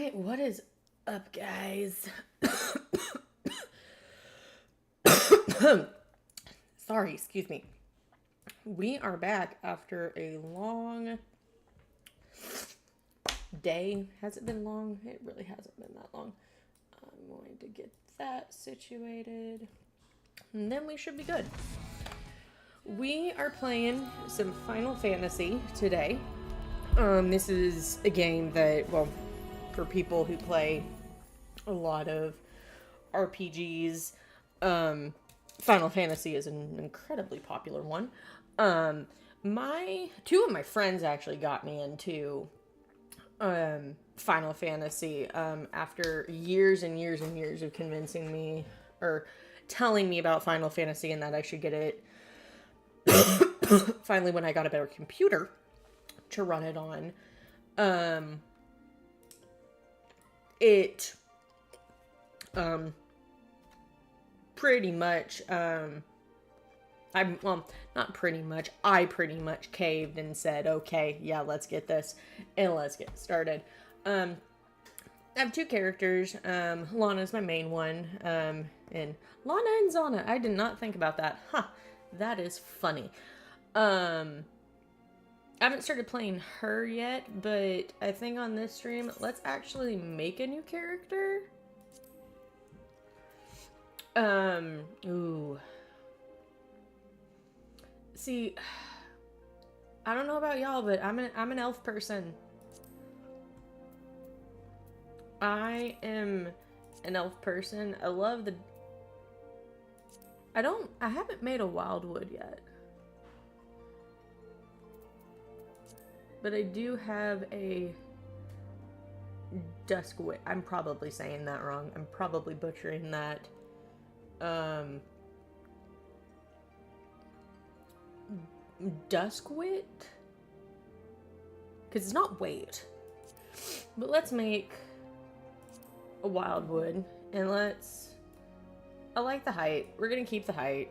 Alright, what is up, guys? Sorry, excuse me. We are back after a long day. Has it been long? It really hasn't been that long. I'm going to get that situated. And then we should be good. We are playing some Final Fantasy today. This is a game that, well, for people who play a lot of RPGs, Final Fantasy is an incredibly popular one. Two of my friends actually got me into Final Fantasy after years and years and years of convincing me or telling me about Final Fantasy and that I should get it. Finally, when I got a better computer to run it on, it pretty much not pretty much, I pretty much caved and said, okay, yeah, let's get this and let's get started. I have two characters. Lana's my main one, and Lana and Zana. I did not think about that. That is funny. I haven't started playing her yet, but I think on this stream, let's actually make a new character. Ooh. See, I don't know about y'all, but I'm an elf person. I am an elf person. I love the... I haven't made a Wildwood yet. But I do have a Duskwood. I'm probably saying that wrong. I'm probably butchering that. Duskwit? Because it's not wait. But let's make a Wildwood. And let's... I like the height. We're going to keep the height.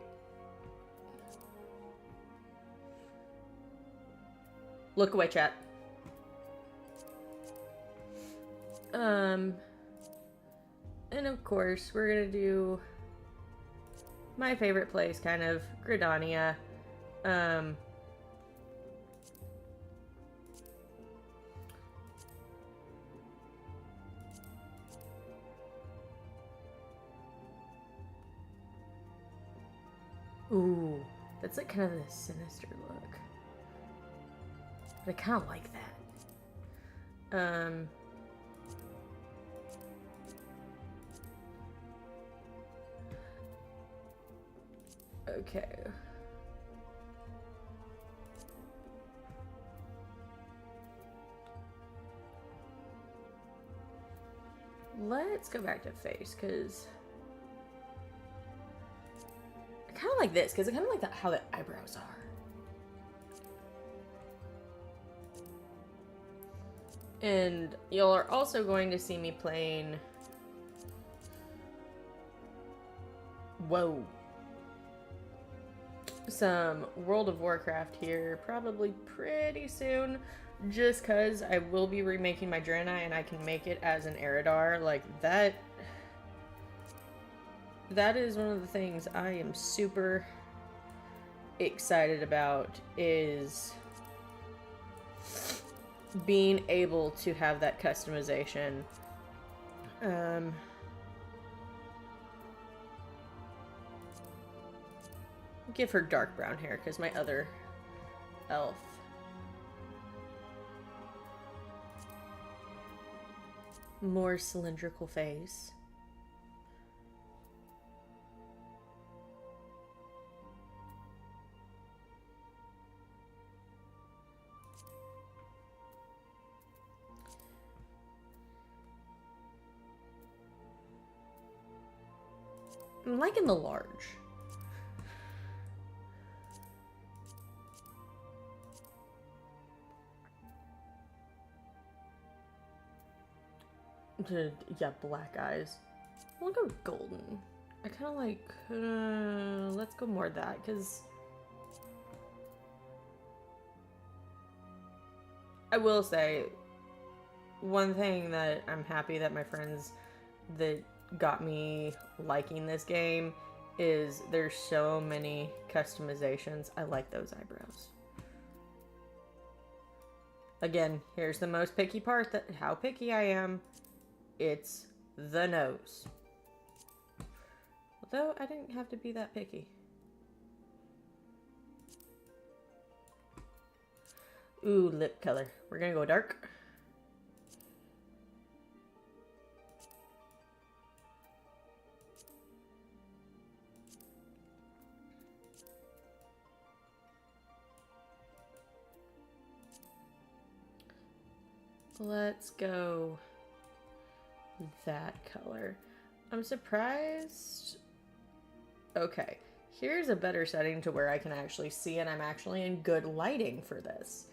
Look away, chat. And of course, we're going to do my favorite place, kind of, Gridania. Ooh, that's like kind of a sinister look. But I kind of like that. Okay. Let's go back to face, because I kind of like this, because I kind of like how the eyebrows are. And y'all are also going to see me playing... Whoa. Some World of Warcraft here, probably pretty soon, just because I will be remaking my Draenei and I can make it as an Eridar. Like, that is one of the things I am super excited about, is being able to have that customization. Give her dark brown hair, because my other elf. More cylindrical face. I'm liking the large. Yeah, black eyes. I'll go golden. I kind of like, let's go more of that, because I will say, one thing that I'm happy that my friends that got me liking this game is there's so many customizations. I like those eyebrows. Again, here's the most picky part, that how picky I am. It's the nose. Although I didn't have to be that picky. Ooh, lip color. We're gonna go dark. Let's go that color. I'm surprised. Okay, here's a better setting to where I can actually see, and I'm actually in good lighting for this.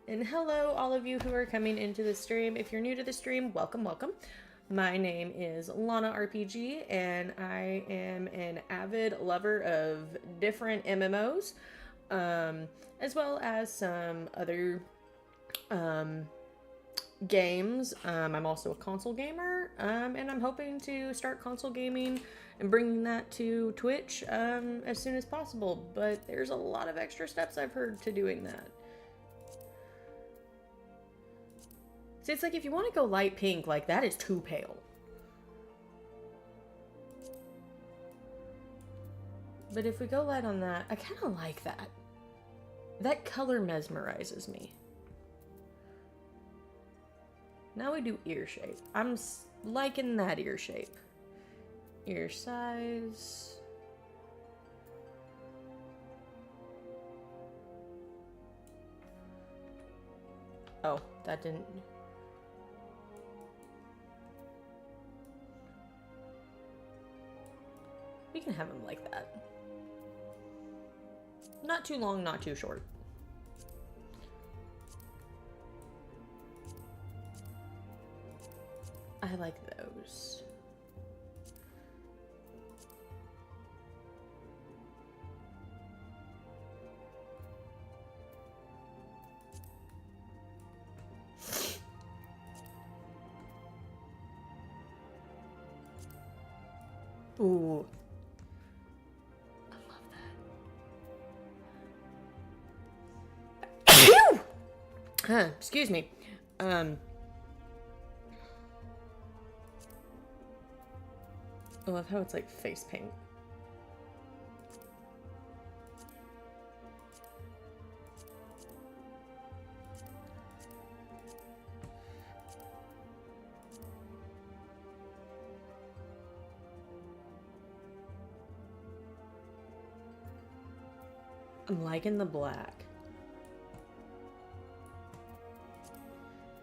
And hello, all of you who are coming into the stream. If you're new to the stream, welcome, welcome. My name is Lana RPG, and I am an avid lover of different MMOs, as well as some other games. I'm also a console gamer, and I'm hoping to start console gaming and bringing that to Twitch as soon as possible. But there's a lot of extra steps I've heard to doing that. See, it's like if you want to go light pink, like that is too pale. But if we go light on that, I kind of like that. That color mesmerizes me. Now we do ear shape. I'm liking that ear shape. Ear size. Oh, that didn't... We can have him like that. Not too long, not too short. I like those. Ooh. I love that. Excuse me. I love how it's like face paint. I'm liking the black.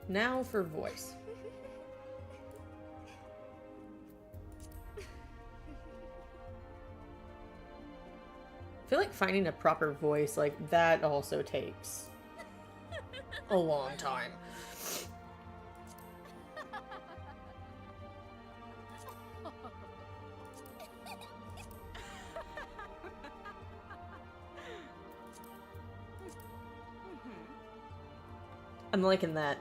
Now for voice. I feel like finding a proper voice like that also takes a long time. I'm liking that.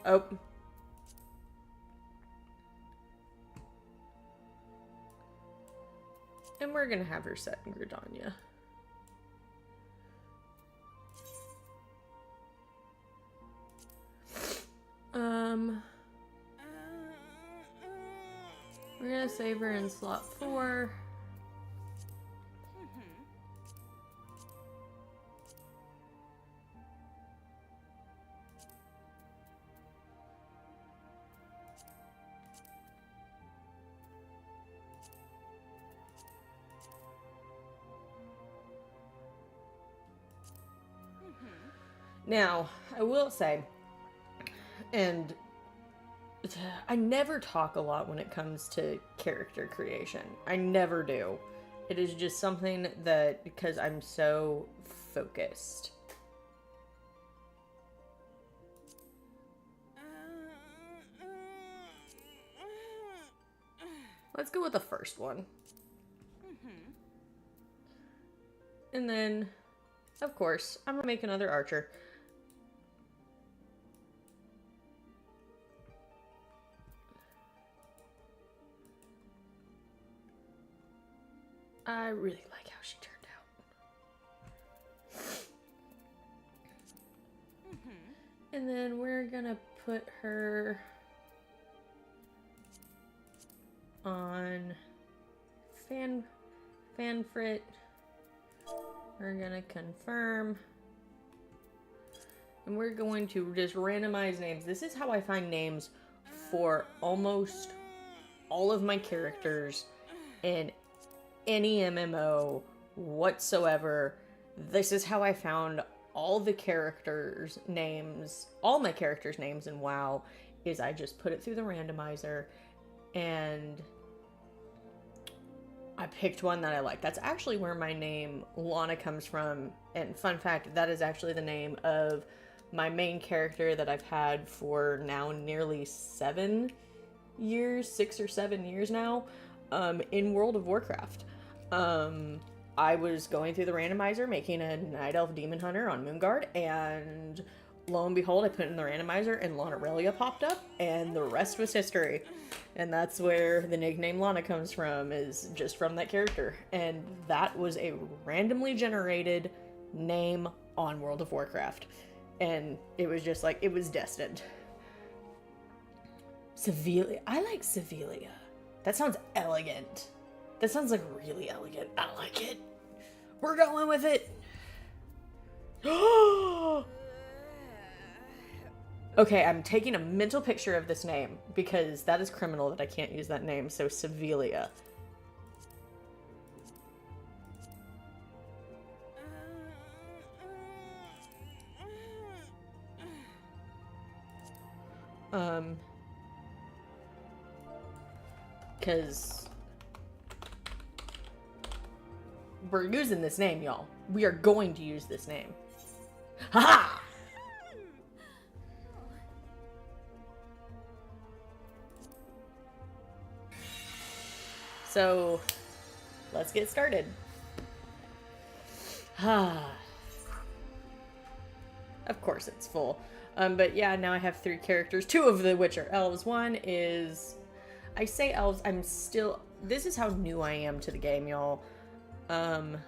Oh. And we're gonna have her set in Gridania. We're gonna save her in slot 4. Now, I will say, and I never talk a lot when it comes to character creation. I never do. It is just something that, because I'm so focused. Let's go with the first one. And then, of course, I'm gonna make another archer. I really like how she turned out. And then we're gonna put her on Fanfrit. We're gonna confirm. And we're going to just randomize names. This is how I find names for almost all of my characters in any MMO whatsoever. This is how I found all the characters' names, all my characters' names in WoW, is I just put it through the randomizer and I picked one that I like. That's actually where my name Lana comes from. And fun fact, that is actually the name of my main character that I've had for now nearly 7 years, 6 or 7 years now, in World of Warcraft. I was going through the randomizer making a Night Elf Demon Hunter on Moonguard, and lo and behold, I put in the randomizer and Lana Aurelia popped up, and the rest was history. And that's where the nickname Lana comes from, is just from that character. And that was a randomly generated name on World of Warcraft. And it was just like, it was destined. Sevelia. I like Sevelia. That sounds elegant. That sounds like really elegant. I like it. We're going with it. Okay, I'm taking a mental picture of this name because that is criminal that I can't use that name. So Sevelia. Because we're using this name, y'all. We are going to use this name. Ha! So, let's get started. Of course it's full. But yeah, now I have 3 characters, 2 of which are elves. One is... I say elves, I'm still... This is how new I am to the game, y'all. I'm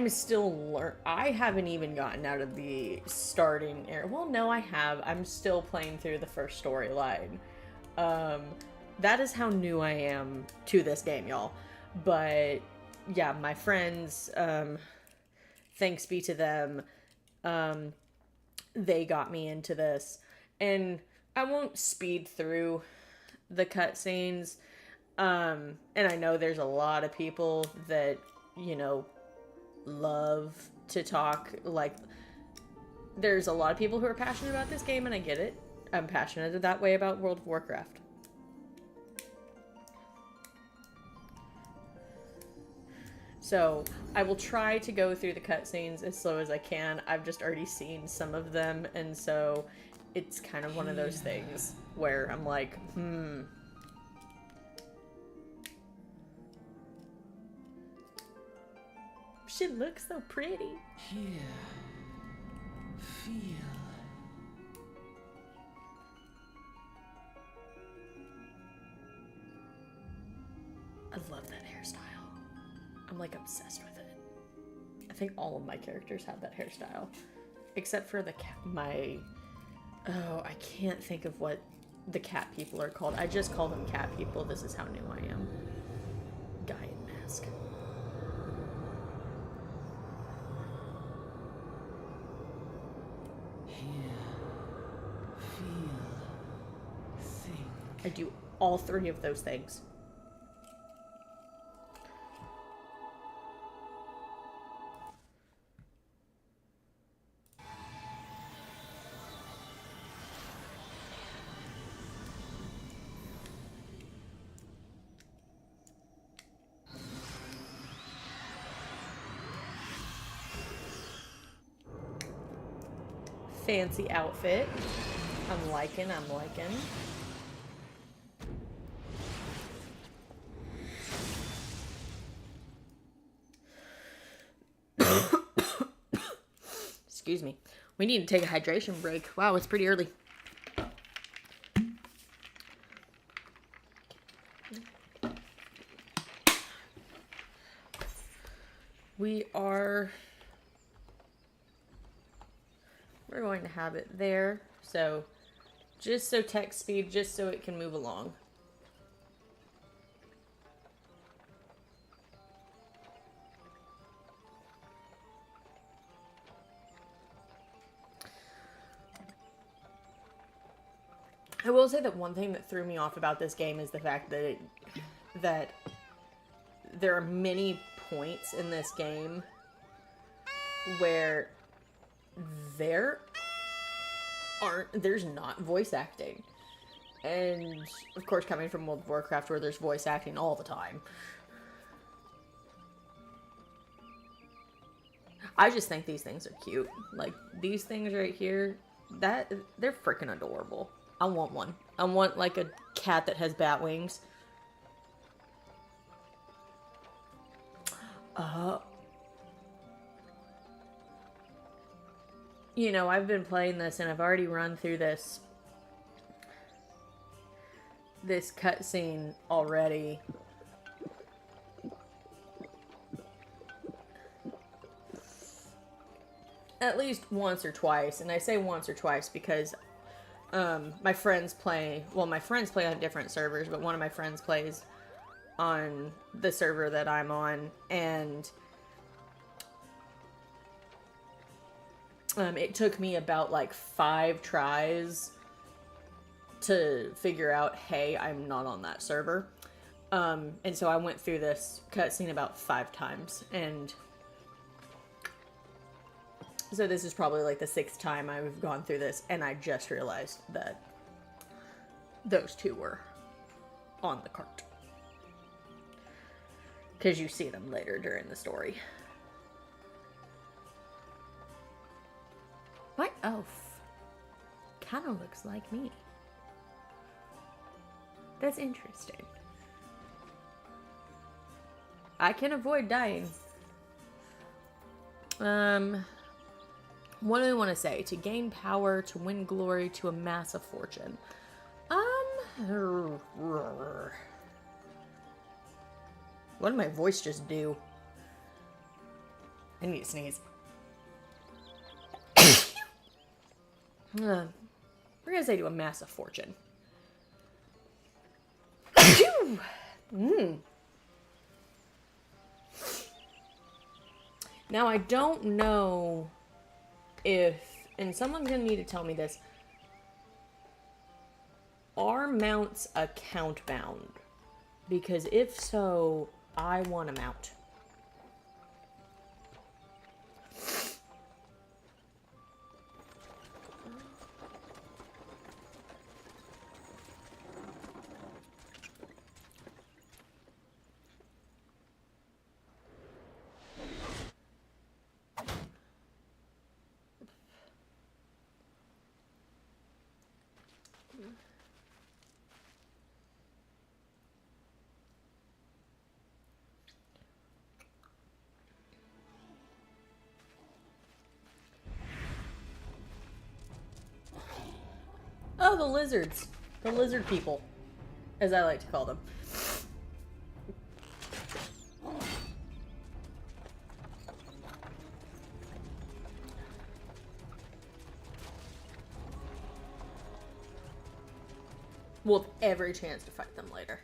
still I haven't even gotten out of the starting area. Well, no, I have. I'm still playing through the first storyline. That is how new I am to this game, y'all. But yeah, my friends, thanks be to them, they got me into this. And I won't speed through the cutscenes. And I know there's a lot of people that, you know, love to talk. Like, there's a lot of people who are passionate about this game, and I get it. I'm passionate that way about World of Warcraft. So, I will try to go through the cutscenes as slow as I can. I've just already seen some of them, and so it's kind of one of those things where I'm like, She looks so pretty. Here. Feel. I love that hairstyle. I'm like obsessed with it. I think all of my characters have that hairstyle. Except for the cat, oh, I can't think of what the cat people are called. I just call them cat people. This is how new I am. Guy in mask. I do all 3 of those things. Fancy outfit. I'm liking. Excuse me. We need to take a hydration break. Wow, it's pretty early. We're going to have it there. So, just so text speed, just so it can move along. I will say that one thing that threw me off about this game is the fact that that there are many points in this game where there's not voice acting. And of course, coming from World of Warcraft where there's voice acting all the time, I just think these things are cute. Like these things right here, they're freaking adorable. I want one. I want like a cat that has bat wings. You know, I've been playing this and I've already run through this cutscene already. At least once or twice. And I say once or twice because my friends play on different servers, but one of my friends plays on the server that I'm on, and it took me about like 5 tries to figure out, hey, I'm not on that server. And so I went through this cutscene about 5 times, and so this is probably like the 6th time I've gone through this, and I just realized that those 2 were on the cart. Because you see them later during the story. My elf kind of looks like me. That's interesting. I can avoid dying. What do I want to say? To gain power, to win glory, to amass a fortune. What did my voice just do? I need to sneeze. We're gonna say to amass a fortune. Now I don't know if, and someone's gonna need to tell me this, are mounts account bound? Because if so, I want a mount. Oh, the lizards. The lizard people, as I like to call them. We'll have every chance to fight them later.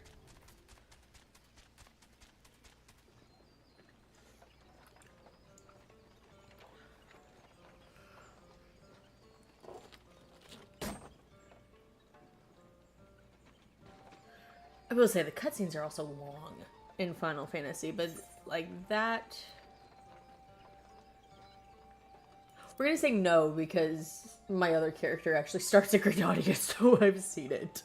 I will say the cutscenes are also long in Final Fantasy, but like that... We're gonna say no because my other character actually starts at Gridania, so I've seen it.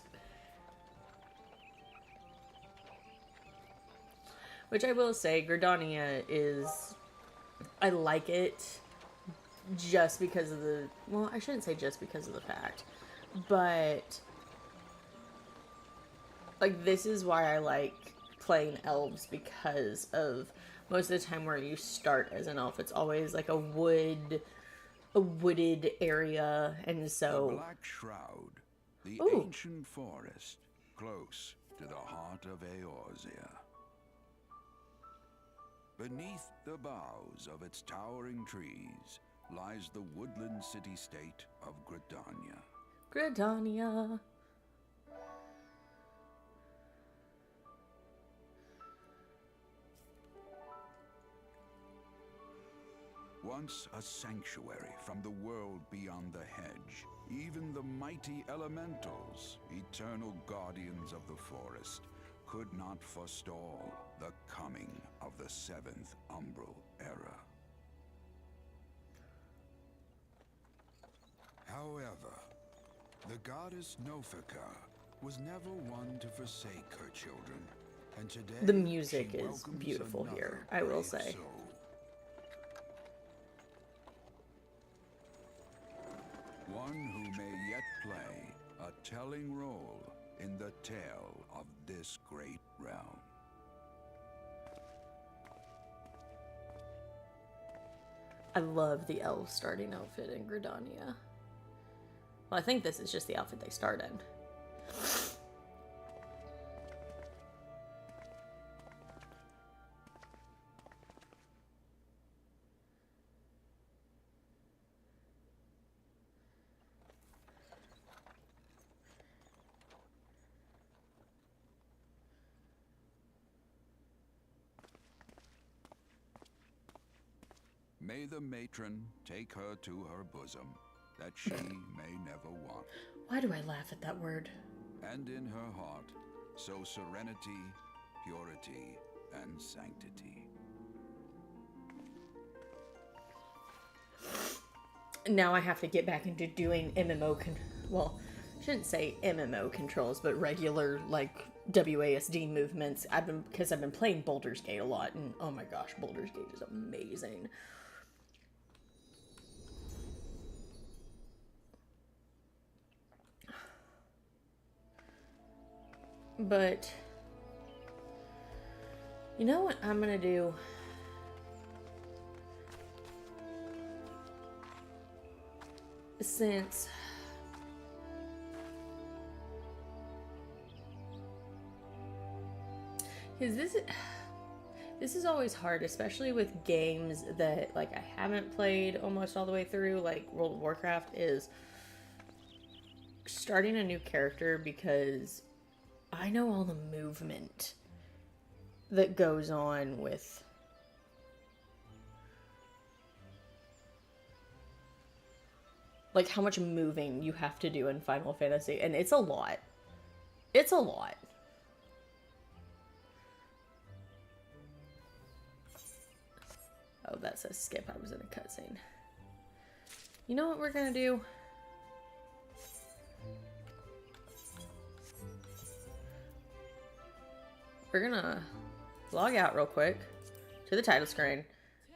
Which I will say, Gridania is... I like it just because of the... Well, I shouldn't say just because of the fact, but... Like, this is why I like playing elves, because of most of the time where you start as an elf, it's always like a wood a wooded area, and The so Black Shroud, the Ooh. ancient forest, close to the heart of Eorzea. Beneath the boughs of its towering trees lies the woodland city-state of Gridania. Gridania. Once a sanctuary from the world beyond the hedge, even the mighty elementals, eternal guardians of the forest, could not forestall the coming of the seventh umbral era. However, the goddess Nofika was never one to forsake her children, and today The music she is welcomes beautiful another here, I will brave say. soul. One who may yet play a telling role in the tale of this great realm. I love the elf starting outfit in Gridania. Well, I think this is just the outfit they start in. May the matron take her to her bosom, that she may never want. Why do I laugh at that word? And in her heart, sow serenity, purity, and sanctity. Now I have to get back into doing well, I shouldn't say MMO controls, but regular, like, WASD movements. Because I've been playing Baldur's Gate a lot, and oh my gosh, Baldur's Gate is amazing. But you know what I'm gonna do? Since because this is always hard, especially with games that like I haven't played almost all the way through, like World of Warcraft, is starting a new character because I know all the movement that goes on with like how much moving you have to do in Final Fantasy, and it's a lot. It's a lot. Oh, that says skip. I was in a cutscene. You know what we're gonna do? We're gonna log out real quick to the title screen,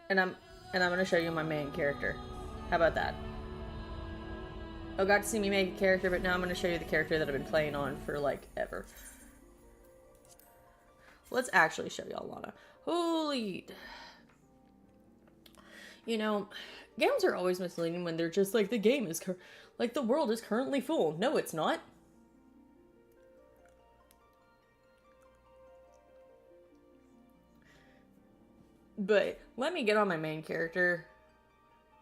and I'm gonna show you my main character. How about that? Oh, got to see me make a character, but now I'm gonna show you the character that I've been playing on for like ever. Let's actually show y'all Lana. Holy, you know, games are always misleading when they're just like the game is like the world is currently full. No, it's not. But let me get on my main character,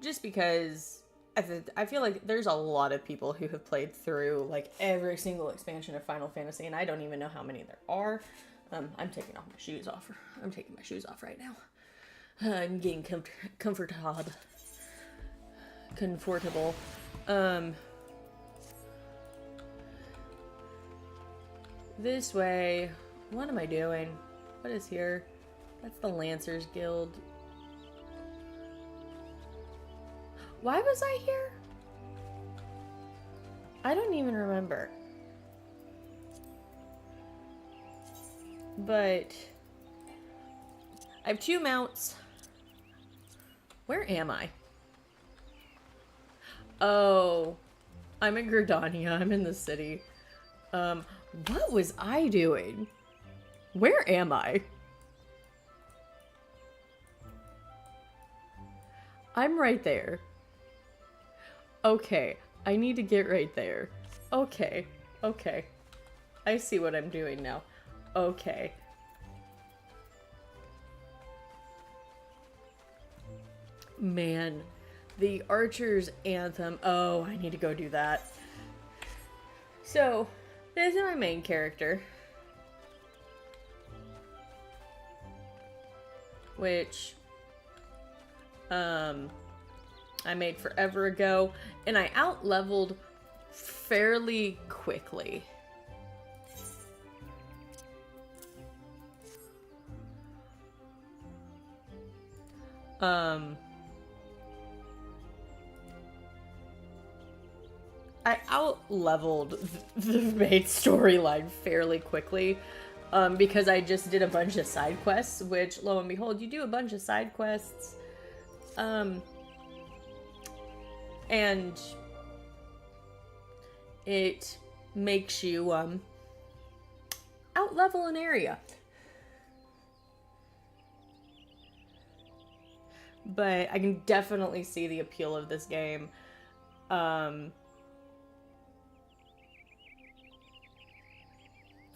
just because I feel like there's a lot of people who have played through like every single expansion of Final Fantasy, and I don't even know how many there are. I'm taking off my shoes off. I'm taking my shoes off right now. I'm getting comfortable. This way. What am I doing? What is here? That's the Lancers Guild. Why was I here? I don't even remember. But I have 2 mounts. Where am I? Oh, I'm in Gridania. I'm in the city. What was I doing? Where am I? I'm right there. Okay, I need to get right there. Okay, okay. I see what I'm doing now. Okay. Man, the Archer's Anthem. Oh, I need to go do that. So, this is my main character. Which, I made forever ago. And I out-leveled fairly quickly. I out-leveled the main storyline fairly quickly, because I just did a bunch of side quests, which, lo and behold, you do a bunch of side quests, and it makes you, out-level an area. But I can definitely see the appeal of this game.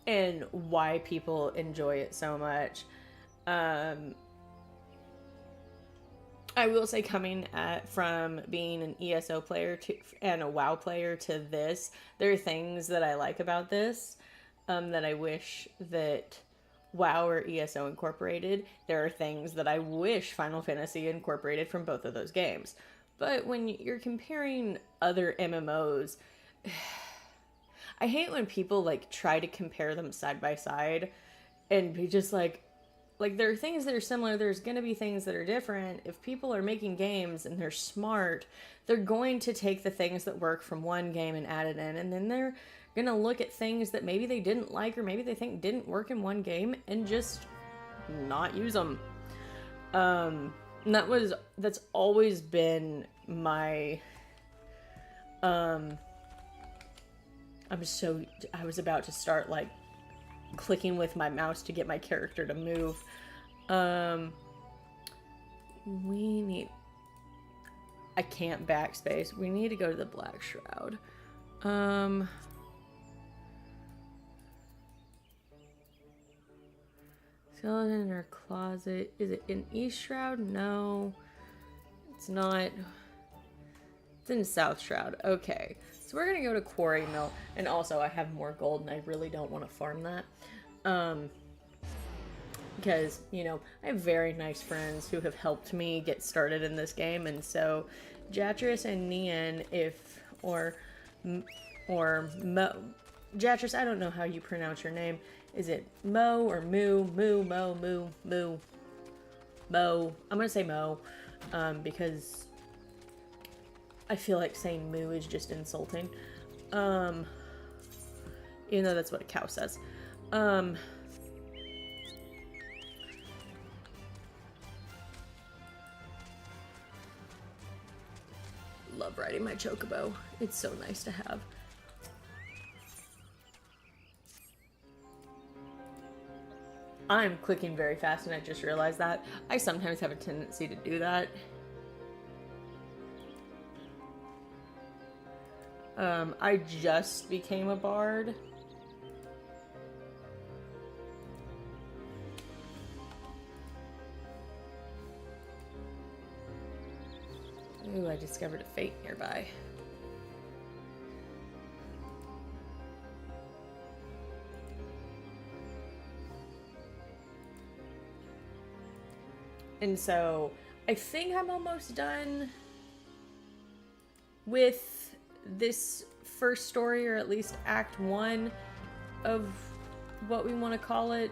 And why people enjoy it so much. I will say, coming from being an ESO player and a WoW player to this, there are things that I like about this that I wish that WoW or ESO incorporated. There are things that I wish Final Fantasy incorporated from both of those games. But when you're comparing other MMOs, I hate when people like try to compare them side by side and be just like there are things that are similar, there's going to be things that are different. If people are making games and they're smart, they're going to take the things that work from one game and add it in, and then they're going to look at things that maybe they didn't like or maybe they think didn't work in one game and just not use them. And that's always been my I was about to start like clicking with my mouse to get my character to move. I can't backspace. We need to go to the Black Shroud. Skeleton in her closet. Is it in East Shroud? No. It's not. It's in South Shroud. Okay. So we're gonna go to Quarry Mill. And also, I have more gold and I really don't want to farm that. Because, you know, I have very nice friends who have helped me get started in this game. And so, Jatris and Nian, or Mo. Jatris, I don't know how you pronounce your name. Is it Mo or Moo? Moo, Mo, Moo, Moo. Mo. I'm gonna say Mo. Because I feel like saying moo is just insulting. Even though that's what a cow says. Love riding my chocobo. It's so nice to have. I'm clicking very fast and I just realized that. I sometimes have a tendency to do that. I just became a bard. Ooh, I discovered a fate nearby. And so, I think I'm almost done with this first story, or at least Act 1 of what we want to call it.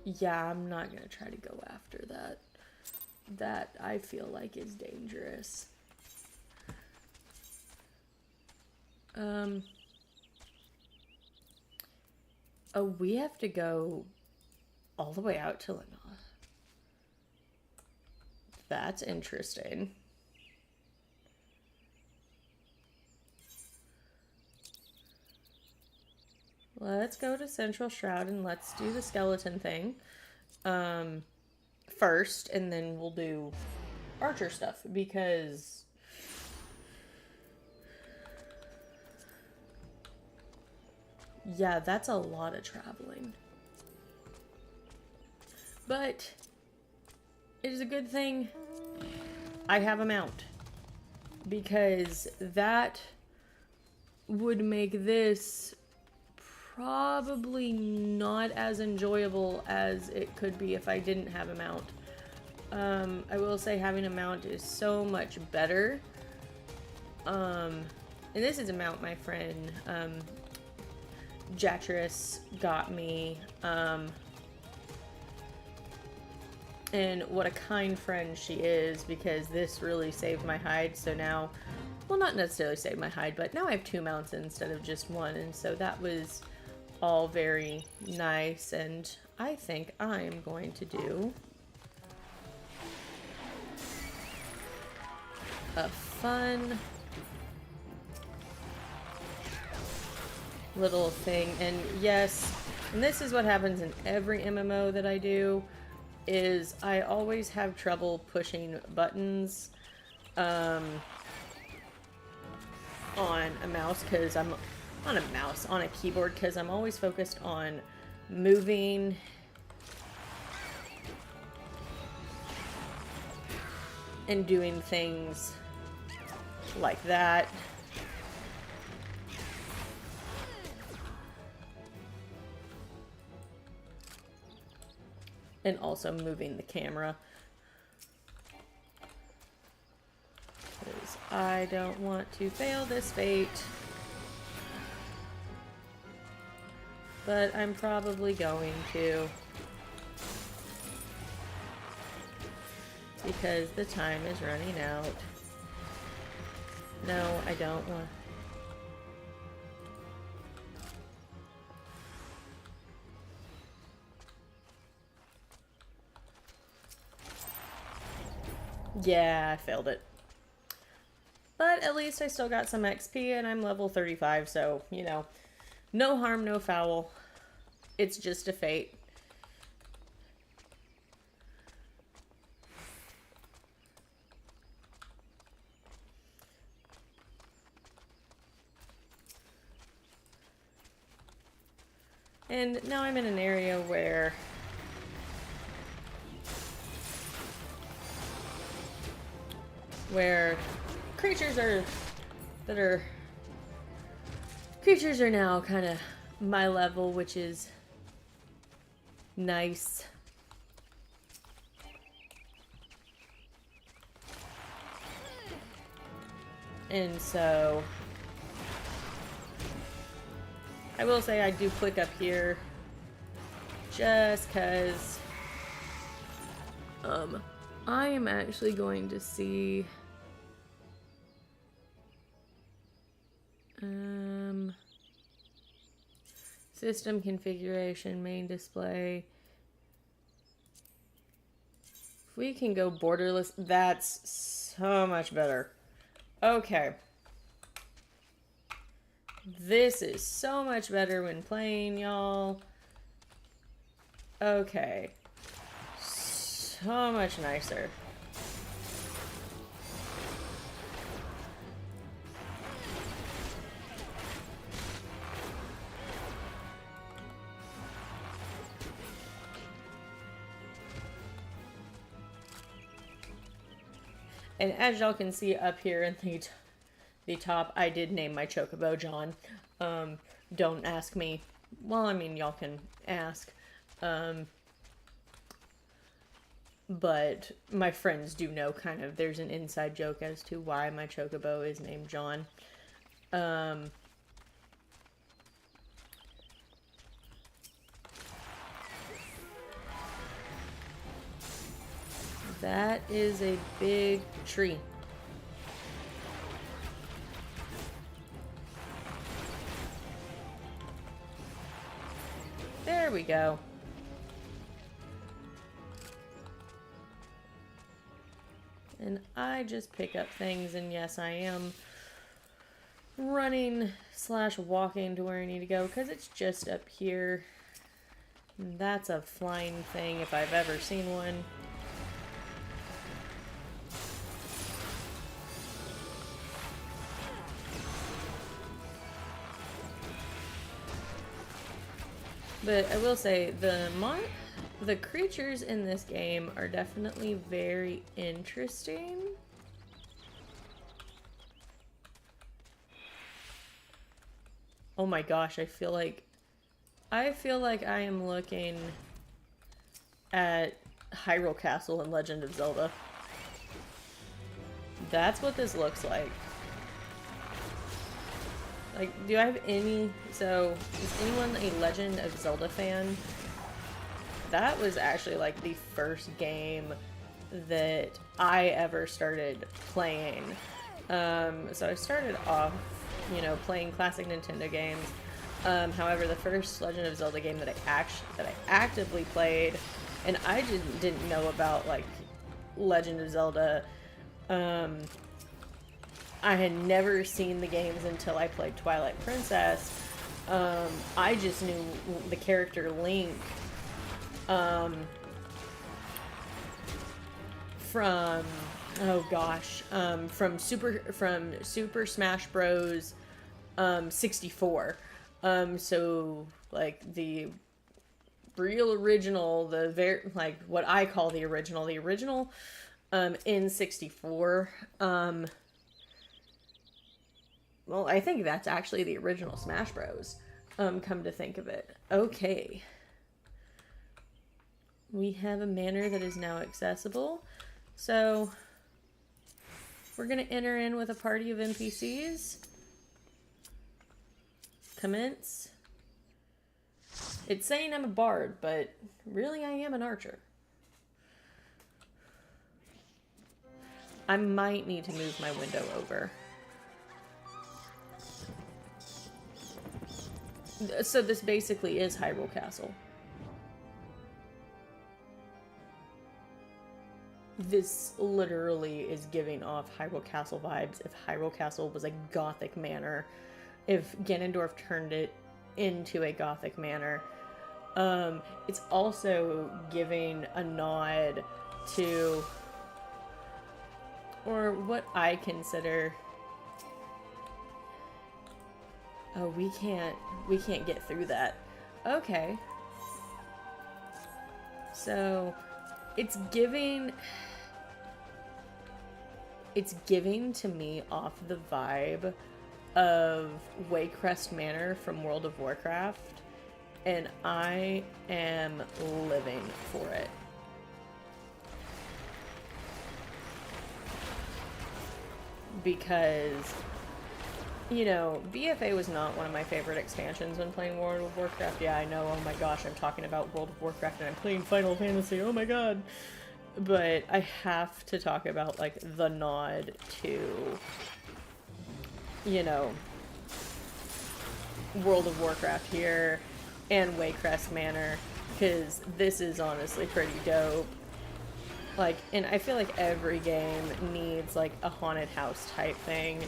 Yeah, I'm not gonna try to go after that. That I feel like is dangerous. Oh, we have to go all the way out to Lenoth. That's interesting. let's go to Central Shroud and let's do the skeleton thing first, and then we'll do archer stuff, because yeah, that's a lot of traveling. But it is a good thing I have a mount, because that would make this probably not as enjoyable as it could be if I didn't have a mount. I will say having a mount is so much better. And this is a mount my friend Jatrus got me. And what a kind friend she is, because this really saved my hide. So now, well, not necessarily saved my hide, but now I have 2 mounts instead of just 1. And so that was all very nice. And I think I'm going to do a fun little thing. And yes, and this is what happens in every MMO that I do, is I always have trouble pushing buttons on a mouse, because I'm on a keyboard, because I'm always focused on moving and doing things like that. And also moving the camera, because I don't want to fail this fate. But I'm probably going to, because the time is running out. No, I don't want. Yeah, I failed it. But at least I still got some XP, and I'm level 35, so, you know, no harm, no foul. It's just a fate. And now I'm in an area where creatures are now kind of my level, which is nice. And so I will say I do click up here just because I am actually going to see system configuration, main display. If we can go borderless, that's so much better. Okay. This is so much better when playing, y'all. Okay. So much nicer. And as y'all can see up here in the top, I did name my chocobo John. Don't ask me. Well, I mean, y'all can ask. But my friends do know kind of, there's an inside joke as to why my chocobo is named John. That is a big tree. There we go. And I just pick up things, and yes, I am running slash walking to where I need to go because it's just up here. And that's a flying thing if I've ever seen one. But I will say the creatures in this game are definitely very interesting. Oh my gosh, I feel like I am looking at Hyrule Castle in Legend of Zelda. That's what this looks like. Like, do I have any... So, is anyone a Legend of Zelda fan? That was actually, like, the first game that I ever started playing. So I started off, you know, playing classic Nintendo games. However, the first Legend of Zelda game that I actively played, and I didn't know about, like, Legend of Zelda, I had never seen the games until I played Twilight Princess. I just knew the character Link from Super Smash Bros. 64. So like the real original, like what I call the original in 64. Well, I think that's actually the original Smash Bros. Come to think of it. Okay. We have a manor that is now accessible. So, we're going to enter in with a party of NPCs. Commence. It's saying I'm a bard, but really I am an archer. I might need to move my window over. So this basically is Hyrule Castle. This literally is giving off Hyrule Castle vibes. If Hyrule Castle was a gothic manor, if Ganondorf turned it into a gothic manor, it's also giving a nod to, or what I consider. Oh, we can't get through that. Okay. So, it's giving to me off the vibe of Waycrest Manor from World of Warcraft, and I am living for it. Because, you know, BFA was not one of my favorite expansions when playing World of Warcraft. Yeah, I know, oh my gosh, I'm talking about World of Warcraft and I'm playing Final Fantasy, oh my god. But I have to talk about, like, the nod to, you know, World of Warcraft here and Waycrest Manor, because this is honestly pretty dope. Like, and I feel like every game needs, like, a haunted house type thing.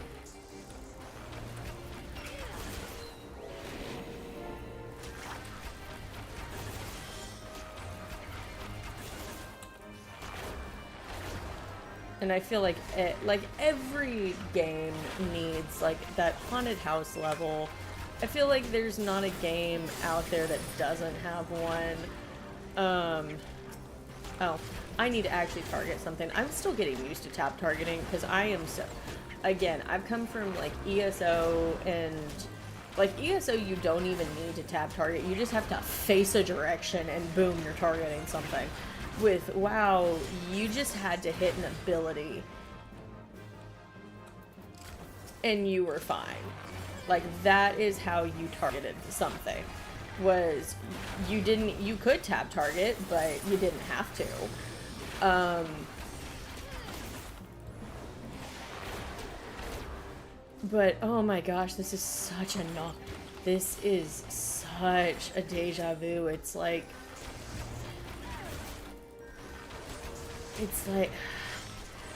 And I feel like every game needs, like, that haunted house level. I feel like there's not a game out there that doesn't have one. Oh, I need to actually target something. I'm still getting used to tap targeting, because I am so... Again, I've come from, like, ESO, and... Like, ESO, you don't even need to tap target. You just have to face a direction, and boom, you're targeting something. With WoW, you just had to hit an ability and you were fine. Like, that is how you targeted something. Was you could tap target, but you didn't have to. But oh my gosh, this is such a deja vu. It's like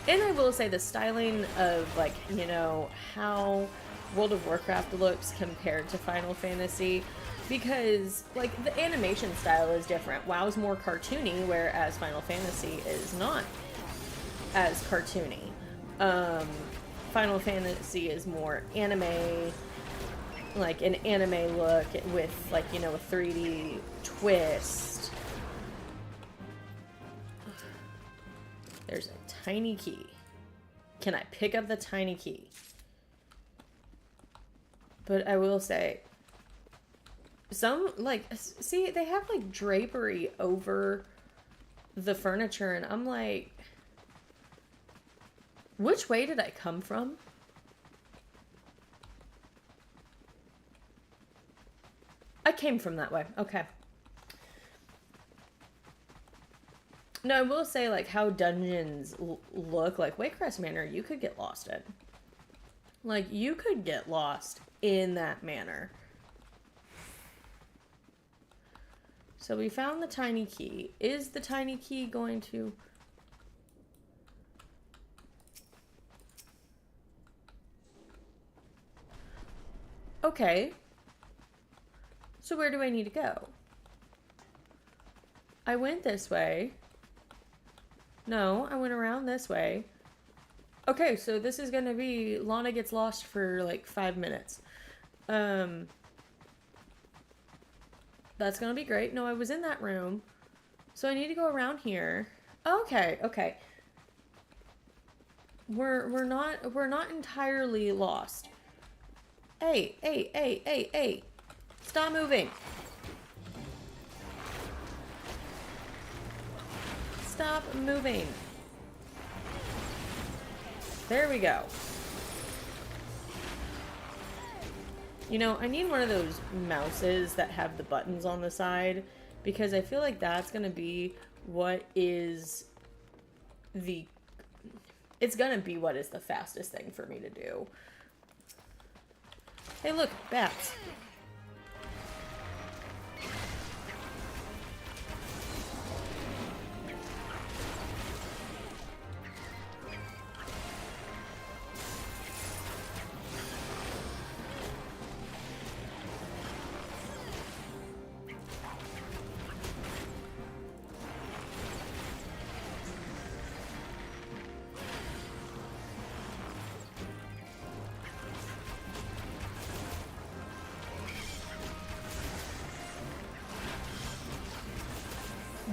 And I will say the styling of, like, you know, how World of Warcraft looks compared to Final Fantasy, because, like, the animation style is different. WoW's more cartoony, whereas Final Fantasy is not as cartoony. Final Fantasy is more anime, like an anime look with, like, you know, a 3D twist. There's a tiny key. Can I pick up the tiny key? But I will say, some, like, see, they have, like, drapery over the furniture, and I'm like, which way did I come from? I came from that way. Okay. No, I will say, like, how dungeons look, like, Waycrest Manor, you could get lost in. Like, you could get lost in that manor. So we found the tiny key. Is the tiny key going to... Okay. So where do I need to go? I went this way. No, I went around this way. Okay, so this is gonna be Lana gets lost for like 5 minutes. That's gonna be great. No, I was in that room. So I need to go around here. Okay, okay. We're not entirely lost. Hey, hey, hey, hey, hey. Stop moving. Stop moving. There we go. You know, I need one of those mouses that have the buttons on the side, because I feel like that's going to be what is the... It's going to be what is the fastest thing for me to do. Hey, look, bats.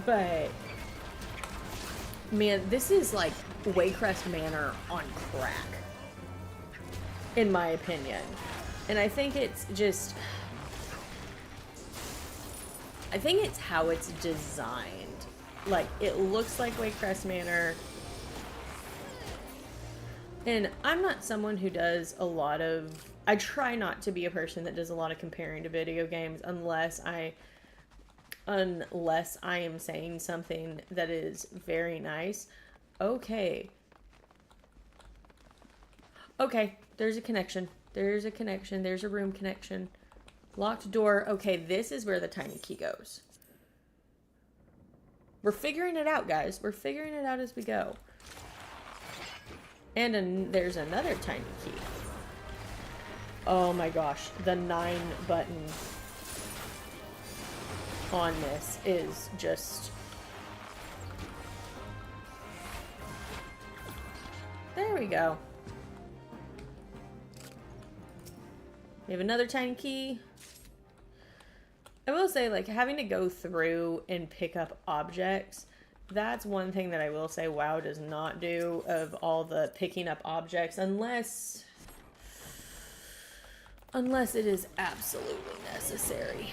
But, man, this is like Waycrest Manor on crack, in my opinion. And I think it's just... I think it's how it's designed. Like, it looks like Waycrest Manor. And I'm not someone who does a lot of... I try not to be a person that does a lot of comparing to video games unless I am saying something that is very nice. Okay. Okay, there's a connection. There's a connection. There's a room connection. Locked door. Okay, this is where the tiny key goes. We're figuring it out, guys. We're figuring it out as we go. And there's another tiny key. Oh my gosh, the 9 button on this is just... There we go. We have another tiny key. I will say, like, having to go through and pick up objects, that's one thing that I will say WoW does not do, of all the picking up objects, unless it is absolutely necessary.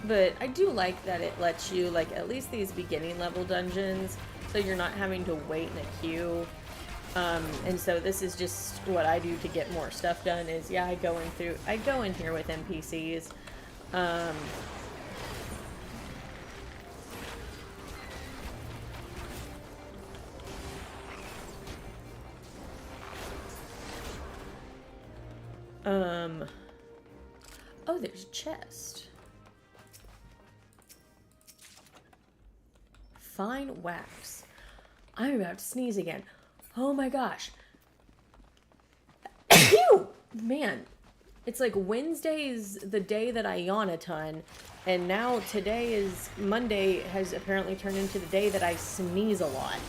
But I do like that it lets you, like, at least these beginning level dungeons, so you're not having to wait in a queue. And so this is just what I do to get more stuff done is, yeah, I go in here with NPCs. Oh, there's a chest. Fine wax. I'm about to sneeze again. Oh my gosh. Ew! Man, it's like Wednesday's the day that I yawn a ton, and now today is Monday has apparently turned into the day that I sneeze a lot.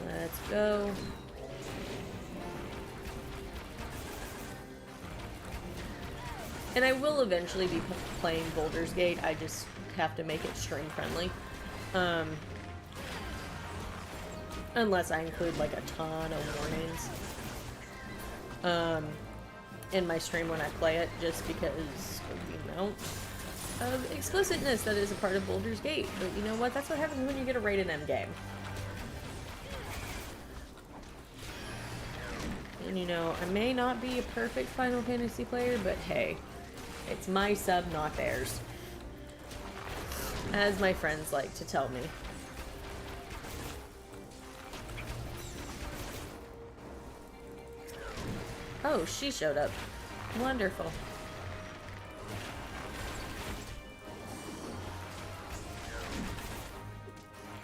Let's go. And I will eventually be playing Baldur's Gate. I just have to make it stream friendly. Unless I include like a ton of warnings in my stream when I play it, just because of the amount of explicitness that is a part of Baldur's Gate. But you know what? That's what happens when you get a rated M game. And you know, I may not be a perfect Final Fantasy player, but hey, it's my sub, not theirs. As my friends like to tell me. Oh, she showed up. Wonderful.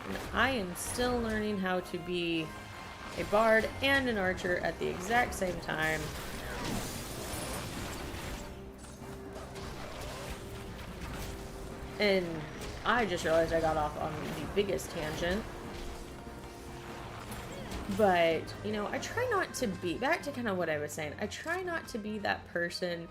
And I am still learning how to be a bard and an archer at the exact same time. And I just realized I got off on the biggest tangent. But, you know, I try not to be, back to kind of what I was saying, I try not to be that person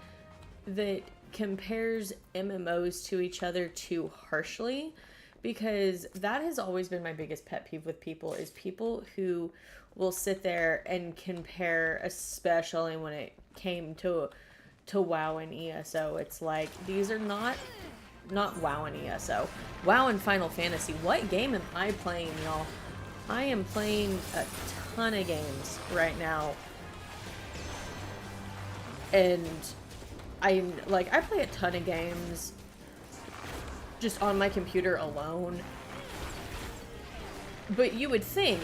that compares MMOs to each other too harshly, because that has always been my biggest pet peeve with people, is people who will sit there and compare, especially when it came to WoW and ESO. It's like, these are not WoW and ESO. WoW and Final Fantasy. What game am I playing, y'all? I am playing a ton of games right now. And I play a ton of games just on my computer alone. But you would think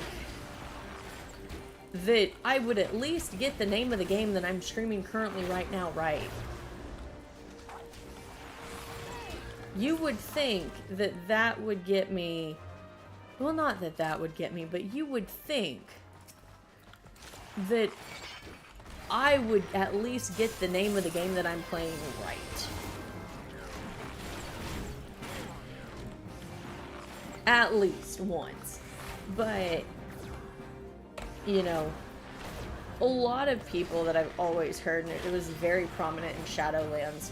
that I would at least get the name of the game that I'm streaming currently right now right. You would think that that would get me... Well, not that that would get me, but you would think that I would at least get the name of the game that I'm playing right. At least once. But, you know, a lot of people that I've always heard, and it was very prominent in Shadowlands,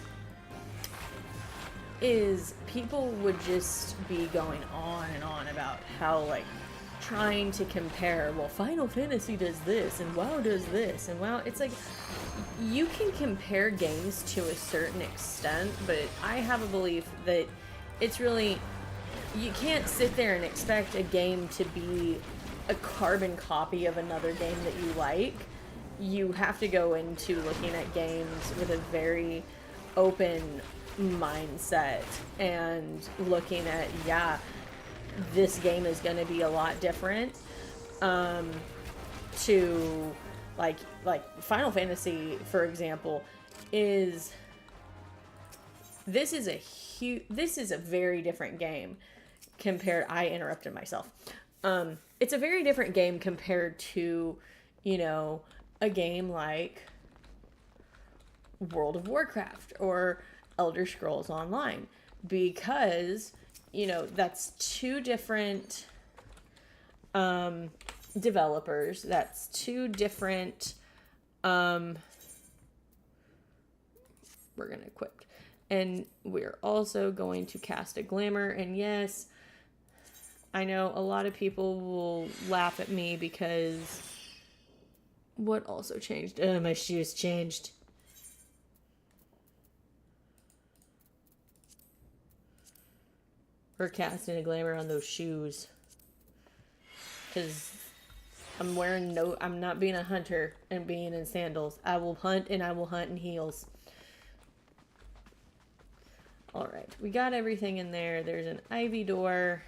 is people would just be going on and on about how, like, trying to compare, well, Final Fantasy does this, and WoW does this, and WoW, it's like, you can compare games to a certain extent, but I have a belief that it's really, you can't sit there and expect a game to be a carbon copy of another game that you like. You have to go into looking at games with a very open mindset and looking at, yeah, this game is going to be a lot different to like Final Fantasy, for example, is this is a very different game compared, I interrupted myself. It's a very different game compared to, you know, a game like World of Warcraft or Elder Scrolls Online, because, you know, that's two different developers, that's two different we're gonna equip, and we're also going to cast a glamour. And yes, I know a lot of people will laugh at me because what also changed? My shoes changed. We're casting a glamour on those shoes. Because I'm not being a hunter and being in sandals. I will hunt, and I will hunt in heels. Alright, we got everything in there. There's an ivy door.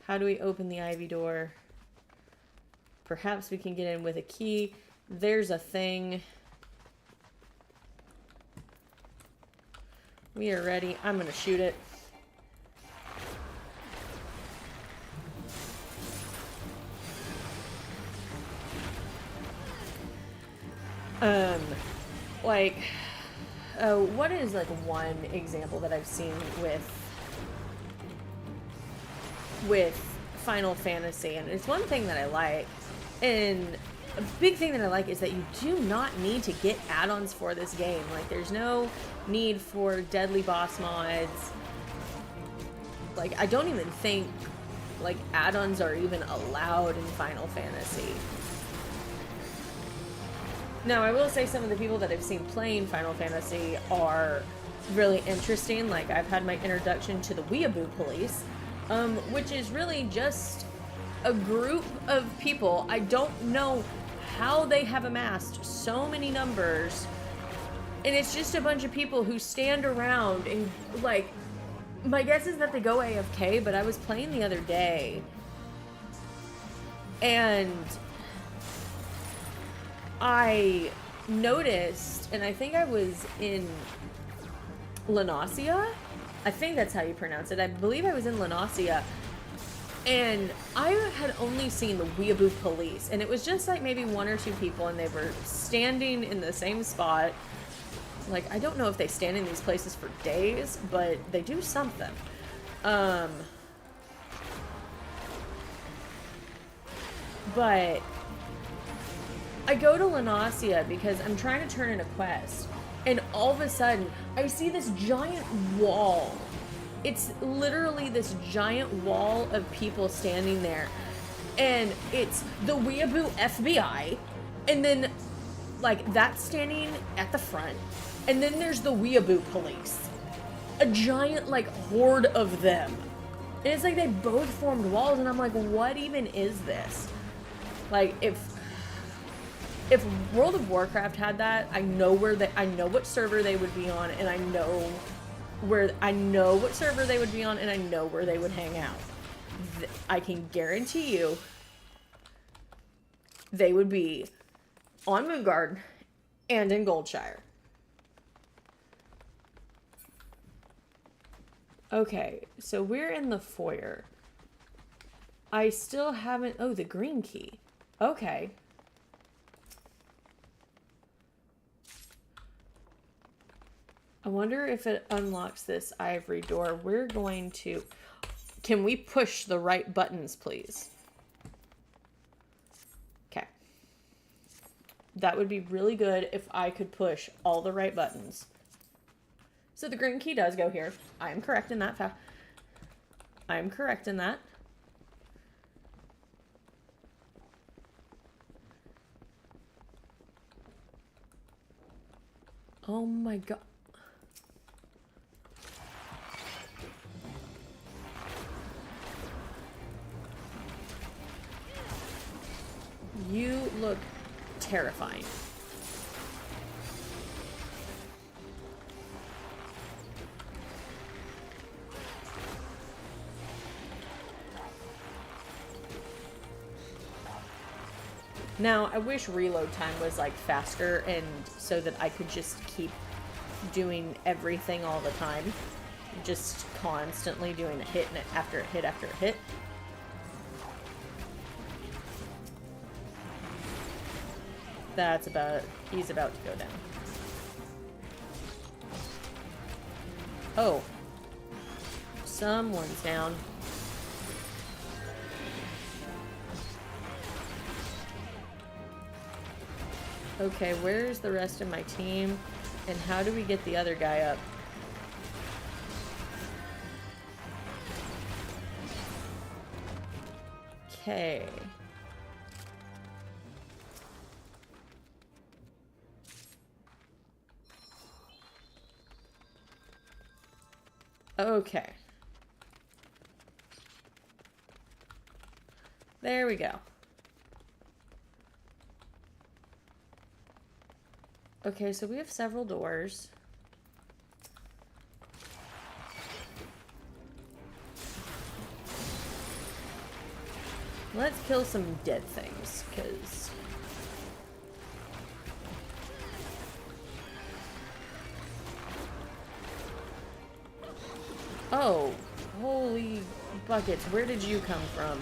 How do we open the ivy door? Perhaps we can get in with a key. There's a thing. We are ready. I'm gonna shoot it. Like, what is like one example that I've seen with Final Fantasy? And it's one thing that I like, and a big thing that I like is that you do not need to get add-ons for this game. Like, there's no need for deadly boss mods. Like, I don't even think like add-ons are even allowed in Final Fantasy. Now, I will say some of the people that I've seen playing Final Fantasy are really interesting. Like, I've had my introduction to the Weeaboo Police, which is really just a group of people. I don't know how they have amassed so many numbers, and it's just a bunch of people who stand around and, like, my guess is that they go AFK, but I was playing the other day, and I noticed, and I think I was in Lenasia. I think that's how you pronounce it. I believe I was in Lenasia, and I had only seen the Weeaboo Police, and it was just like maybe one or two people, and they were standing in the same spot. Like, I don't know if they stand in these places for days, but they do something. But I go to Lenasia because I'm trying to turn in a quest, and all of a sudden I see this giant wall. It's literally this giant wall of people standing there, and it's the Weeaboo FBI, and then like that's standing at the front, and then there's the Weeaboo Police, a giant like horde of them, and it's like they both formed walls, and I'm like, what even is this? Like, if World of Warcraft had that, I know what server they would be on, and I know what server they would be on, and I know where they would hang out. I can guarantee you they would be on Moonguard and in Goldshire. Okay, so we're in the foyer. I still haven't... Oh, the green key. Okay. I wonder if it unlocks this ivory door. We're going to... Can we push the right buttons, please? Okay. That would be really good if I could push all the right buttons. So the green key does go here. I am correct in that. I am correct in that. Oh my god. You look terrifying. Now, I wish reload time was like faster, and so that I could just keep doing everything all the time. Just constantly doing a hit after a hit after a hit. That's about... He's about to go down. Oh. Someone's down. Okay, where's the rest of my team? And how do we get the other guy up? Okay. Okay. There we go. Okay, so we have several doors. Let's kill some dead things, because... Oh, holy buckets, where did you come from?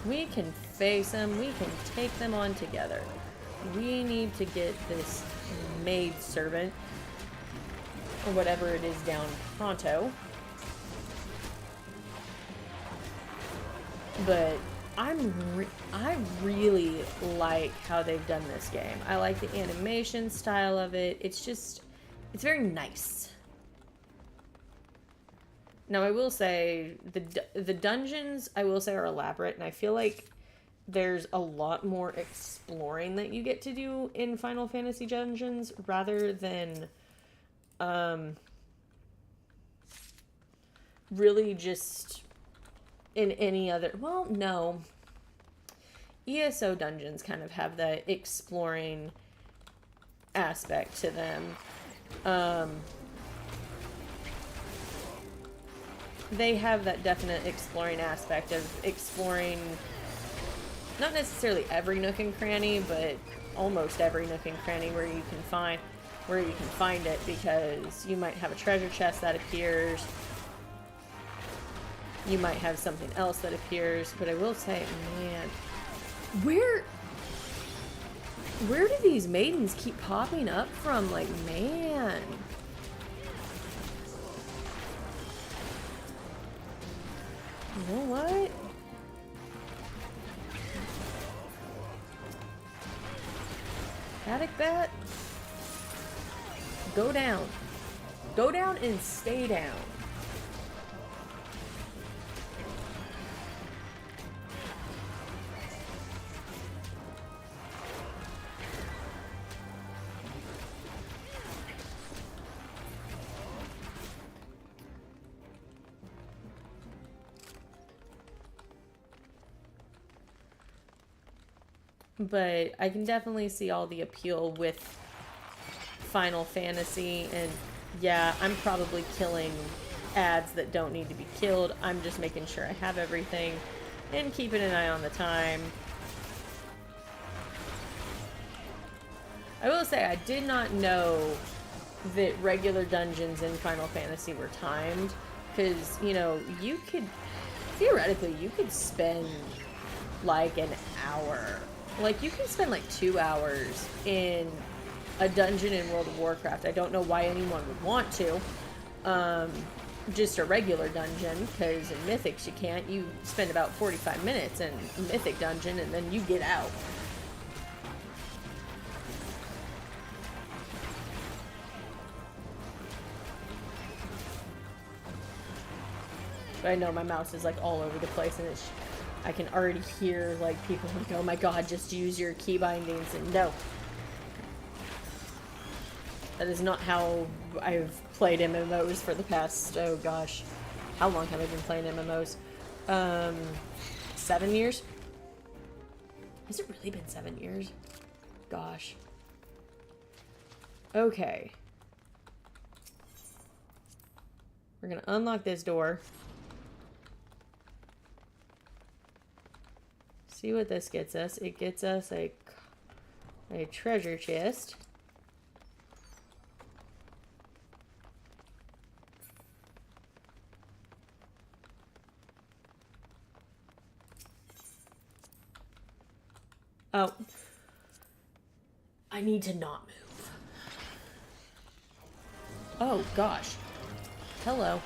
We can face them. We can take them on together. We need to get this maid servant, or whatever it is, down pronto. But I really like how they've done this game. I like the animation style of it. It's just, it's very nice. Now, I will say, the dungeons, I will say, are elaborate, and I feel like there's a lot more exploring that you get to do in Final Fantasy dungeons, rather than, really just in any other... Well, no. ESO dungeons kind of have that exploring aspect to them. They have that definite exploring aspect of exploring not necessarily every nook and cranny, but almost every nook and cranny where you can find it, because you might have a treasure chest that appears. You might have something else that appears, but I will say, man, where do these maidens keep popping up from? Like, man. You know what? Attic bat? Go down. Go down and stay down. But I can definitely see all the appeal with Final Fantasy, and yeah, I'm probably killing ads that don't need to be killed. I'm just making sure I have everything and keeping an eye on the time. I will say, I did not know that regular dungeons in Final Fantasy were timed, because, you know, you could, theoretically, you could spend like an hour. Like, you can spend like 2 hours in a dungeon in World of Warcraft. I don't know why anyone would want to. Just a regular dungeon, because in Mythics you can't. You spend about 45 minutes in a Mythic dungeon and then you get out. But I know my mouse is like all over the place, and it's... I can already hear, like, people like, oh my god, just use your key bindings, and no. That is not how I've played MMOs for the past, oh gosh. How long have I been playing MMOs? 7 years? Has it really been 7 years? Gosh. Okay. We're gonna unlock this door. See what this gets us. It gets us a treasure chest. Oh. I need to not move. Oh, gosh. Hello.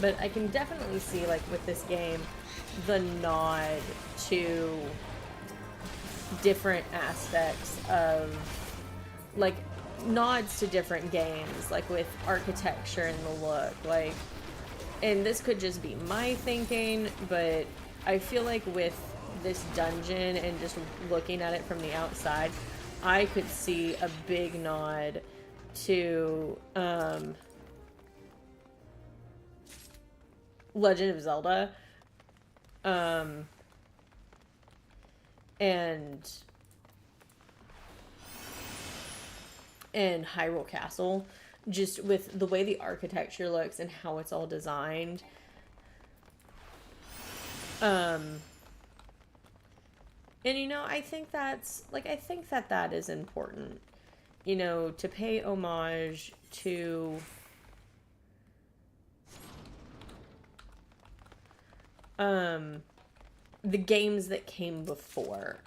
But I can definitely see, like, with this game, the nod to different aspects of, like, nods to different games, like with architecture and the look, like, and this could just be my thinking, but I feel like with this dungeon and just looking at it from the outside, I could see a big nod to Legend of Zelda, and Hyrule Castle, just with the way the architecture looks and how it's all designed. And you know, I think that's like, I think that that is important, you know, to pay homage to the games that came before.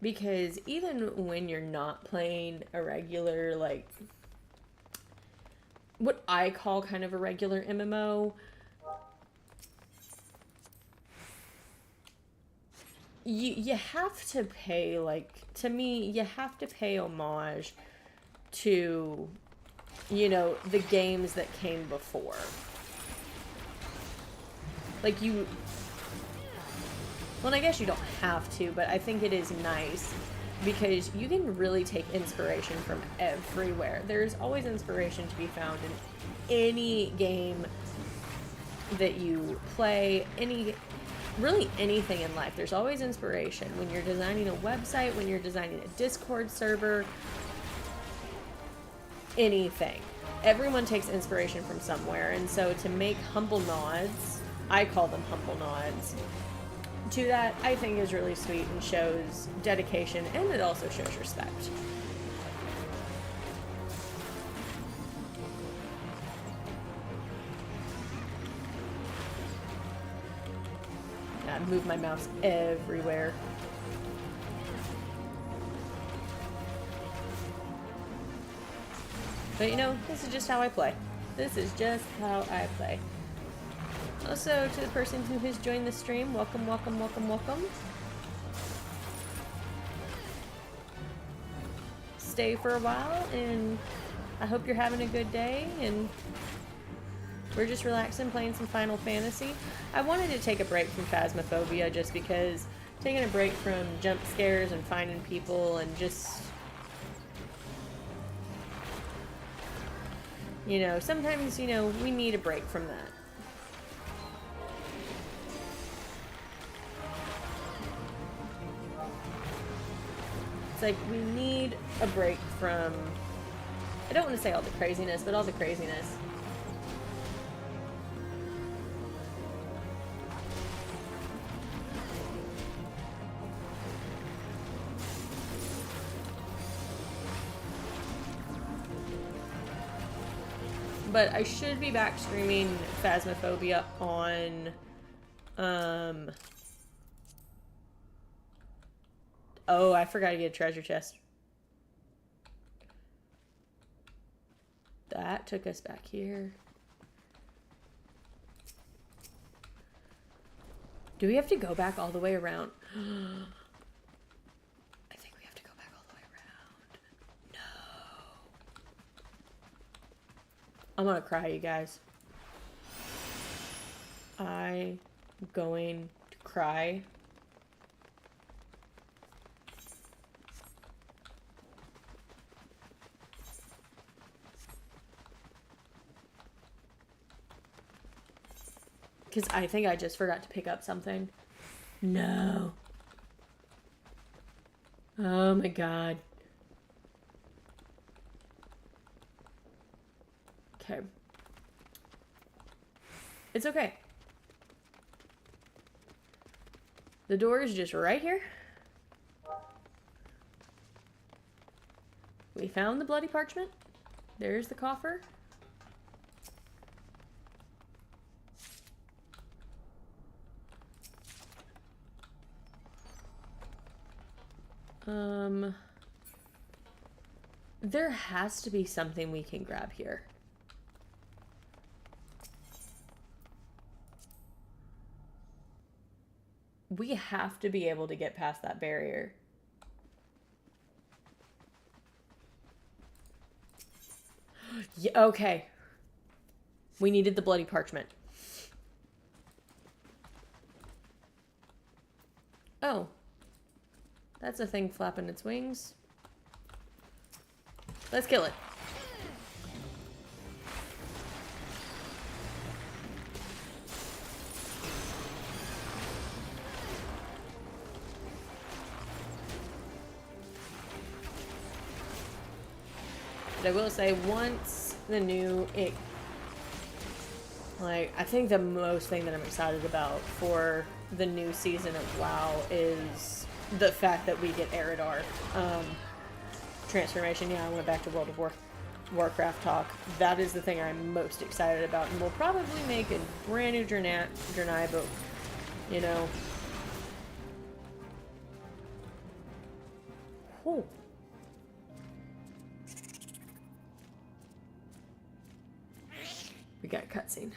Because even when you're not playing a regular, like, what I call kind of a regular MMO, you have to pay, like, to me, you have to pay homage to, you know, the games that came before. Like, you, well, I guess you don't have to, but I think it is nice because you can really take inspiration from everywhere. There's always inspiration to be found in any game that you play, really anything in life. There's always inspiration. When you're designing a website, when you're designing a Discord server, anything. Everyone takes inspiration from somewhere, and so to make humble nods, I call them humble nods, to that, I think is really sweet and shows dedication, and it also shows respect. I move my mouse everywhere. But you know, this is just how I play. This is just how I play. Also, to the person who has joined the stream, welcome, welcome, welcome, welcome. Stay for a while, and I hope you're having a good day, and we're just relaxing, playing some Final Fantasy. I wanted to take a break from Phasmophobia just because taking a break from jump scares and finding people and just, you know, sometimes, you know, we need a break from that. It's like we need a break from, I don't want to say all the craziness, but all the craziness. But I should be back streaming Phasmophobia on, oh, I forgot to get a treasure chest. That took us back here. Do we have to go back all the way around? I think we have to go back all the way around. No. I'm gonna cry, you guys. I'm going to cry. Because I think I just forgot to pick up something. No. Oh my god. Okay. It's okay. The door is just right here. We found the bloody parchment. There's the coffer. There has to be something we can grab here. We have to be able to get past that barrier. Yeah, okay. We needed the bloody parchment. Oh. That's a thing flapping its wings. Let's kill it. But I will say, once the new... I think the most thing that I'm excited about for the new season of WoW is the fact that we get Eridar transformation. Yeah, I went back to World of Warcraft talk. That is the thing I'm most excited about, and we'll probably make a brand new Draenei, but you know. Whew. We got a cutscene.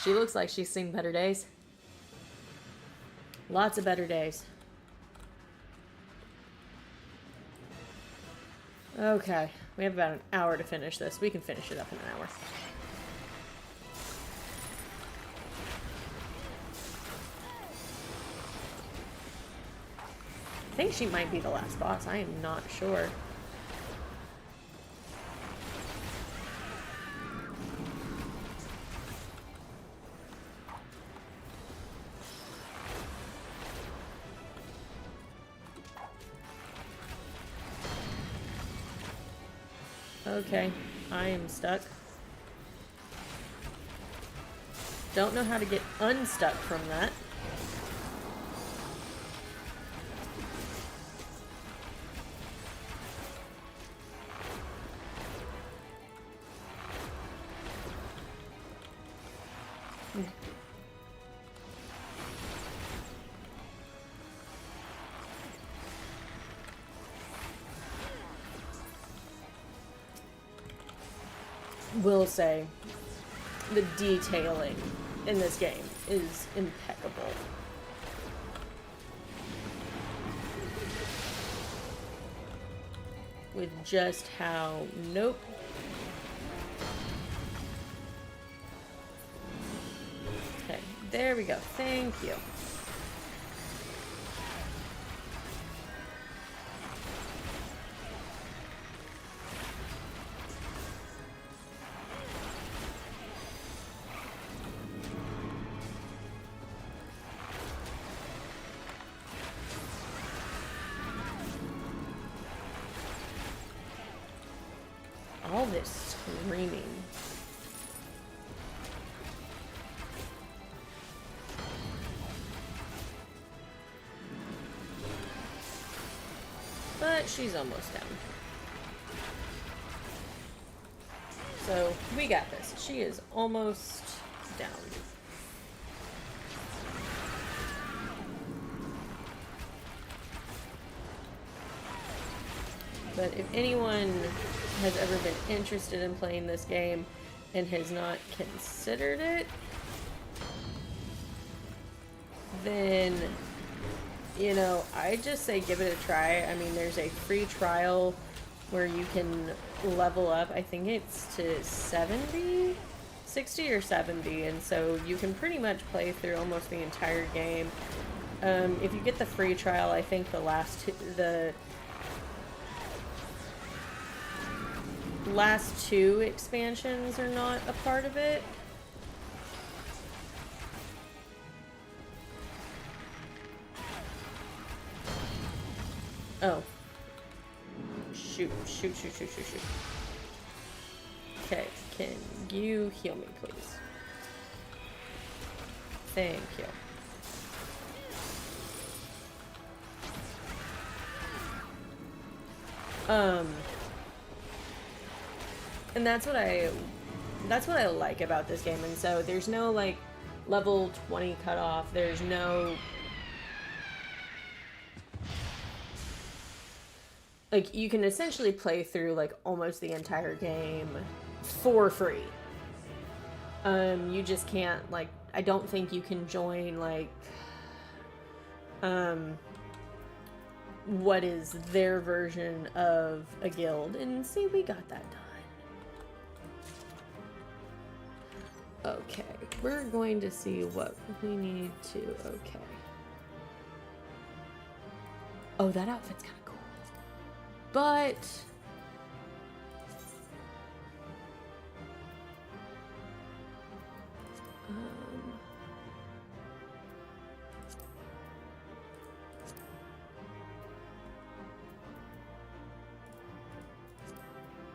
She looks like she's seen better days. Lots of better days. Okay, we have about an hour to finish this. We can finish it up in an hour. I think she might be the last boss. I am not sure. Okay, I am stuck. Don't know how to get unstuck from that. Will say the detailing in this game is impeccable. With just how... Nope. Okay, there we go. Thank you. All this screaming. But she's almost down. So we got this. She is almost down. But if anyone has ever been interested in playing this game and has not considered it, then, you know, I just say give it a try. I mean, there's a free trial where you can level up. I think it's to 70, 60 or 70, and so you can pretty much play through almost the entire game. If you get the free trial, I think the last two expansions are not a part of it. Oh. Shoot. Okay, can you heal me, please? Thank you. And that's what I like about this game. And so there's no like level 20 cutoff. There's no like, you can essentially play through, like, almost the entire game for free. You just can't, like, I don't think you can join, like, what is their version of a guild. And see, we got that done. Okay, we're going to see what we need to, okay. Oh, that outfit's kind of cool. But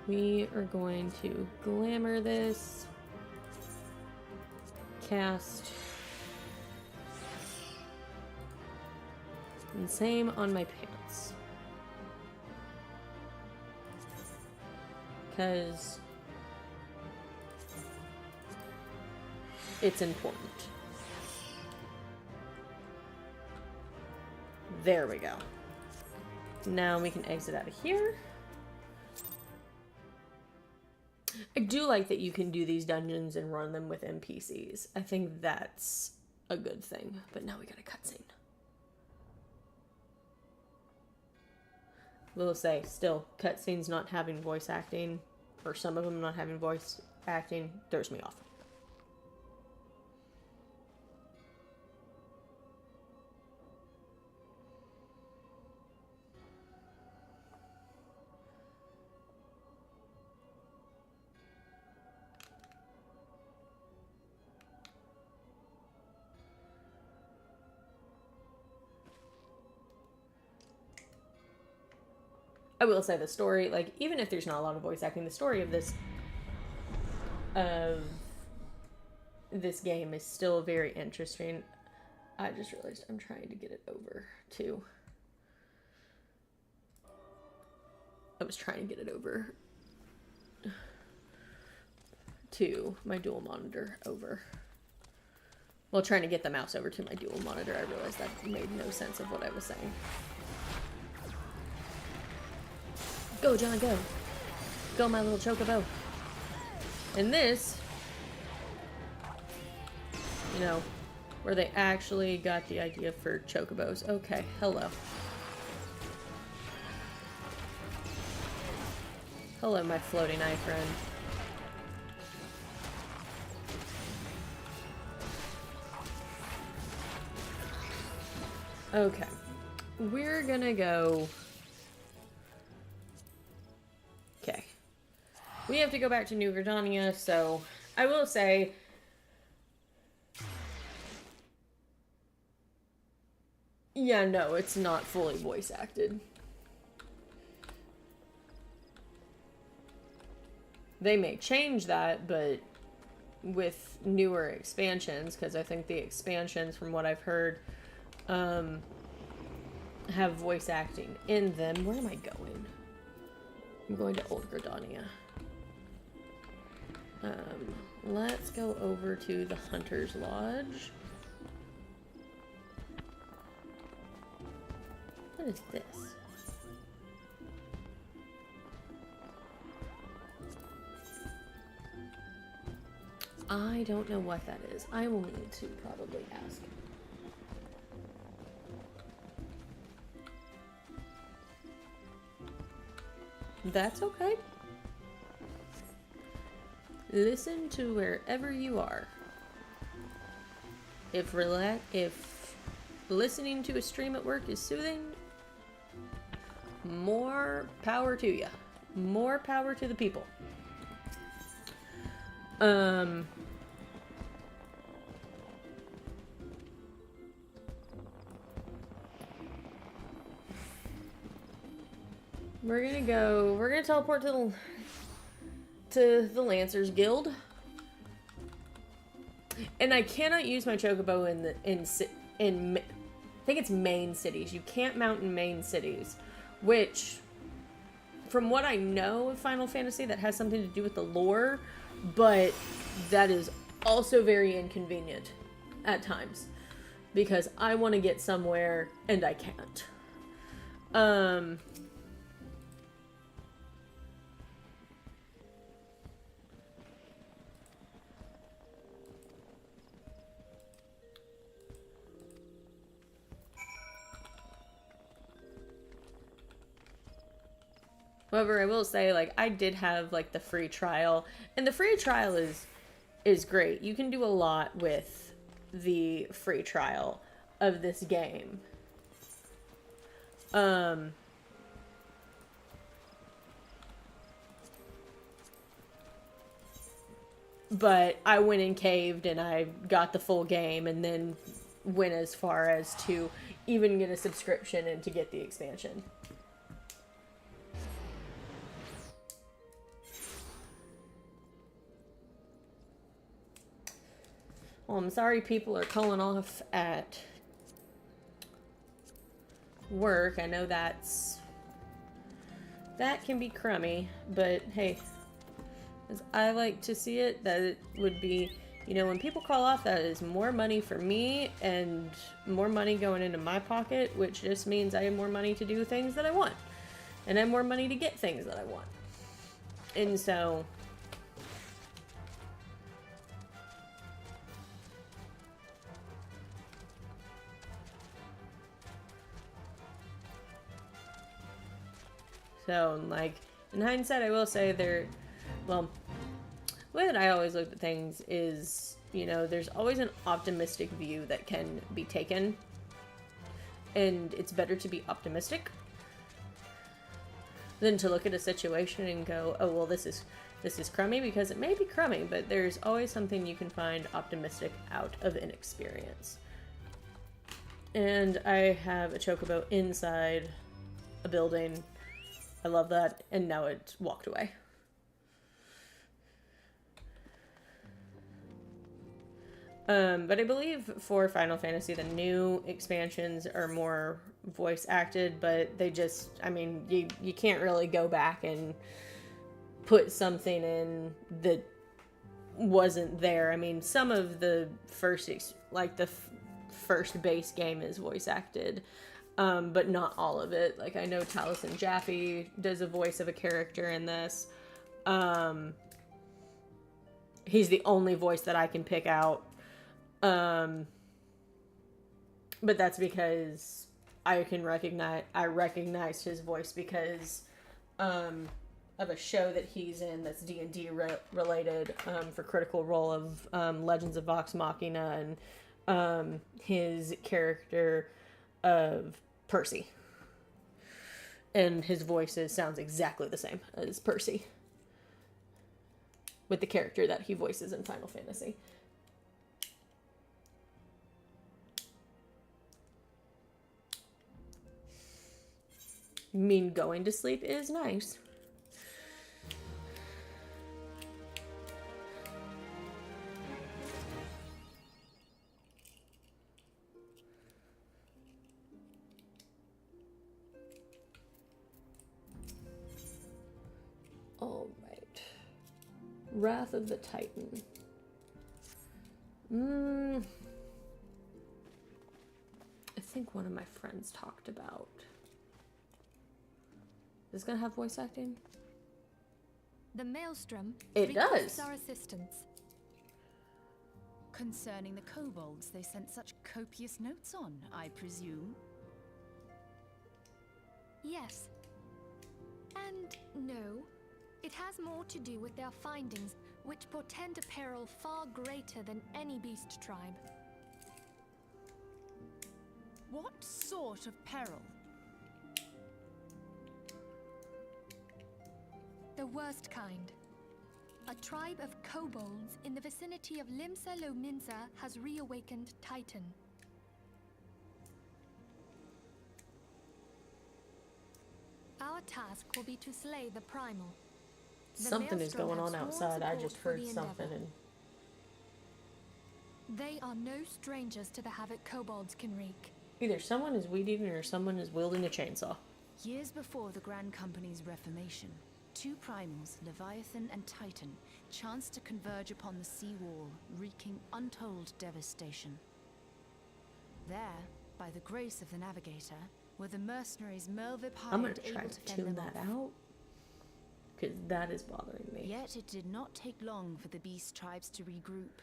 we are going to glamour this, cast, and same on my pants. Because it's important. There we go. Now we can exit out of here. I do like that you can do these dungeons and run them with NPCs. I think that's a good thing. But now we got a cutscene. We'll say, still, cutscenes not having voice acting, or some of them not having voice acting, throws me off. I will say the story, like, even if there's not a lot of voice acting, the story of this game is still very interesting. I just realized I'm trying to get it over to... I was trying to get it over to my dual monitor over. Well, trying to get the mouse over to my dual monitor, I realized that made no sense of what I was saying. Go, John, go. Go, my little chocobo. And this, you know, where they actually got the idea for chocobos. Okay, hello. Hello, my floating eye friend. Okay. We're gonna go... Okay. We have to go back to New Gridania, so I will say... Yeah, no, it's not fully voice acted. They may change that, but with newer expansions, because I think the expansions, from what I've heard, have voice acting in them. Where am I going? I'm going to Old Gridania. Let's go over to the Hunter's Lodge. What is this? I don't know what that is. I will need to probably ask. That's okay. Listen to wherever you are. If listening to a stream at work is soothing, more power to you. More power to the people. We're gonna teleport to the Lancers Guild. And I cannot use my chocobo in I think it's main cities. You can't mount in main cities, which, from what I know of Final Fantasy, that has something to do with the lore, but that is also very inconvenient at times because I want to get somewhere and I can't. However, I will say, like, I did have like the free trial, and the free trial is great. You can do a lot with the free trial of this game. But I went and caved and I got the full game and then went as far as to even get a subscription and to get the expansion. Well, I'm sorry people are calling off at work. I know that can be crummy, but hey, as I like to see it, that it would be, you know, when people call off, that is more money for me and more money going into my pocket, which just means I have more money to do things that I want. And I have more money to get things that I want. And so... So, like, in hindsight, I will say well, the way that I always looked at things is, you know, there's always an optimistic view that can be taken. And it's better to be optimistic than to look at a situation and go, oh, well, this is crummy, because it may be crummy, but there's always something you can find optimistic out of an experience. And I have a chocobo inside a building. I love that, and now it walked away. But I believe for Final Fantasy, the new expansions are more voice acted, but they just, I mean, you can't really go back and put something in that wasn't there. I mean, some of the first, first base game is voice acted. But not all of it. Like, I know Taliesin Jaffe does a voice of a character in this. He's the only voice that I can pick out. But that's because I recognized his voice because, of a show that he's in that's D&D related, for Critical Role of, Legends of Vox Machina, and, his character of Percy. And his voice sounds exactly the same as Percy. With the character that he voices in Final Fantasy. I mean, going to sleep is nice. All right. Wrath of the Titan. I think one of my friends talked about. Is this gonna have voice acting? The Maelstrom It requests does. our assistance. Concerning the kobolds they sent such copious notes on, I presume? Yes. And no. It has more to do with their findings, which portend a peril far greater than any beast tribe. What sort of peril? The worst kind. A tribe of kobolds in the vicinity of Limsa Lominsa has reawakened Titan. Our task will be to slay the primal. The Something is Maelstrom going on have sworn outside. I support just for heard the something. endeavor. And They are no strangers to the havoc kobolds can wreak. either someone is weed eating or someone is wielding a chainsaw. Years before the Grand Company's reformation, two primals, Leviathan and Titan, chanced to converge upon the sea wall, wreaking untold devastation. There, by the grace of the Navigator, were the mercenaries Merlvip I'm gonna hired try able to to fend tune them that off. out. Because that is bothering me. Yet it did not take long for the beast tribes to regroup,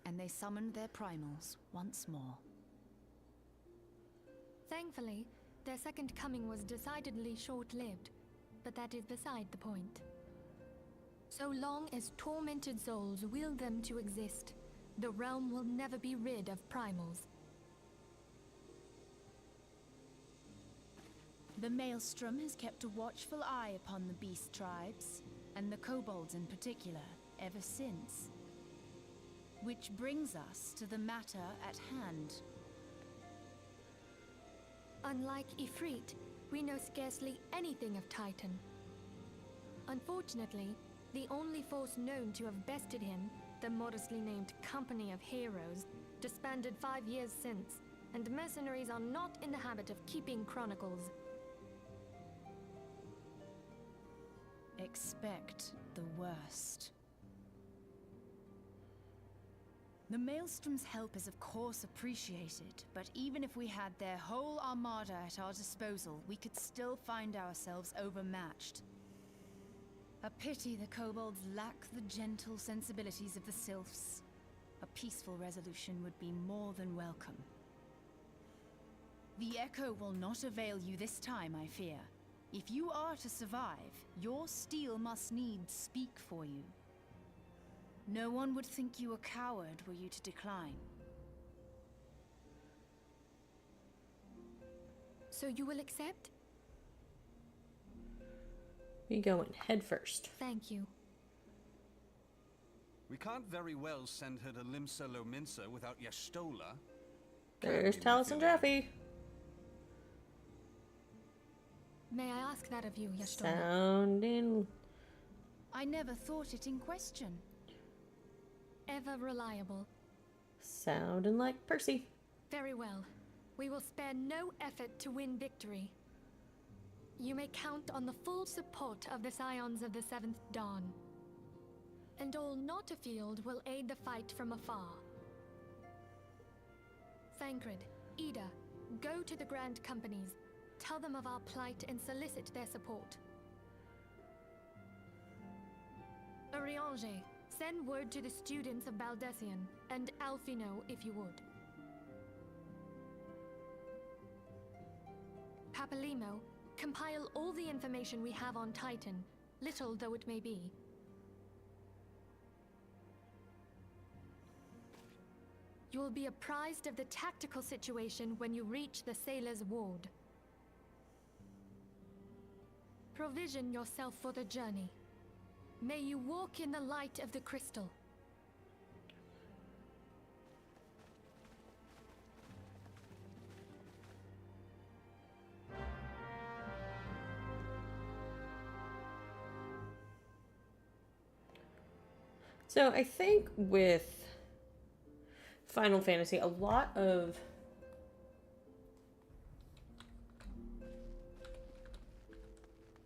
and they summoned their primals once more. Thankfully, their second coming was decidedly short-lived. but that is beside the point. So long as tormented souls will them to exist, the realm will never be rid of primals. The Maelstrom has kept a watchful eye upon the beast tribes, and the kobolds in particular, ever since. Which brings us to the matter at hand. Unlike Ifrit, we know scarcely anything of Titan. Unfortunately, the only force known to have bested him, the modestly named Company of Heroes, disbanded 5 years since, and mercenaries are not in the habit of keeping chronicles. Expect the worst. The Maelstrom's help is of course appreciated, but even if we had their whole armada at our disposal, we could still find ourselves overmatched. A pity the kobolds lack the gentle sensibilities of the sylphs. A peaceful resolution would be more than welcome. The echo will not avail you this time, I fear. If you are to survive, your steel must needs speak for you. No one would think you a coward were you to decline. So you will accept? We going head first. Thank you. We can't very well send her to Limsa Lominsa without Yastola. There's Taliesin Jaffe. May I ask that of you, Yastola? Sounding. I never thought it in question. Ever reliable. Sounding like Percy. Very well. We will spare no effort to win victory. You may count on the full support of the Scions of the Seventh Dawn. And all not afield will aid the fight from afar. Thancred, Ida, go to the Grand Companies. Tell them of our plight and solicit their support. Eorzea, send word to the students of Baldessian, and Alfino if you would. Papalimo, compile all the information we have on Titan, little though it may be. You will be apprised of the tactical situation when you reach the Sailor's Ward. Provision yourself for the journey. May you walk in the light of the crystal. So I think with Final Fantasy, a lot of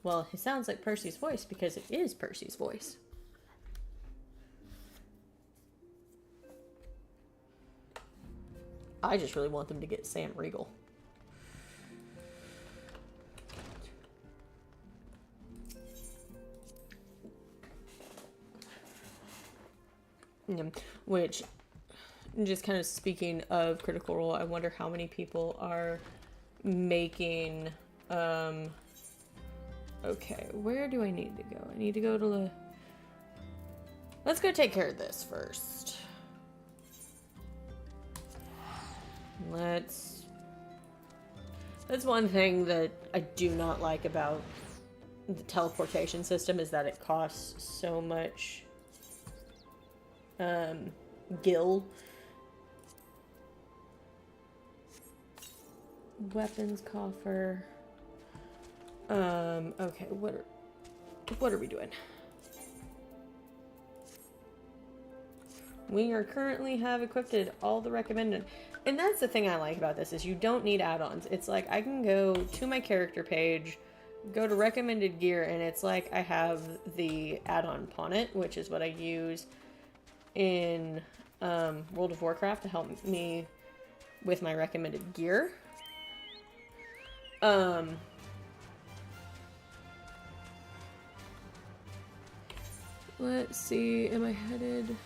well, it sounds like Percy's voice because it is Percy's voice. I just really want them to get Sam Riegel. Which, just kind of speaking of Critical Role, I wonder how many people are making, okay, where do I need to go? I need to go to the, let's go take care of this first. That's one thing that I do not like about the teleportation system is that it costs so much gil. Weapons coffer. Okay, what are we doing? We are currently have equipped all the recommended. And that's the thing I like about this is you don't need add-ons. It's like I can go to my character page, go to recommended gear, and it's like I have the add-on Ponnet, which is what I use in World of Warcraft to help me with my recommended gear. Let's see, am I headed?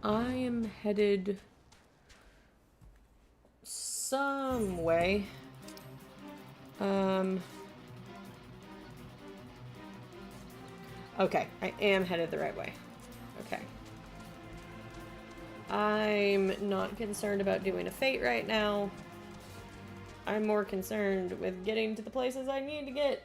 I am headed some way. Okay, I am headed the right way. Okay. I'm not concerned about doing a fate right now. I'm more concerned with getting to the places I need to get.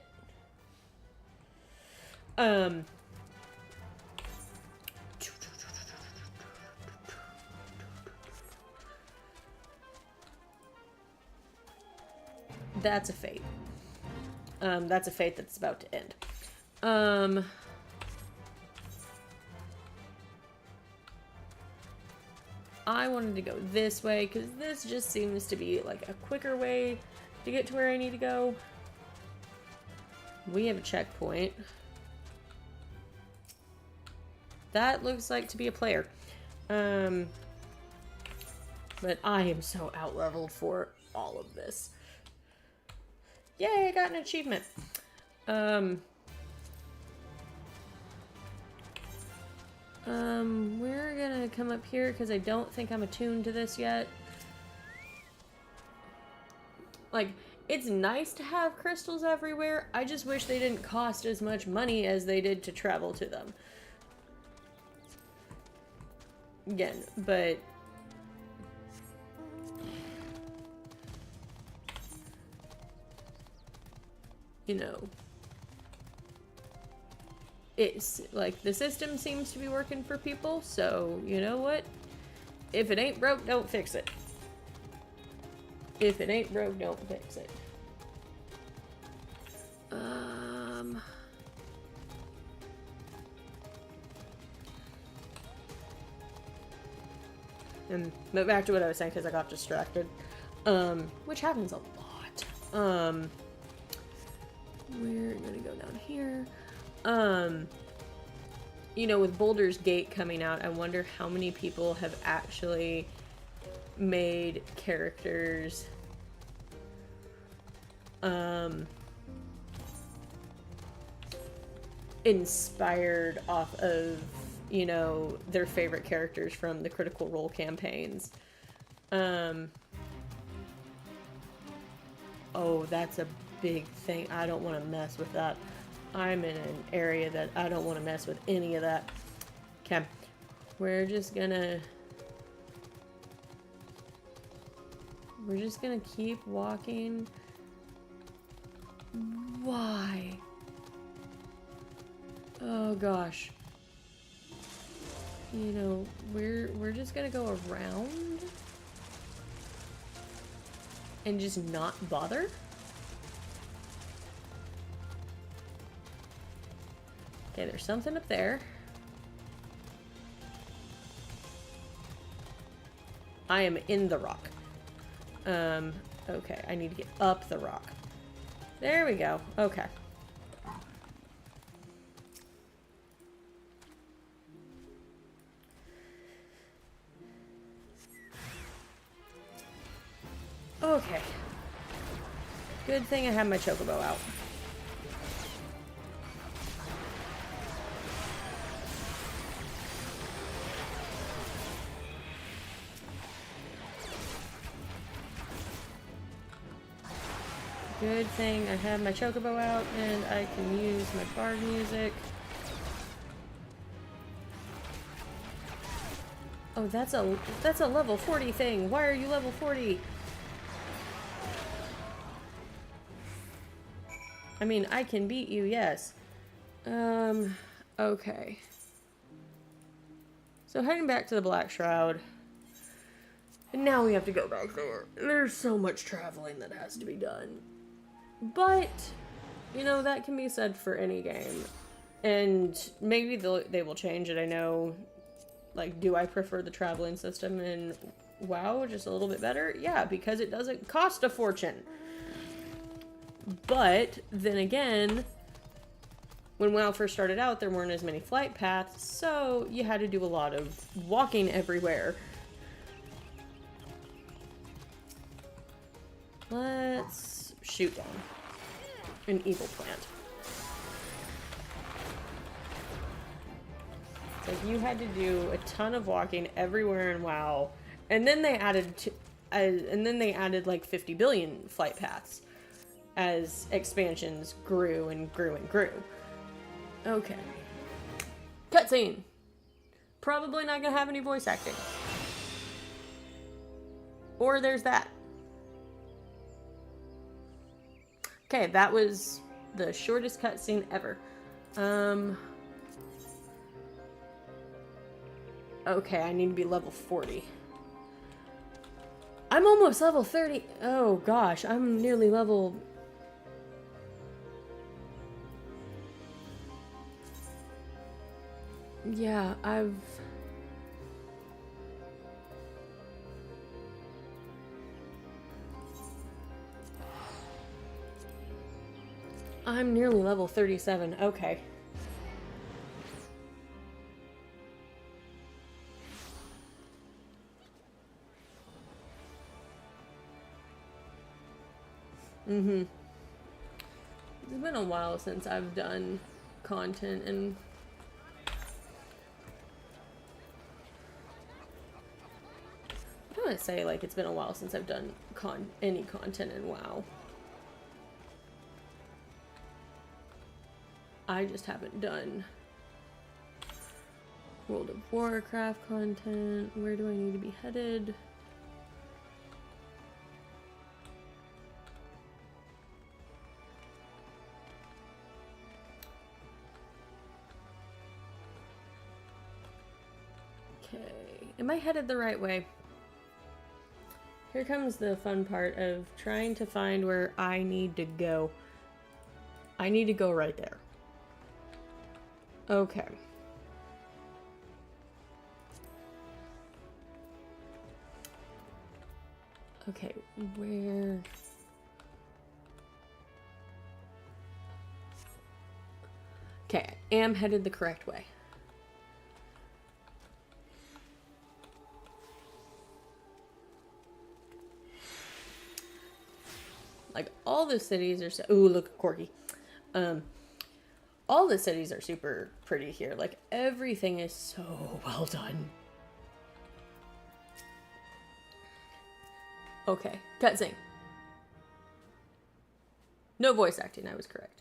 That's a fate. That's a fate that's about to end. I wanted to go this way because this just seems to be like a quicker way to get to where I need to go. We have a checkpoint. That looks like to be a player. But I am so out-leveled for all of this. Yay, I got an achievement. We're gonna come up here because I don't think I'm attuned to this yet. Like, it's nice to have crystals everywhere. I just wish they didn't cost as much money as they did to travel to them. Again, but... you know... it's like the system seems to be working for people, so you know what? If it ain't broke, don't fix it. If it ain't broke, don't fix it. But back to what I was saying because I got distracted. Which happens a lot. We're gonna go down here. You know, with Baldur's Gate coming out, I wonder how many people have actually made characters inspired off of, you know, their favorite characters from the Critical Role campaigns. Oh, that's a big thing. I don't want to mess with that. I'm in an area that I don't want to mess with any of that. Okay. We're just gonna keep walking. Why? Oh gosh. You know, we're just gonna go around and just not bother. Okay, there's something up there. I am in the rock. Okay, I need to get up the rock. There we go. Okay. Okay. Good thing I have my chocobo out. Good thing I have my chocobo out and I can use my bard music. Oh, that's a level 40 thing. Why are you level 40? I mean, I can beat you, yes. Okay. So heading back to the Black Shroud. And now we have to go back there. There's so much traveling that has to be done. But, you know, that can be said for any game. And maybe they will change it. I know, like, do I prefer the traveling system in WoW just a little bit better? Yeah, because it doesn't cost a fortune. But, then again, when WoW first started out, there weren't as many flight paths, so you had to do a lot of walking everywhere. Let's shoot down an evil plant. It's like you had to do a ton of walking everywhere in WoW, and then they added like 50 billion flight paths as expansions grew and grew and grew. Okay. Cutscene. Probably not gonna have any voice acting. Or there's that. Okay, that was the shortest cutscene ever. Okay, I need to be level 40. I'm almost level 30. Oh gosh, I'm nearly level... Yeah, I'm nearly level 37. Okay. It's been a while since I've done content, and I don't want to say like it's been a while since I've done any content in WoW. I just haven't done World of Warcraft content. Where do I need to be headed? Okay, am I headed the right way? Here comes the fun part of trying to find where I need to go. I need to go right there. Okay. Okay, where... Okay, I am headed the correct way. Like, all the cities are so... Ooh, look, Corky. All the cities are super pretty here. Like, everything is so well done. Okay, cutscene. No voice acting, I was correct.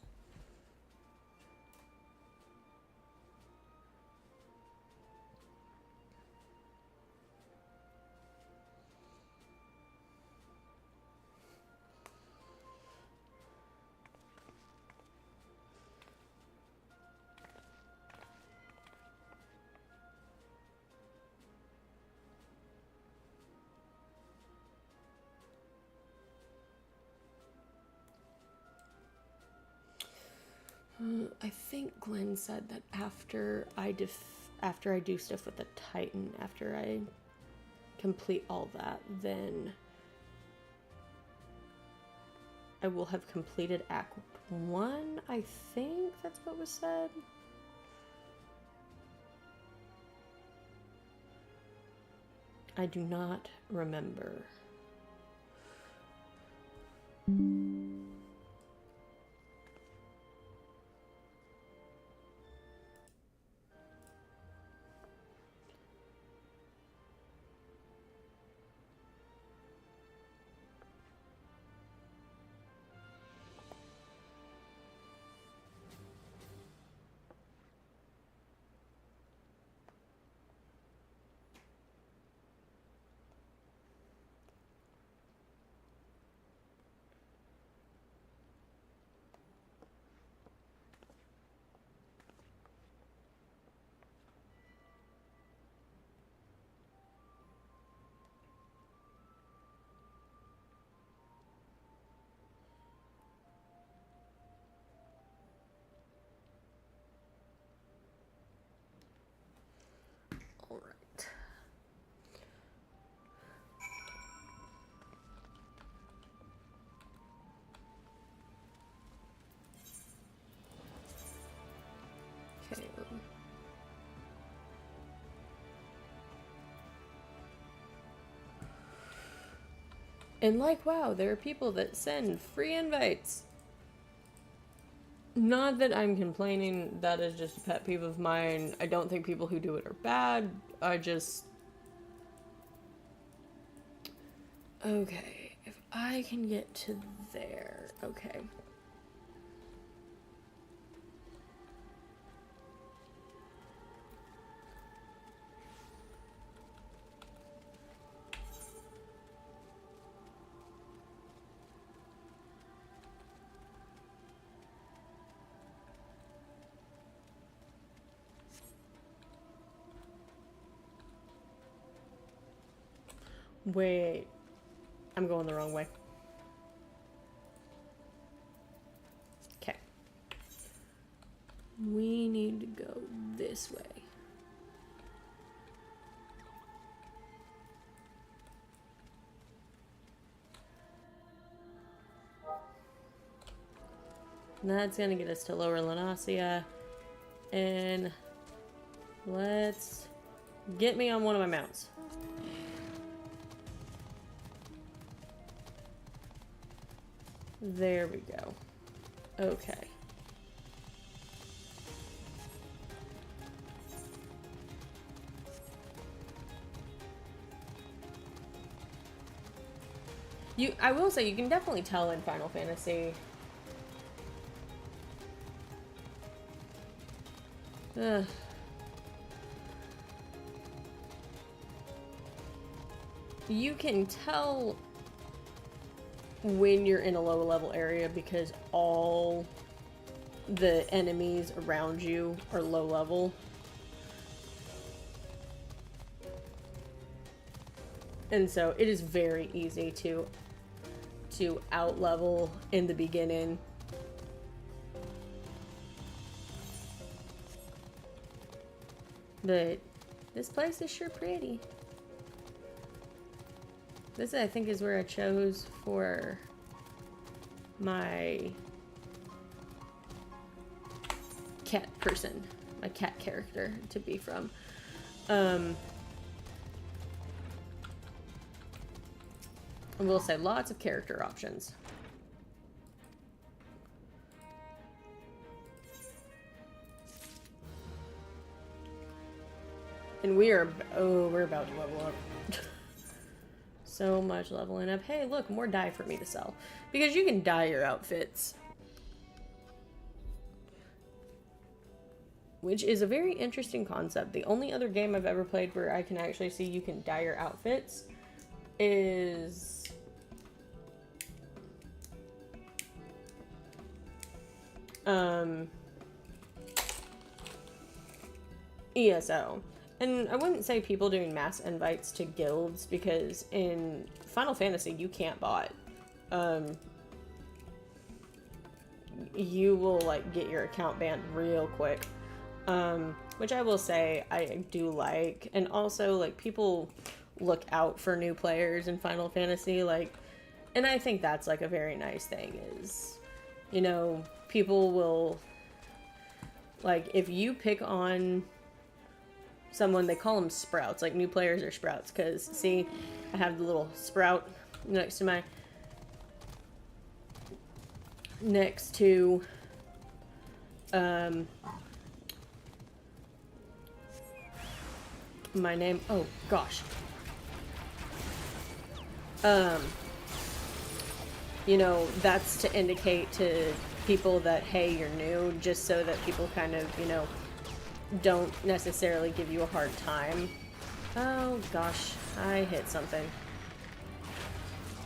I think Glenn said that after I do stuff with the Titan, after I complete all that, then I will have completed Act 1. I think that's what was said. I do not remember. All right. Okay. And like, wow, there are people that send free invites. Not that I'm complaining, that is just a pet peeve of mine. I don't think people who do it are bad. I just... Okay, if I can get to there, okay. Wait. I'm going the wrong way. Okay. We need to go this way. And that's gonna get us to Lower Eorzea. And let's get me on one of my mounts. There we go. Okay. I will say, you can definitely tell in Final Fantasy. Ugh. You can tell when you're in a low level area because all the enemies around you are low level. And so it is very easy to out level in the beginning. But this place is sure pretty. This, I think, is where I chose for my cat person, my cat character to be from. I will say lots of character options. And we're about to level up. So much leveling up. Hey, look, more dye for me to sell. Because you can dye your outfits. Which is a very interesting concept. The only other game I've ever played where I can actually see you can dye your outfits is ESO. And I wouldn't say people doing mass invites to guilds, because in Final Fantasy you can't bot. You will like get your account banned real quick. Which I will say I do like. And also, like, people look out for new players in Final Fantasy, like, and I think that's like a very nice thing is, you know, people will, like, if you pick on someone, they call them sprouts, like new players are sprouts, because see, I have the little sprout next to my my name. Oh gosh. You know, that's to indicate to people that, hey, you're new, just so that people kind of, you know, don't necessarily give you a hard time. Oh gosh, I hit something.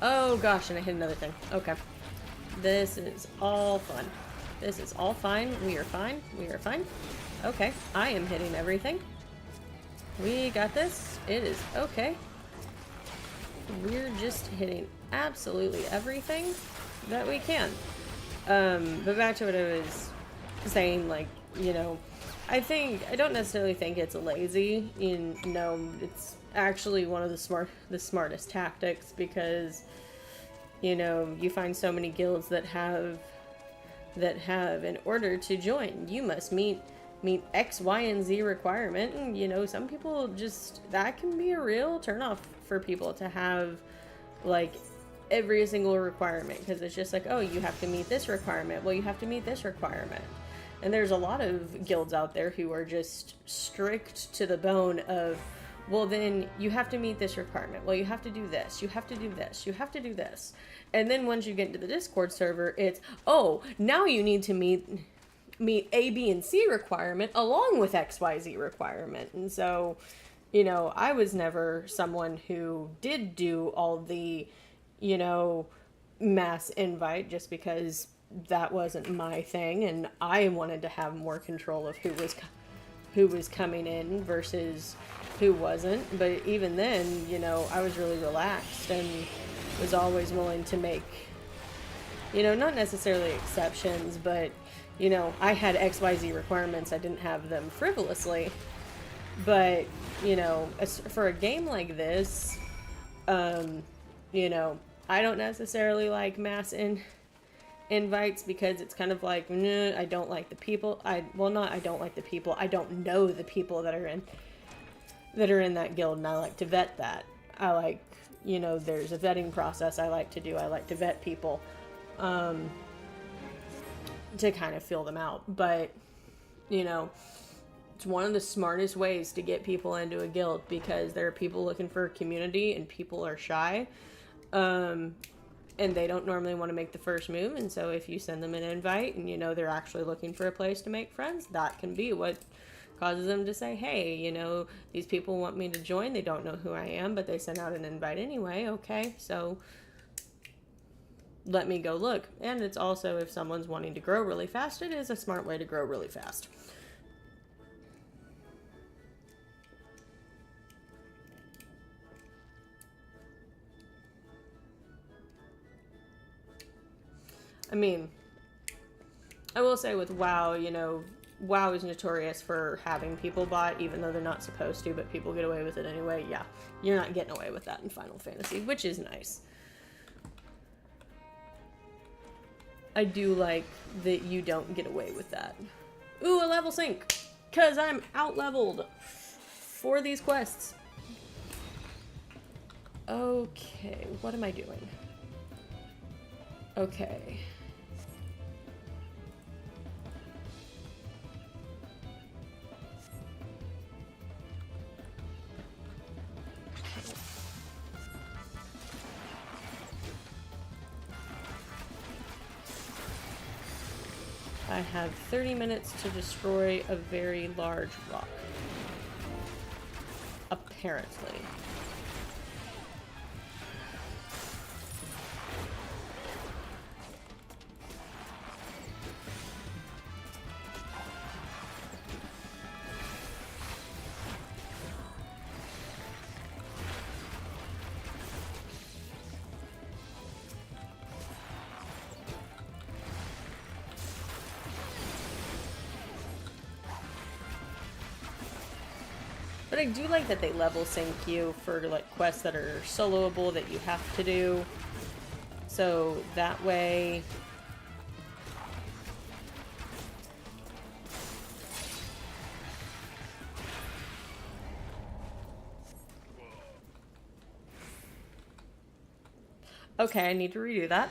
Oh gosh, and I hit another thing. Okay. This is all fun. This is all fine. We are fine. We are fine. Okay, I am hitting everything. We got this. It is okay. We're just hitting absolutely everything that we can. But back to what I was saying, like, you know, I don't necessarily think it's lazy. No, it's actually one of the smartest tactics, because, you know, you find so many guilds that have in order to join, you must meet X, Y, and Z requirement. And, you know, some people just, that can be a real turnoff for people to have, like, every single requirement, because it's just like, oh, you have to meet this requirement. Well, you have to meet this requirement. And there's a lot of guilds out there who are just strict to the bone of, well, then you have to meet this requirement. Well, you have to do this. You have to do this. You have to do this. And then once you get into the Discord server, it's, oh, now you need to meet A, B, and C requirement along with X, Y, Z requirement. And so, you know, I was never someone who did do all the, you know, mass invite, just who was coming in versus who wasn't. But even then, you know, I was really relaxed and was always willing to make, you know, not necessarily exceptions, but, you know, I had XYZ requirements. I didn't have them frivolously. But, you know, for a game like this, you know, I don't necessarily like mass invites because it's kind of like, nah, I don't like the people. I don't like the people. I don't know the people that are in that guild, and I like to vet that. I like, you know, there's a vetting process I like to do. I like to vet people to kind of feel them out. But, you know, it's one of the smartest ways to get people into a guild, because there are people looking for a community and people are shy. And they don't normally want to make the first move. And so if you send them an invite and, you know, they're actually looking for a place to make friends, that can be what causes them to say, hey, you know, these people want me to join. They don't know who I am, but they sent out an invite anyway. Okay, so let me go look. And it's also, if someone's wanting to grow really fast, it is a smart way to grow really fast. I mean, I will say with WoW, you know, WoW is notorious for having people bot, even though they're not supposed to, but people get away with it anyway. Yeah, you're not getting away with that in Final Fantasy, which is nice. I do like that you don't get away with that. Ooh, a level sync, because I'm out-leveled for these quests. Okay, what am I doing? Okay. I have 30 minutes to destroy a very large rock. Apparently. But I do like that they level sync you for like quests that are soloable that you have to do. So that way okay, I need to redo that.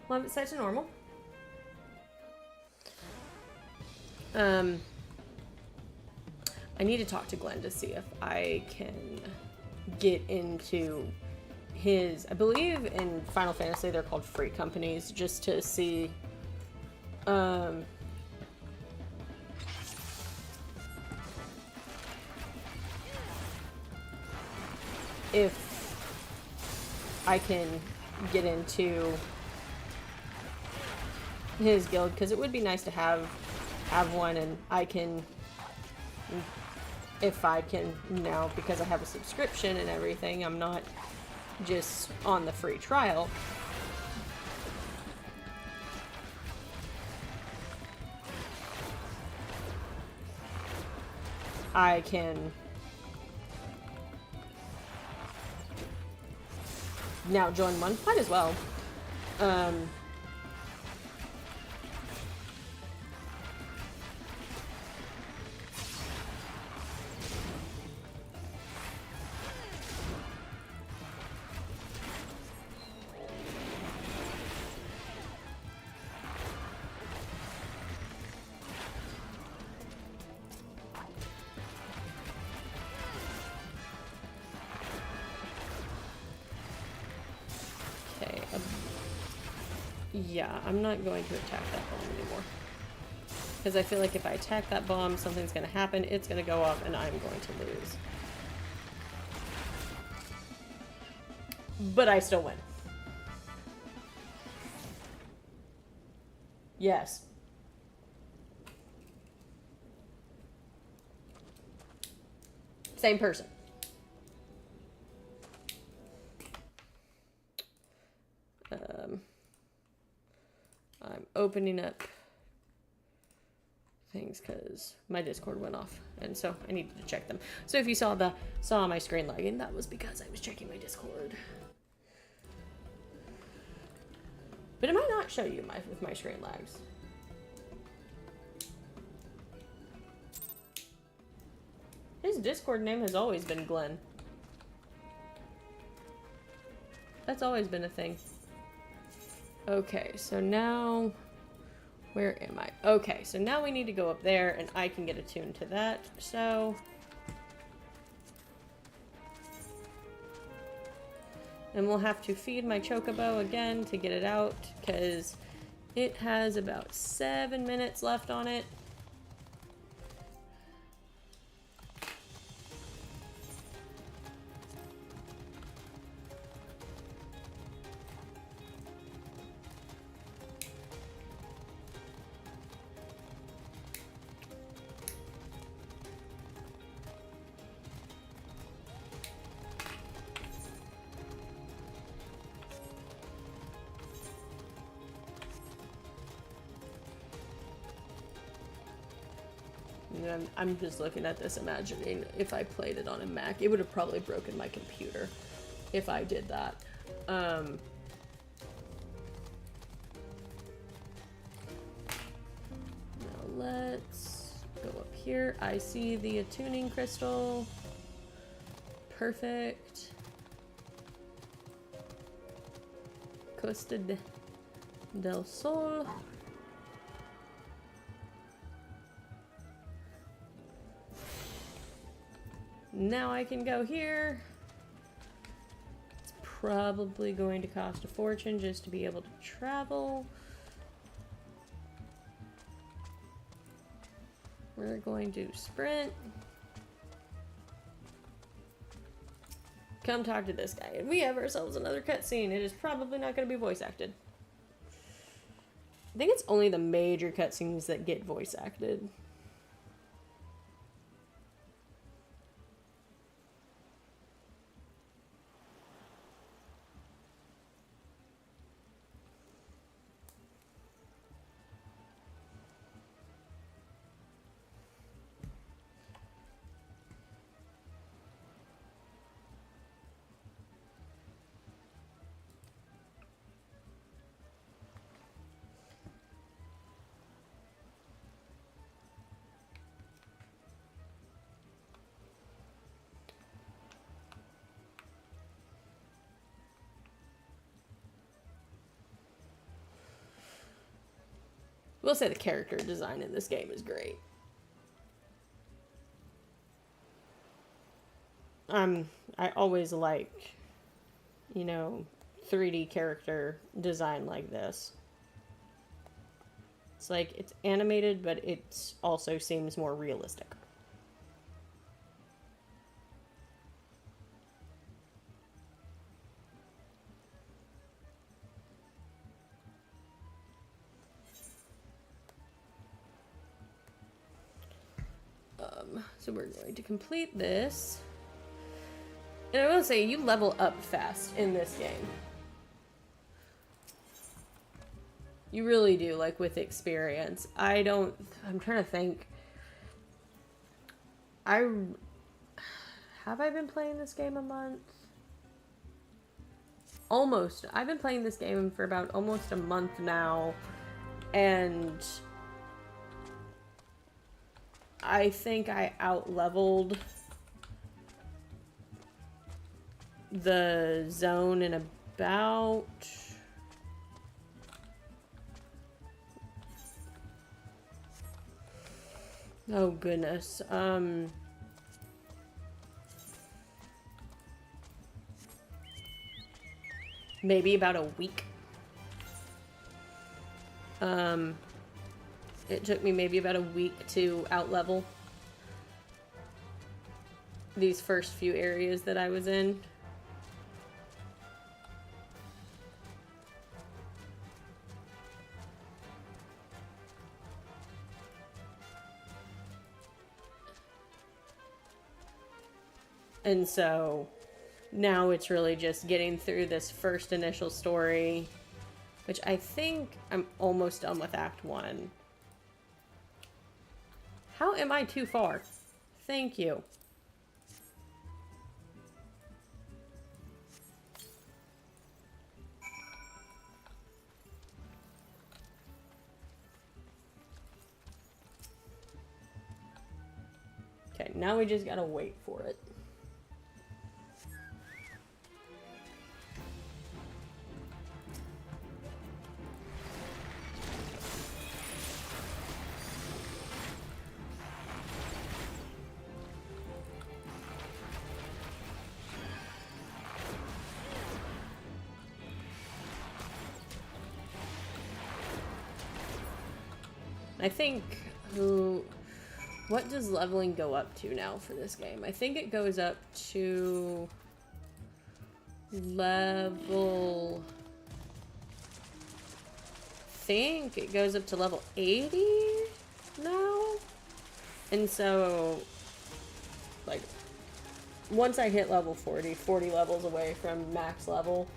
Well, have it set to normal. I need to talk to Glenn to see if I can get into his, I believe in Final Fantasy they're called free companies, just to see if I can get into his guild, because it would be nice to have one, and I can, if I can now, because I have a subscription and everything, I'm not just on the free trial. I can now join one. Might as well. Yeah, I'm not going to attack that bomb anymore. Because I feel like if I attack that bomb, something's going to happen, it's going to go off, and I'm going to lose. But I still win. Yes. Same person. I'm opening up things because my Discord went off, and so I needed to check them. So if you saw my screen lagging, that was because I was checking my Discord. But it might not show you with my screen lags. His Discord name has always been Glenn. That's always been a thing. Okay, so now, where am I? Okay, so now we need to go up there, and I can get attuned to that, so. And we'll have to feed my chocobo again to get it out, because it has about 7 minutes left on it. I'm just looking at this, imagining if I played it on a Mac, it would have probably broken my computer if I did that. Now let's go up here. I see the attuning crystal. Perfect. Costa del Sol. Now I can go here. It's probably going to cost a fortune just to be able to travel. We're going to sprint. Come talk to this guy. And we have ourselves another cutscene. It is probably not going to be voice acted. I think it's only the major cutscenes that get voice acted. We'll say the character design in this game is great. I always like, 3D character design like this. It's like, it's animated, but it also seems more realistic. So we're going to complete this. And I will say, you level up fast in this game. You really do, like, with experience. I'm trying to think. Have I been playing this game a month? Almost. I've been playing this game for about almost a month now. And I think I out-leveled the zone in about... Oh, goodness. Maybe about a week. It took me maybe about a week to out-level these first few areas that I was in. And so now it's really just getting through this first initial story, which I think I'm almost done with Act 1. How am I too far? Thank you. Okay, now we just gotta wait for it. I think, what does leveling go up to now for this game? I think it goes up to level, I think it goes up to level 80 now. And so, like, once I hit level 40 levels away from max level,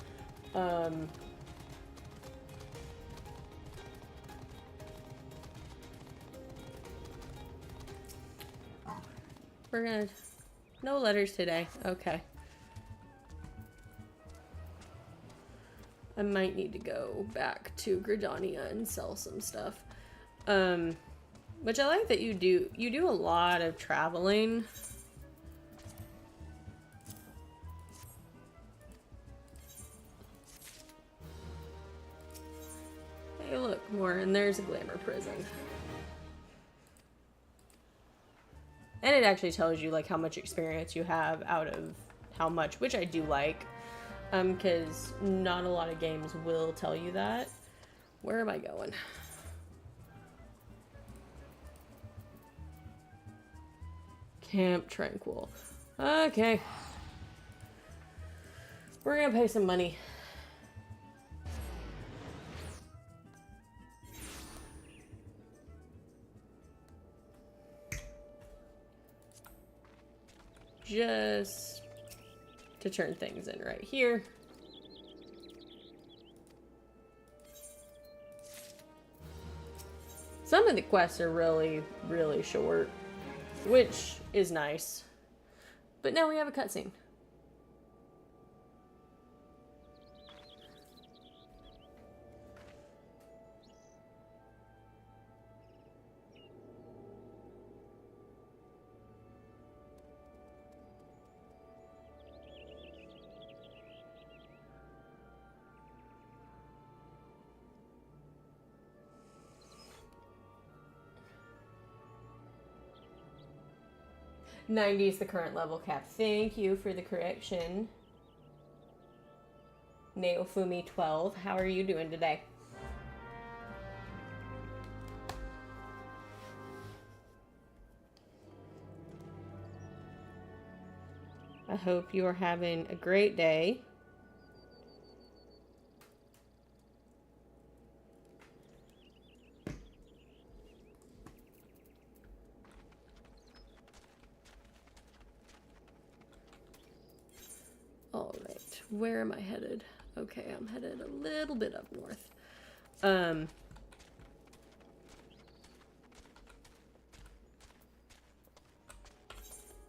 we're gonna... No letters today. Okay. I might need to go back to Gridania and sell some stuff. Which I like that you do. You do a lot of traveling. Hey, look, more. And there's a glamour prison. And it actually tells you, like, how much experience you have out of how much, which I do like. Because not a lot of games will tell you that. Where am I going? Camp Tranquil. Okay. We're gonna pay some money. Just to turn things in right here. Some of the quests are really, really short, which is nice. But now we have a cutscene. $90 is the current level cap. Thank you for the correction. Neofumi12, how are you doing today? I hope you are having a great day. Alright, where am I headed? Okay, I'm headed a little bit up north.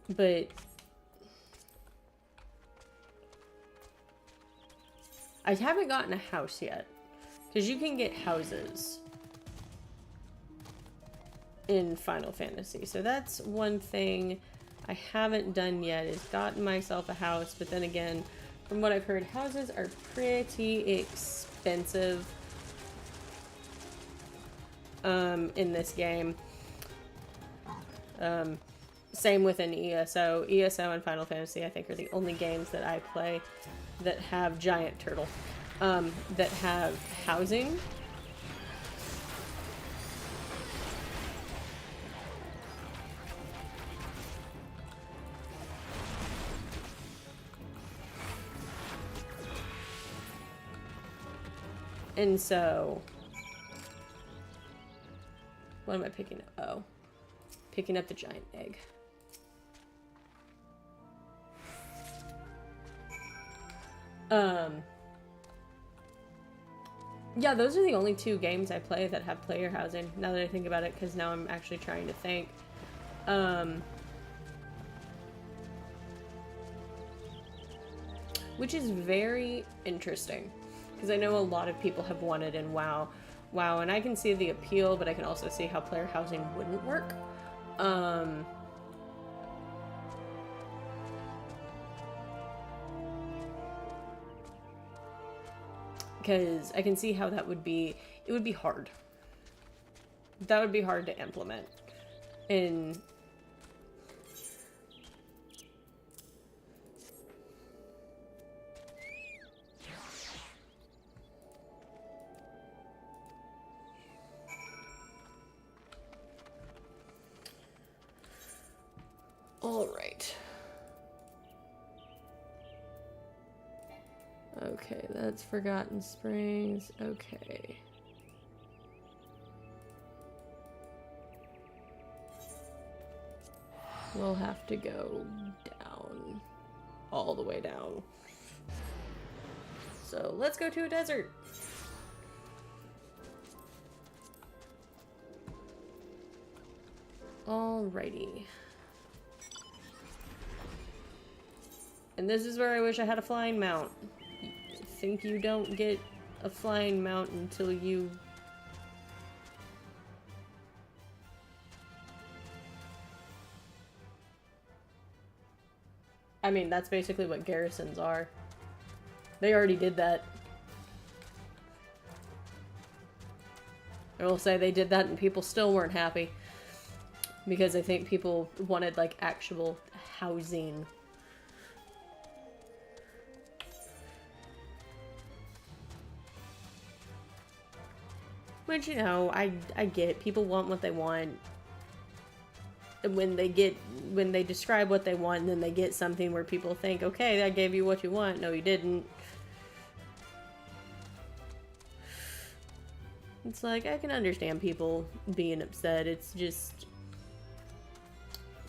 But I haven't gotten a house yet. Because you can get houses in Final Fantasy. So that's one thing I haven't done yet, is gotten myself a house. But then again, from what I've heard, houses are pretty expensive in this game. Same with an ESO. ESO and Final Fantasy, I think, are the only games that I play that have giant turtle, that have housing. And so, what am I picking up? Oh, picking up the giant egg. Yeah, those are the only 2 games I play that have player housing, now that I think about it, because now I'm actually trying to think. Which is very interesting, because I know a lot of people have wanted in WoW. WoW, and I can see the appeal, but I can also see how player housing wouldn't work. Because I can see how that would be, it would be hard. That would be hard to implement. And all right. Okay, that's Forgotten Springs. Okay. We'll have to go down. All the way down. So let's go to a desert. Alrighty. And this is where I wish I had a flying mount. I think you don't get a flying mount until you... I mean, that's basically what garrisons are. They already did that. I will say they did that and people still weren't happy. Because I think people wanted, like, actual housing. Which, you know, I get. People want what they want. And when they describe what they want and then they get something where people think, okay, I gave you what you want. No, you didn't. It's like, I can understand people being upset. It's just...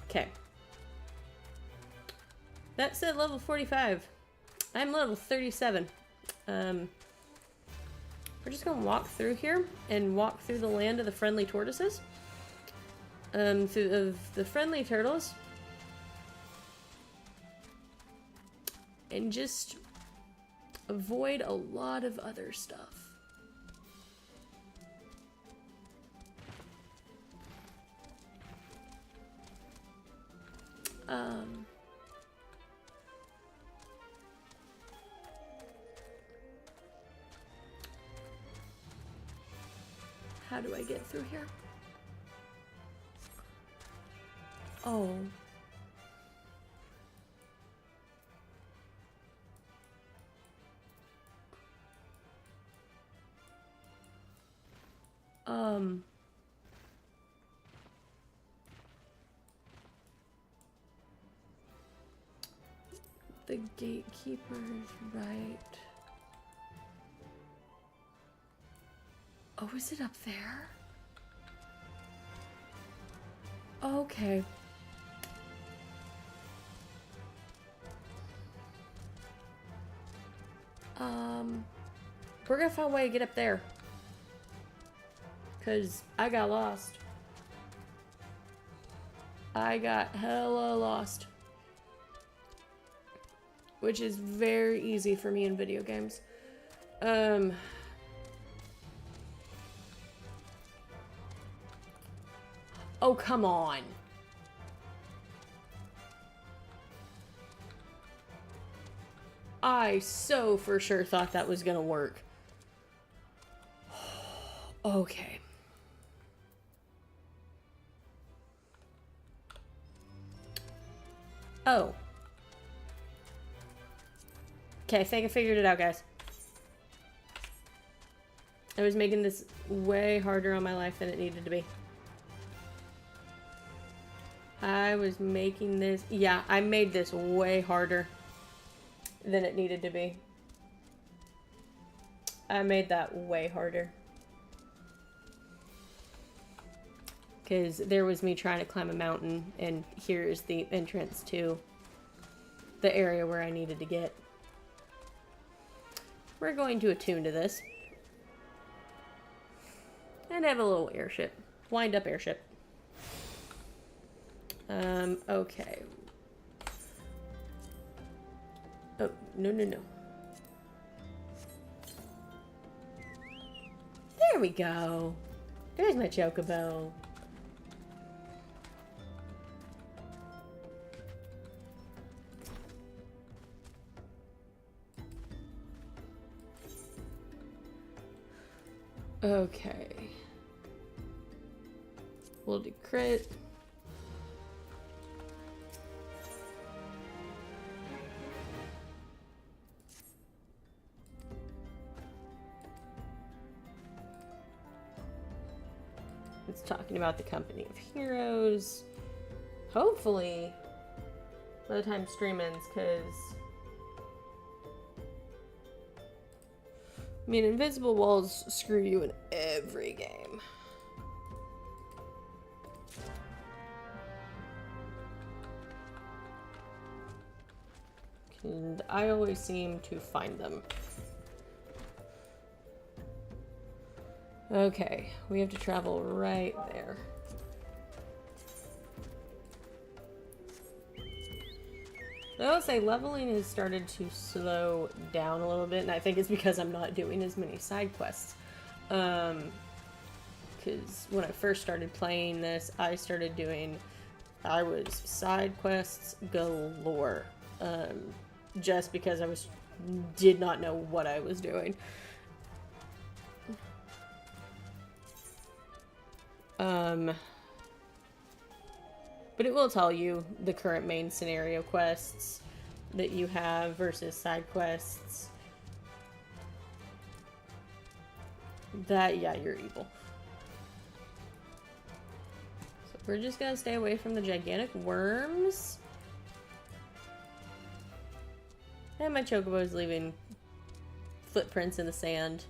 Okay. That said, level 45. I'm level 37. We're just gonna walk through here and walk through the land of the friendly tortoises. Through the friendly turtles. And just avoid a lot of other stuff. How do I get through here? Oh. The gatekeeper is right. Oh, is it up there? Okay. We're gonna find a way to get up there. 'Cause I got lost. I got hella lost. Which is very easy for me in video games. Oh, come on. I so for sure thought that was gonna work. Okay. Oh. Okay, I think I figured it out, guys. I was making this way harder on my life than it needed to be. I was making this... Yeah, I made this way harder than it needed to be. I made that way harder. Because there was me trying to climb a mountain, and here is the entrance to the area where I needed to get. we're going to attune to this. And have a little airship. Wind up airship. Okay. Oh, no, no, no. There we go. There's my chocobo. Okay. We'll do crit. It's talking about the company of heroes. Hopefully, by the time stream ends, because I mean, invisible walls screw you in every game. And I always seem to find them. Okay, we have to travel right there. I will say leveling has started to slow down a little bit, and I think it's because I'm not doing as many side quests. Because when I first started playing this, I was side quests galore. Just because I did not know what I was doing. But it will tell you the current main scenario quests that you have versus side quests. That, yeah, you're evil. So we're just gonna stay away from the gigantic worms. And my chocobo is leaving footprints in the sand.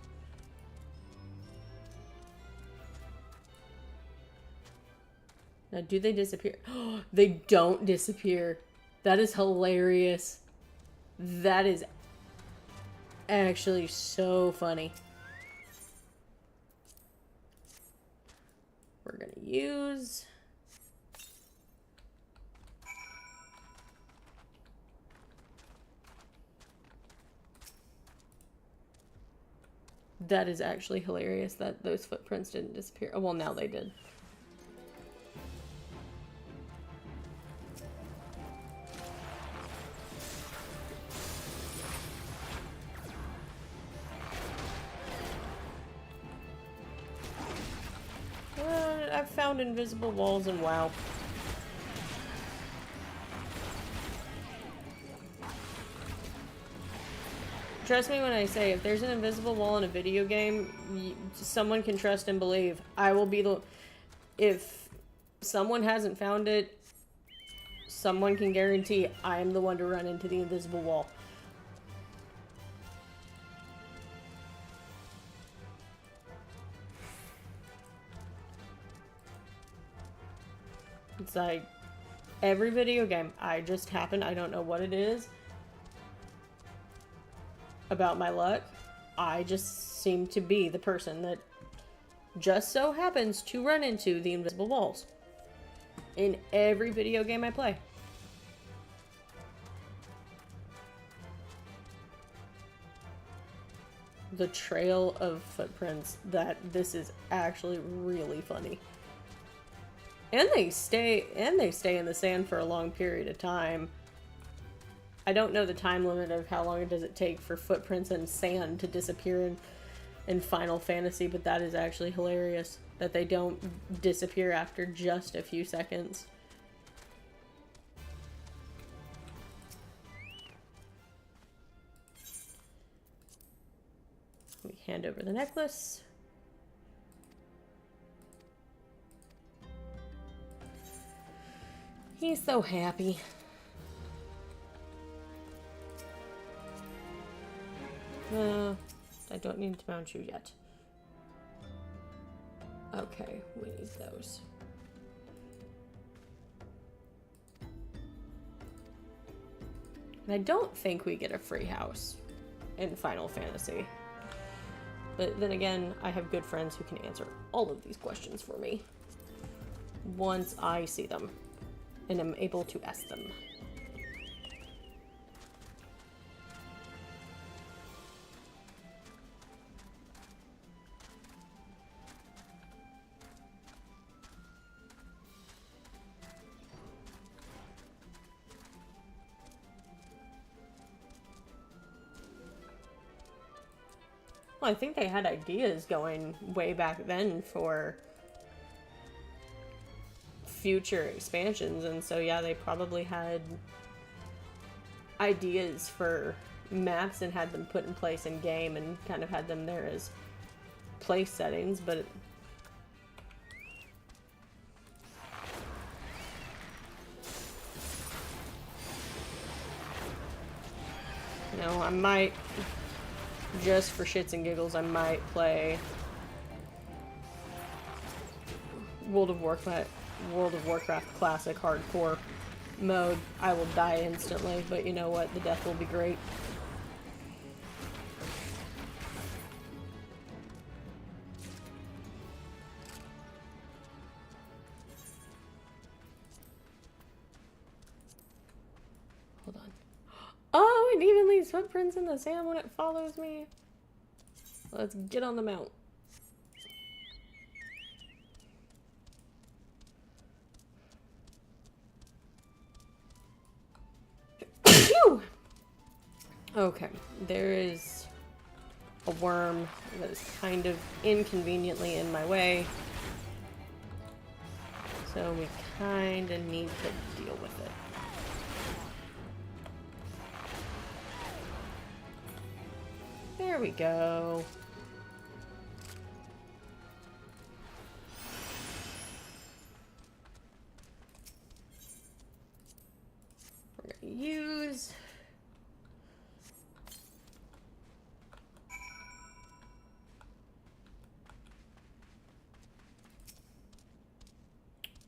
Now, do they disappear? Oh, they don't disappear. That is hilarious. That is actually so funny. We're gonna use... That is actually hilarious that those footprints didn't disappear. Oh, well, now they did. I've found invisible walls in WoW. Trust me when I say, if there's an invisible wall in a video game, someone can trust and believe. I will be the... If someone hasn't found it, someone can guarantee I am the one to run into the invisible wall. It's like, every video game, I don't know what it is about my luck. I just seem to be the person that just so happens to run into the invisible walls in every video game I play. The trail of footprints, this is actually really funny. And they stay in the sand for a long period of time. I don't know the time limit of how long does it take for footprints in sand to disappear in Final Fantasy, but that is actually hilarious that they don't disappear after just a few seconds. We hand over the necklace. He's so happy. I don't need to mount you yet. Okay, we need those. And I don't think we get a free house. in Final Fantasy. But then again, I have good friends who can answer all of these questions for me once I see them and am able to ask them. Well, I think they had ideas going way back then for future expansions, and so yeah, they probably had ideas for maps and had them put in place in game and kind of had them there as place settings, but you know, I might, just for shits and giggles, I might play World of Warcraft Classic Hardcore mode. I will die instantly, but you know what? The death will be great. Hold on. Oh, it even leaves footprints in the sand when it follows me. Let's get on the mount. Phew! Okay, there is a worm that is kind of inconveniently in my way. So we kind of need to deal with it. There we go. We're gonna use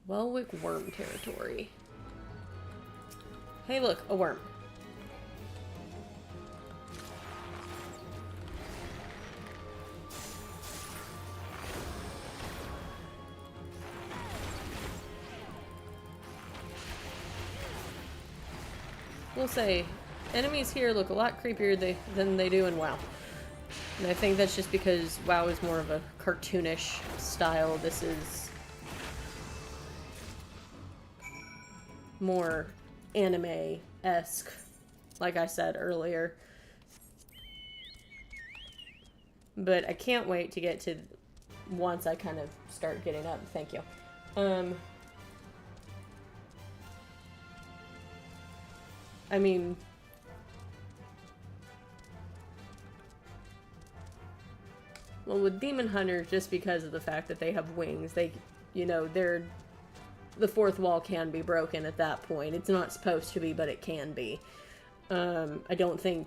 Welwick worm territory. Hey look, a worm. We'll say, enemies here look a lot creepier than they do in WoW. And I think that's just because WoW is more of a cartoonish style. This is more anime-esque, like I said earlier. But I can't wait to get to once I kind of start getting up. Thank you. I mean, well, with Demon Hunters, just because of the fact that they have wings, they, you know, the fourth wall can be broken at that point. It's not supposed to be, but it can be. I don't think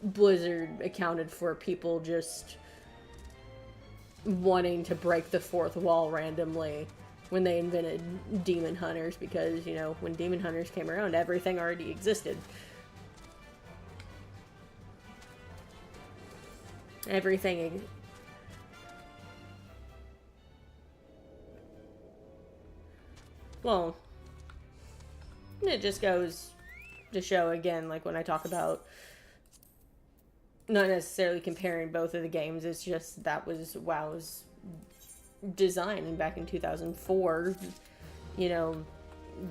Blizzard accounted for people just wanting to break the fourth wall randomly when they invented Demon Hunters, because, you know, when Demon Hunters came around, everything already existed. Everything. Well, it just goes to show again, like when I talk about not necessarily comparing both of the games, it's just that was WoW's design, and back in 2004, you know,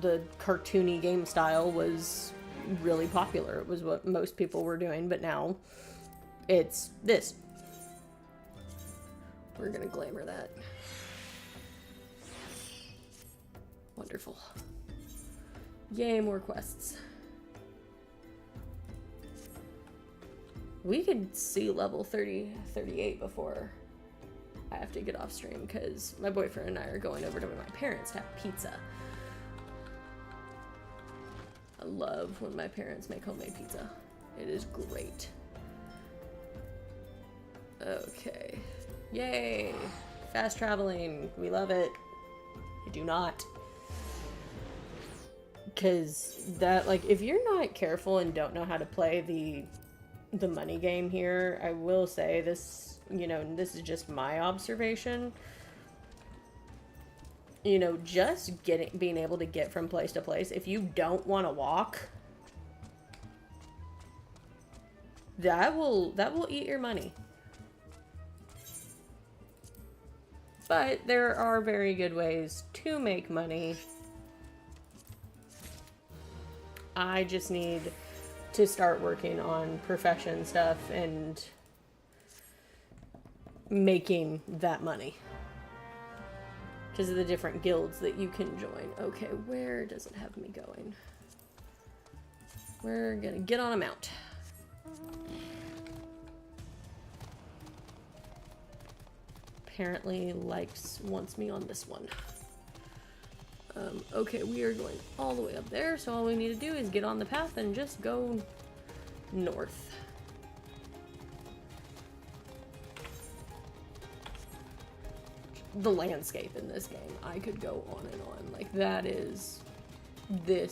the cartoony game style was really popular. It was what most people were doing, but now it's this. We're gonna glamour that. Wonderful. Yay, more quests. We could see level 38 before I have to get off stream, because my boyfriend and I are going over to my parents to have pizza. I love when my parents make homemade pizza. It is great. Okay. Yay! Fast traveling. We love it. I do not. Because that, like, if you're not careful and don't know how to play the the money game here. I will say this, you know, this is just my observation. You know, just being able to get from place to place. If you don't want to walk, that will eat your money. But there are very good ways to make money. I just need to start working on profession stuff and making that money. Because of the different guilds that you can join. Okay, where does it have me going? We're gonna get on a mount. Apparently wants me on this one. Okay, we are going all the way up there, so all we need to do is get on the path and just go north. The landscape in this game, I could go on and on. Like, this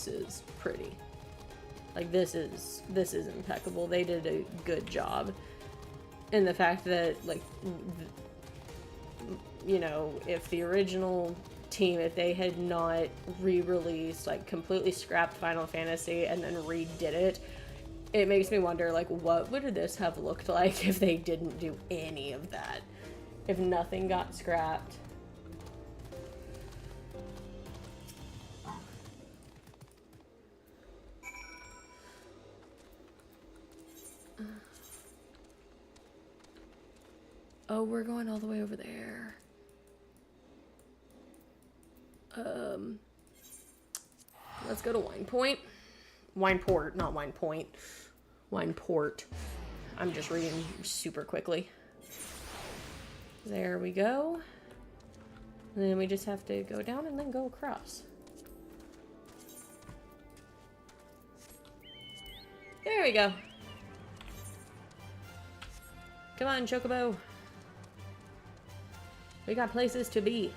is pretty. Like, this is impeccable. They did a good job. And the fact that, like, you know, if the original team, if they had not re-released, like, completely scrapped Final Fantasy and then redid it, it makes me wonder, like, what would this have looked like if they didn't do any of that? If nothing got scrapped. Oh, we're going all the way over there. Let's go to Wine Point. Wine Port, not Wine Point. Wine Port. I'm just reading super quickly. There we go. And then we just have to go down and then go across. There we go. Come on, Chocobo. We got places to be.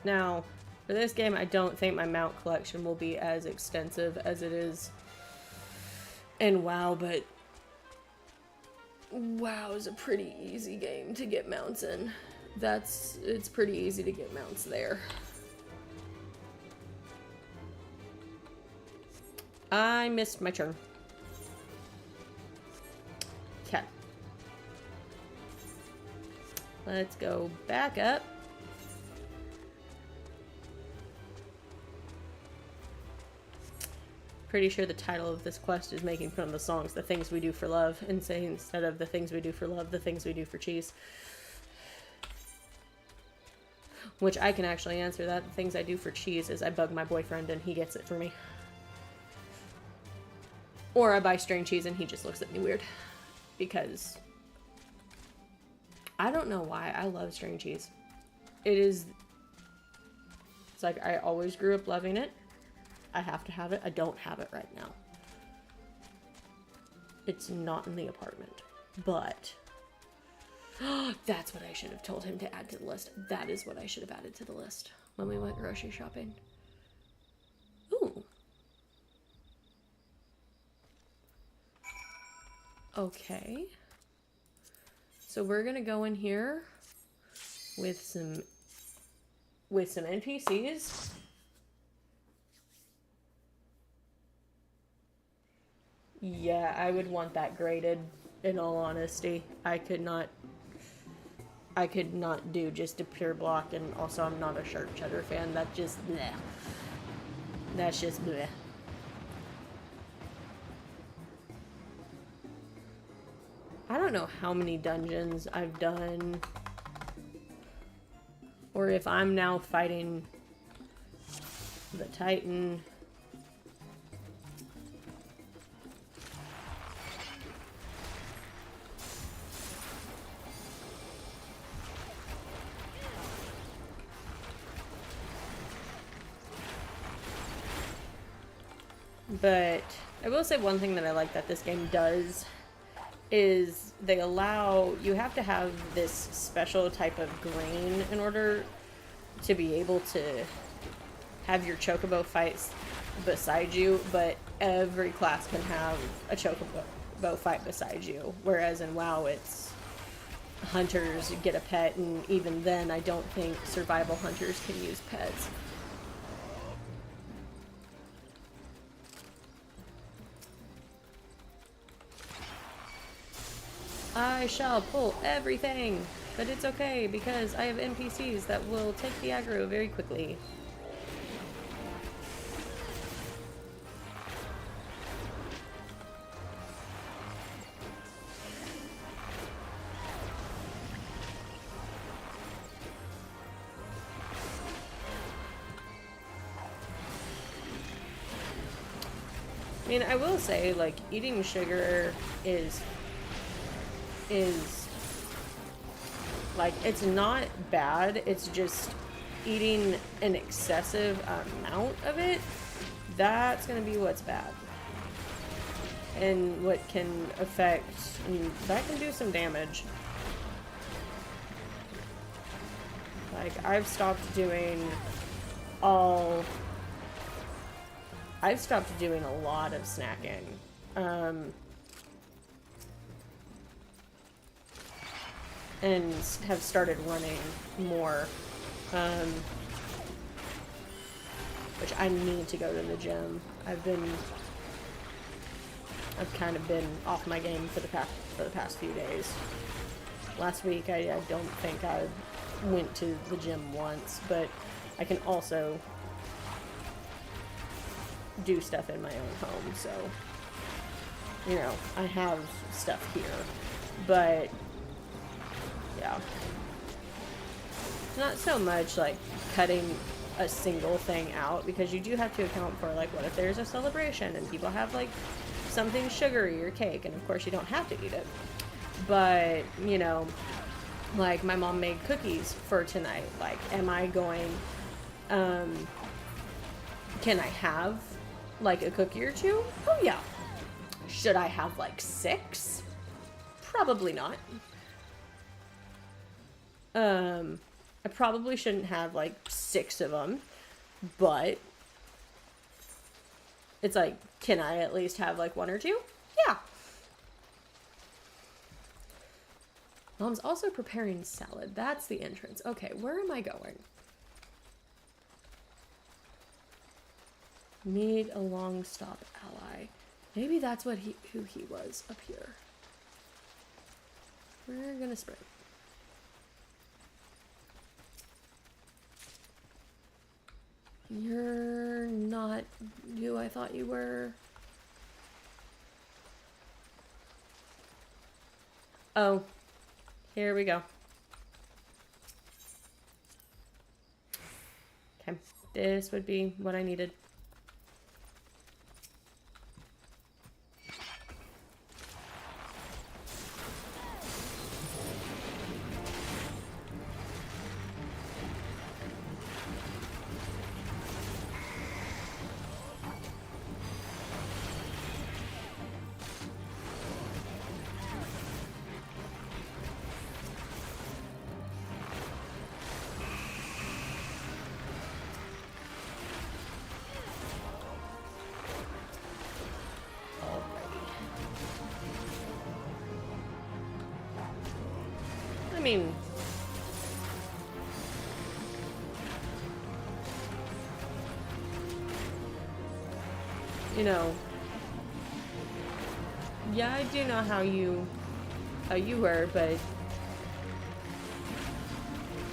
Now, for this game, I don't think my mount collection will be as extensive as it is in WoW, but WoW is a pretty easy game to get mounts in. It's pretty easy to get mounts there. I missed my turn. Okay. Let's go back up. Pretty sure the title of this quest is making fun of the songs, The Things We Do for Love, and saying instead of The Things We Do for Love, The Things We Do for Cheese. Which I can actually answer that. The things I do for cheese is I bug my boyfriend and he gets it for me. Or I buy string cheese and he just looks at me weird. Because I don't know why I love string cheese. It's like I always grew up loving it. I have to have it. I don't have it right now. It's not in the apartment. But that's what I should have told him to add to the list. That is what I should have added to the list when we went grocery shopping. Ooh. Okay. So we're gonna go in here with some NPCs. Yeah, I would want that graded, in all honesty. I could not do just a pure block, and also I'm not a sharp cheddar fan. That just bleh. That's just bleh. I don't know how many dungeons I've done, or if I'm now fighting the Titan. But I will say one thing that I like that this game does is they allow, you have to have this special type of grain in order to be able to have your chocobo fights beside you, but every class can have a chocobo fight beside you, whereas in WoW it's hunters get a pet, and even then I don't think survival hunters can use pets. I shall pull everything, but it's okay because I have NPCs that will take the aggro very quickly. I mean, I will say, like, eating sugar is like, it's not bad, it's just eating an excessive amount of it, that's gonna be what's bad. And what can affect, and that can do some damage. Like, I've stopped doing a lot of snacking. And have started running more, which I need to go to the gym. I've kind of been off my game for the past few days. Last week I don't think I went to the gym once, but I can also do stuff in my own home, so, you know, I have stuff here, but yeah, not so much like cutting a single thing out, because you do have to account for, like, what if there's a celebration and people have like something sugary or cake, and of course you don't have to eat it, but, you know, like, my mom made cookies for tonight. Like, am I going, can I have like a cookie or two? Oh yeah. Should I have like 6? Probably not. I probably shouldn't have like 6 of them, but it's like, can I at least have like 1 or 2? Yeah. Mom's also preparing salad. That's the entrance. Okay, where am I going? Need a long stop ally. Maybe that's what who he was up here. We're gonna sprint. You're not who I thought you were. Oh, here we go. Okay, this would be what I needed. I mean, you know, yeah, I do know how you were, but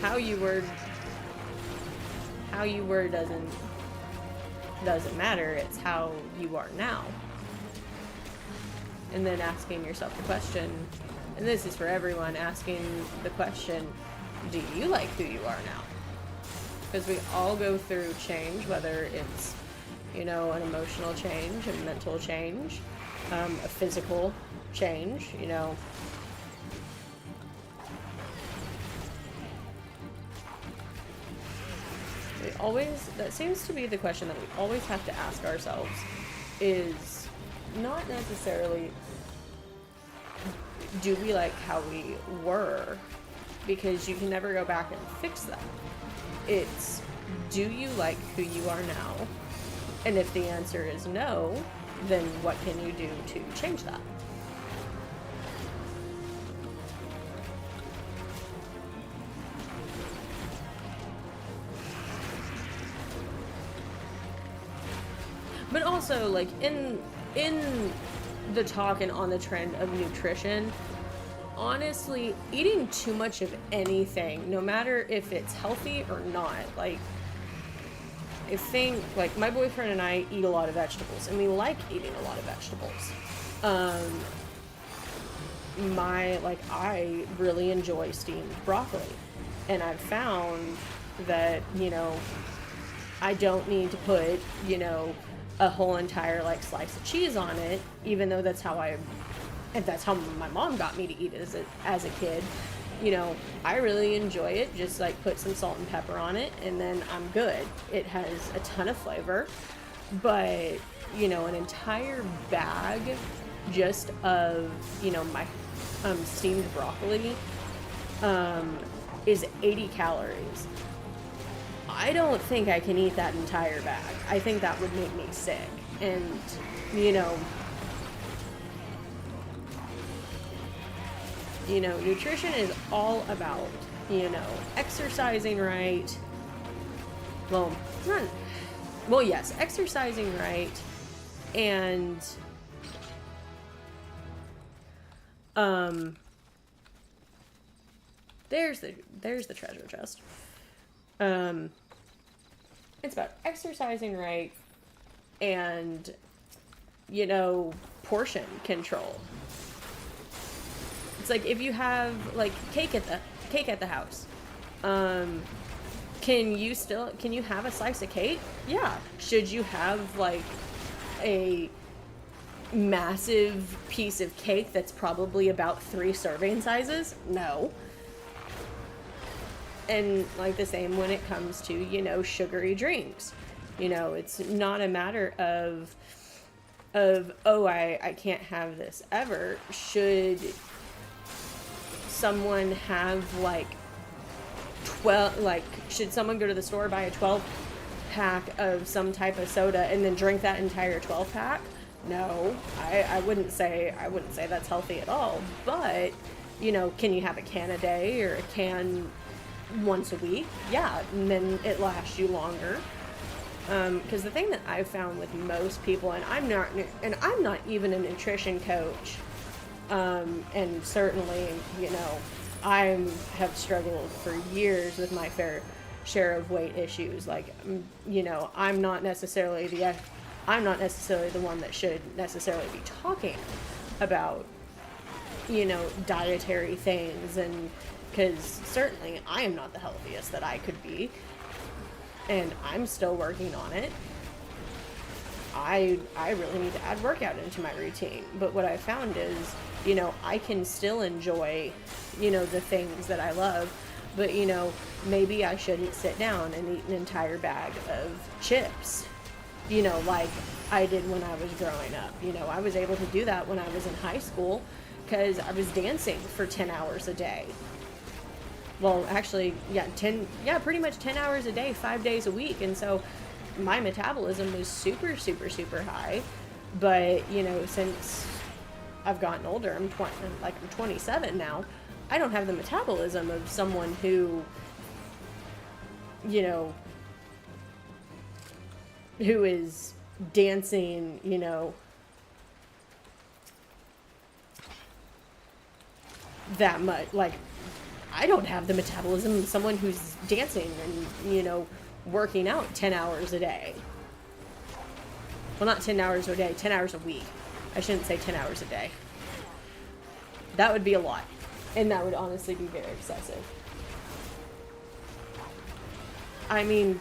how you were doesn't matter. It's how you are now. And then asking yourself the question, and this is for everyone, asking the question, do you like who you are now? Because we all go through change, whether it's, you know, an emotional change, a mental change, a physical change, you know. That seems to be the question that we always have to ask ourselves, is not necessarily, do we like how we were? Because you can never go back and fix that. It's, do you like who you are now? And if the answer is no, then what can you do to change that? But also, like, in the talk and on the trend of nutrition, honestly, eating too much of anything, no matter if it's healthy or not, like, I think, like, my boyfriend and I eat a lot of vegetables, and we like eating a lot of vegetables. I really enjoy steamed broccoli, and I've found that, you know, I don't need to put, you know, a whole entire, like, slice of cheese on it, even though that's how my mom got me to eat as a kid. You know, I really enjoy it. Just, like, put some salt and pepper on it, and then I'm good. It has a ton of flavor, but, you know, an entire bag just of, you know, my steamed broccoli is 80 calories. I don't think I can eat that entire bag. I think that would make me sick. And, you know, nutrition is all about, you know, exercising right. Yes, exercising right. And, there's the treasure chest. It's about exercising right and, you know, portion control. It's like if you have, like, cake at the house, can you have a slice of cake? Yeah. Should you have, like, a massive piece of cake that's probably about 3 serving sizes? No. And, like, the same when it comes to, you know, sugary drinks. You know, it's not a matter of oh, I can't have this ever. Should someone have, like, should someone go to the store, buy a 12 pack of some type of soda and then drink that entire 12 pack? No, I wouldn't say that's healthy at all. But, you know, can you have a can a day or a can once a week? Yeah, and then it lasts you longer. Because the thing that I've found with most people, and I'm not even a nutrition coach, and certainly, you know, I have struggled for years with my fair share of weight issues. Like, you know, I'm not necessarily the one that should necessarily be talking about, you know, dietary things, and because certainly I am not the healthiest that I could be, and I'm still working on it. I really need to add workout into my routine. But what I found is, you know, I can still enjoy, you know, the things that I love, but, you know, maybe I shouldn't sit down and eat an entire bag of chips, you know, like I did when I was growing up. You know, I was able to do that when I was in high school because I was dancing for 10 hours a day. Well, actually, pretty much 10 hours a day, 5 days a week. And so my metabolism was super, super, super high. But, you know, since I've gotten older, I'm 27 now, I don't have the metabolism of someone who, you know, who is dancing, you know, that much. Like, I don't have the metabolism of someone who's dancing and, you know, working out 10 hours a day. Well, not 10 hours a day, 10 hours a week. I shouldn't say 10 hours a day. That would be a lot. And that would honestly be very excessive. I mean,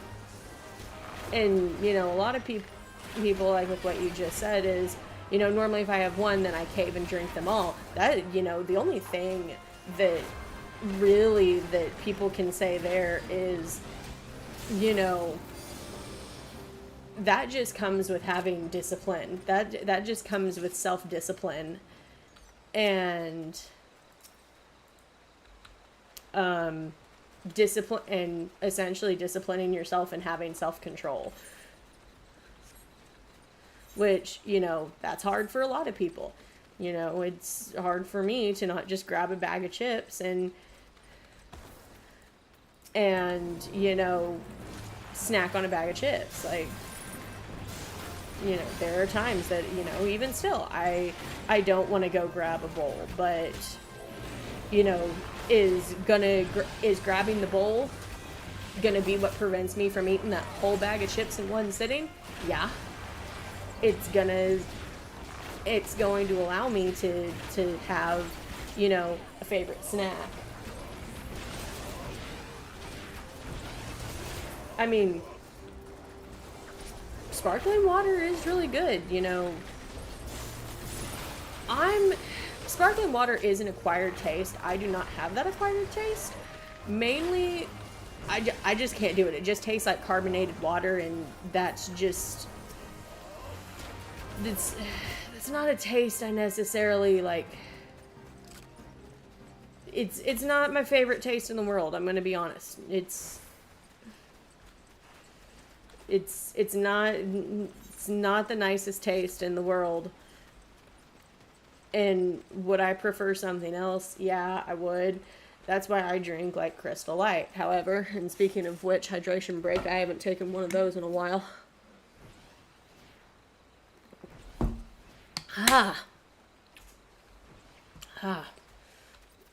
and, you know, a lot of people, like with what you just said, is, you know, normally if I have one, then I cave and drink them all. That, you know, the only thing that really that people can say there is, you know, that just comes with having discipline. That just comes with self-discipline. And discipline and essentially disciplining yourself and having self-control, which, you know, that's hard for a lot of people. You know, it's hard for me to not just grab a bag of chips and you know, snack on a bag of chips. Like, you know, there are times that, you know, even still, I don't want to go grab a bowl, but, you know, is grabbing the bowl gonna be what prevents me from eating that whole bag of chips in one sitting? Yeah. It's going to allow me to have, you know, a favorite snack. I mean, sparkling water is really good, you know. Sparkling water is an acquired taste. I do not have that acquired taste. Mainly, I just can't do it. It just tastes like carbonated water, and that's just... It's not a taste I necessarily, like... It's not my favorite taste in the world, I'm gonna be honest. It's not the nicest taste in the world. And would I prefer something else? Yeah, I would. That's why I drink like Crystal Light. However, and speaking of which, hydration break, I haven't taken one of those in a while.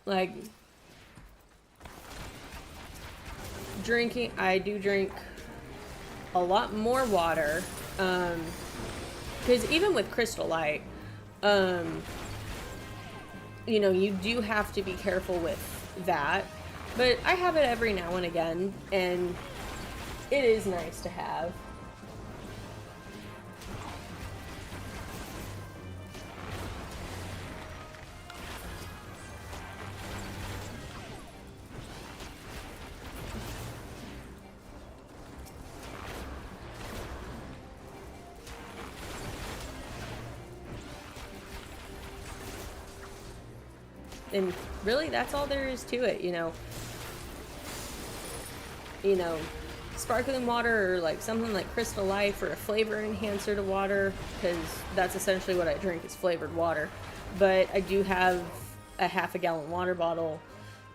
Like, drinking, I do drink a lot more water, because even with Crystal Light, you know, you do have to be careful with that, but I have it every now and again, and it is nice to have. And really, that's all there is to it, you know. You know, sparkling water or like something like Crystal Life or a flavor enhancer to water, because that's essentially what I drink is flavored water. But I do have a half-a-gallon water bottle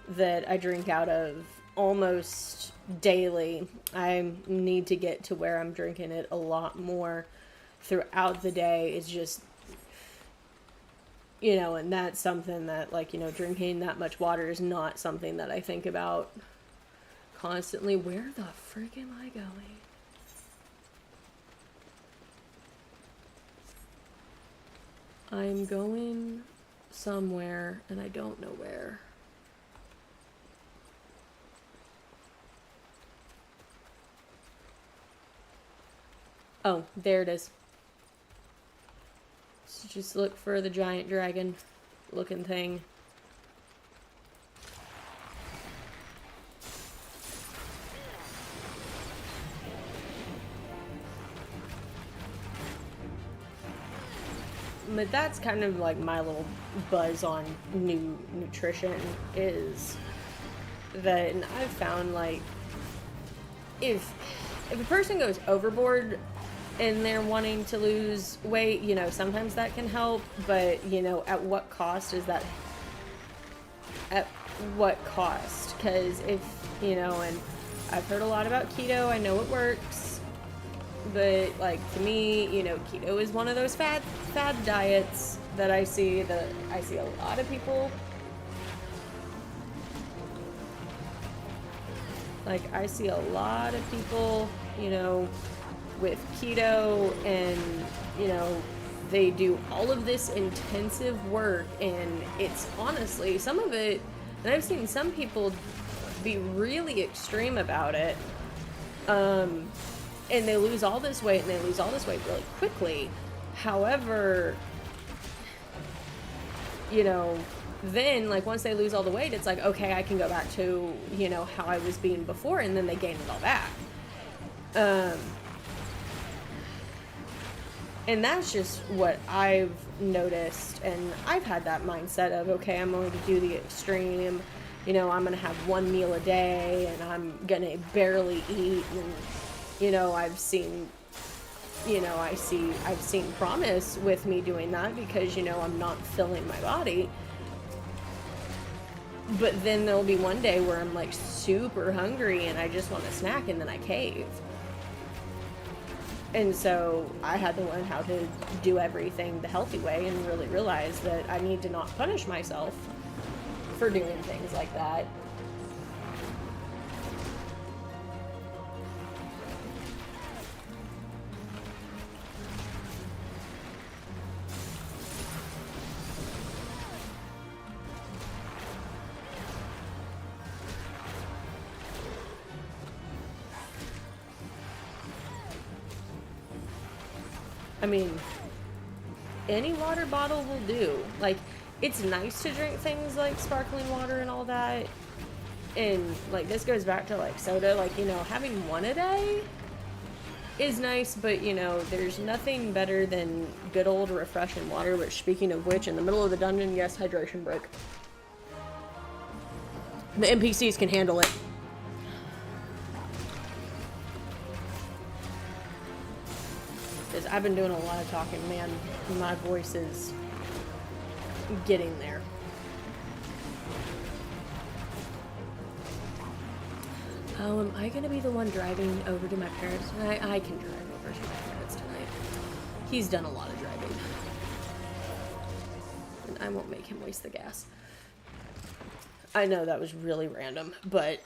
that I drink out of almost daily. I need to get to where I'm drinking it a lot more throughout the day. It's just, you know, and that's something that, like, you know, drinking that much water is not something that I think about constantly. Where the frick am I going? I'm going somewhere, and I don't know where. Oh, there it is. So just look for the giant dragon looking thing. But that's kind of like my little buzz on nutrition, is that, and I've found, like, if a person goes overboard and they're wanting to lose weight, you know, sometimes that can help, but, you know, at what cost is that? At what cost? Because if, you know, and I've heard a lot about keto, I know it works, but, like, to me, you know, keto is one of those fad diets that I see a lot of people, like, I see a lot of people, you know, with keto, and, you know, they do all of this intensive work, and it's honestly, some of it, and I've seen some people be really extreme about it, and they lose all this weight, and they lose all this weight really quickly. However, you know, then, like, once they lose all the weight, it's like, okay, I can go back to, you know, how I was being before, and then they gain it all back. And that's just what I've noticed. And I've had that mindset of, okay, I'm going to do the extreme. You know, I'm going to have one meal a day and I'm going to barely eat. And, you know, I've seen promise with me doing that because, you know, I'm not filling my body. But then there'll be one day where I'm like super hungry and I just want a snack and then I cave. And so I had to learn how to do everything the healthy way and really realize that I need to not punish myself for doing things like that. I mean, any water bottle will do. Like, it's nice to drink things like sparkling water and all that. And, like, this goes back to, like, soda. Like, you know, having one a day is nice, but, you know, there's nothing better than good old refreshing water, which, speaking of which, in the middle of the dungeon, yes, hydration break. The NPCs can handle it. Because I've been doing a lot of talking, man. My voice is getting there. Oh, am I going to be the one driving over to my parents tonight? I can drive over to my parents tonight. He's done a lot of driving. And I won't make him waste the gas. I know that was really random, but...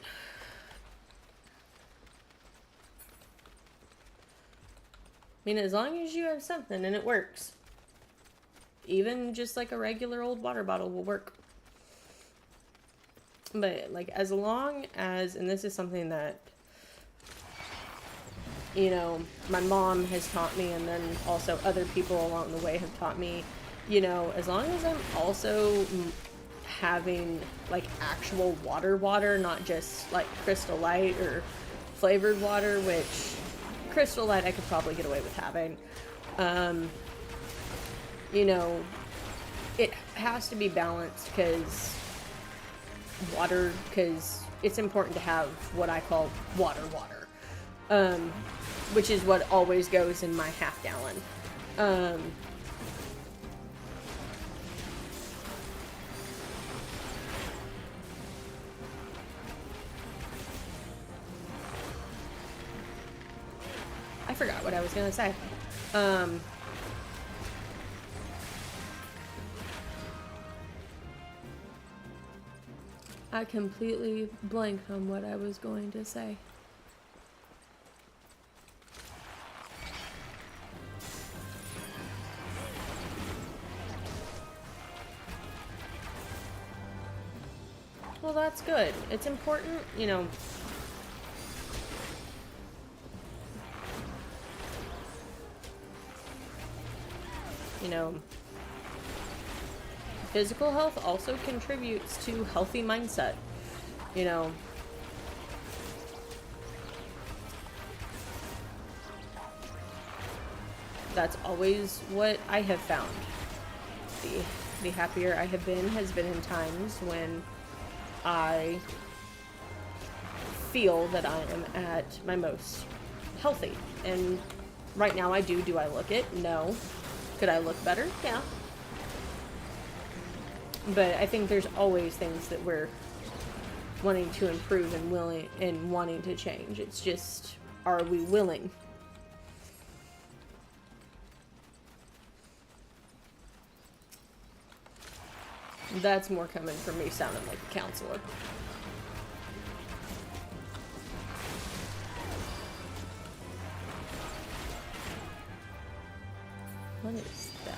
I mean, as long as you have something and it works. Even just like a regular old water bottle will work. But, like, as long as, and this is something that, you know, my mom has taught me, and then also other people along the way have taught me, you know, as long as I'm also having, like, actual water, not just, like, Crystal Light or flavored water, which... Crystal Light I could probably get away with having. You know, it has to be balanced because it's important to have what I call water, which is what always goes in my half gallon. I forgot what I was gonna say. I completely blanked on what I was going to say. Well, that's good. It's important, you know. You know, physical health also contributes to healthy mindset. You know, that's always what I have found. The happier I have been has been in times when I feel that I am at my most healthy. And right now I do. Do I look it? No. Could I look better? Yeah. But I think there's always things that we're wanting to improve and willing and wanting to change. It's just, are we willing? That's more coming from me sounding like a counselor. What is that?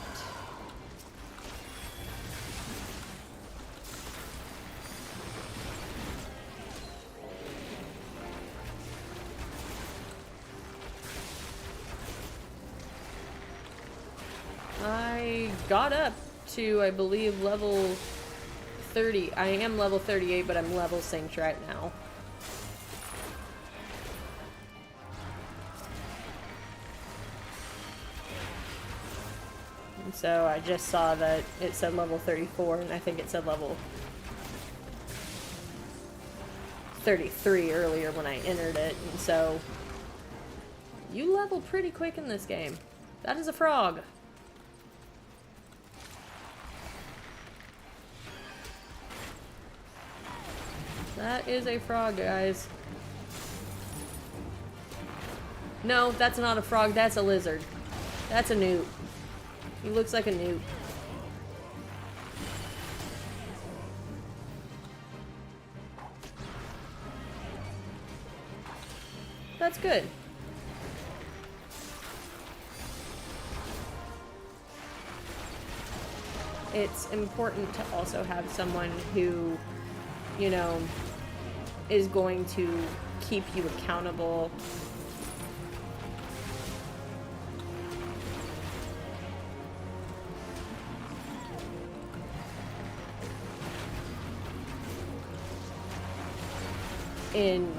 I got up to, I believe, level 30. I am level 38, but I'm level synced right now. so I just saw that it said level 34, and I think it said level 33 earlier when I entered it, and so you level pretty quick in this game. That is a frog. That is a frog, guys. No, that's not a frog, that's a lizard. That's a newt. He looks like a newt. That's good. It's important to also have someone who, you know, is going to keep you accountable. In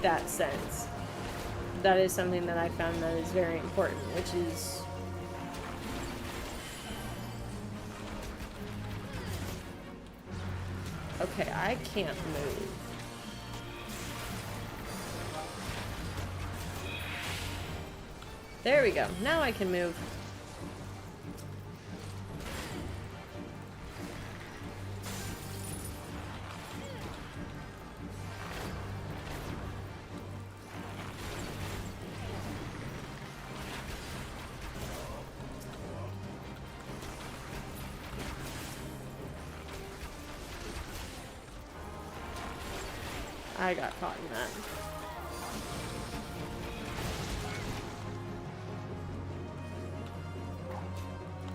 that sense. That is something that I found that is very important, which is okay, I can't move. There we go. Now I can move. I got caught in that.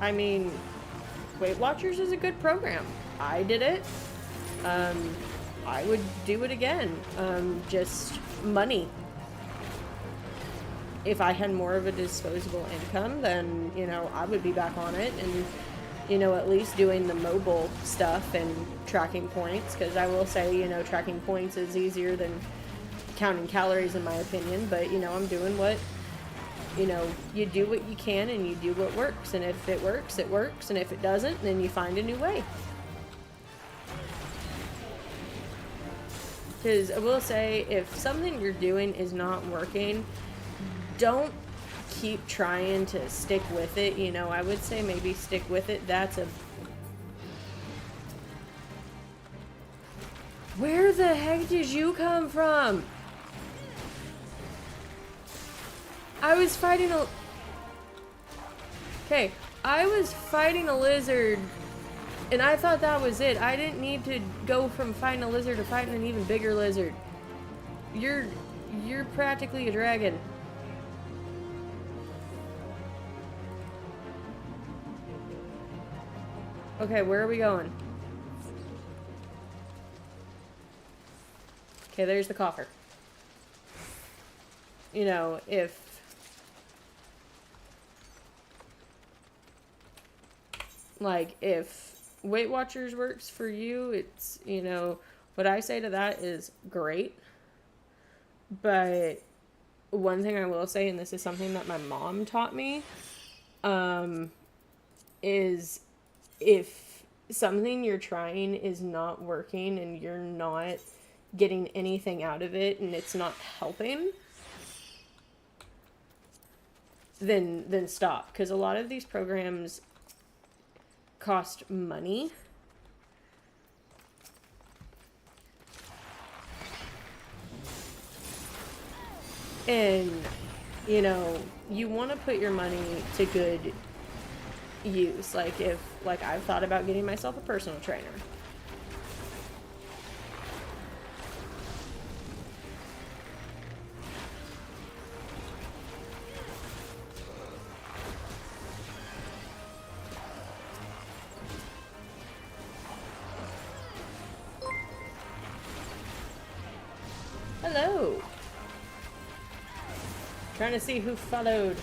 I mean, Weight Watchers is a good program. I did it. I would do it again. Just money. If I had more of a disposable income, then, you know, I would be back on it and, you know, at least doing the mobile stuff and tracking points, because I will say, you know, tracking points is easier than counting calories in my opinion, but, you know, I'm doing what, you know, you do what you can and you do what works, and if it works, it works, and if it doesn't, then you find a new way. Because I will say, if something you're doing is not working, don't keep trying to stick with it. You know, I would say maybe stick with it. That's a... Where the heck did you come from? I was fighting a... Okay, I was fighting a lizard, and I thought that was it. I didn't need to go from fighting a lizard to fighting an even bigger lizard. You're practically a dragon. Okay, where are we going? Okay, there's the coffer. You know, if... Like, if Weight Watchers works for you, it's, you know, what I say to that is great. But one thing I will say, and this is something that my mom taught me, is if something you're trying is not working and you're not getting anything out of it and it's not helping, then stop. Because a lot of these programs cost money. And, you know, you want to put your money to good use. Like, if, like, I've thought about getting myself a personal trainer. Hello. Trying to see who followed.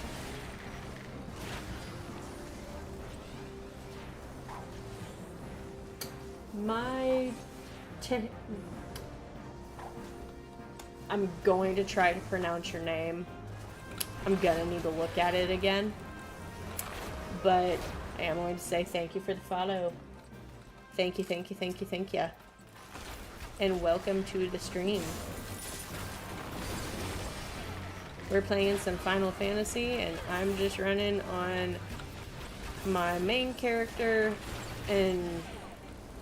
I'm going to try to pronounce your name. I'm gonna need to look at it again. But I am going to say thank you for the follow. Thank you, thank you, thank you, thank you. And welcome to the stream. We're playing some Final Fantasy, and I'm just running on my main character, and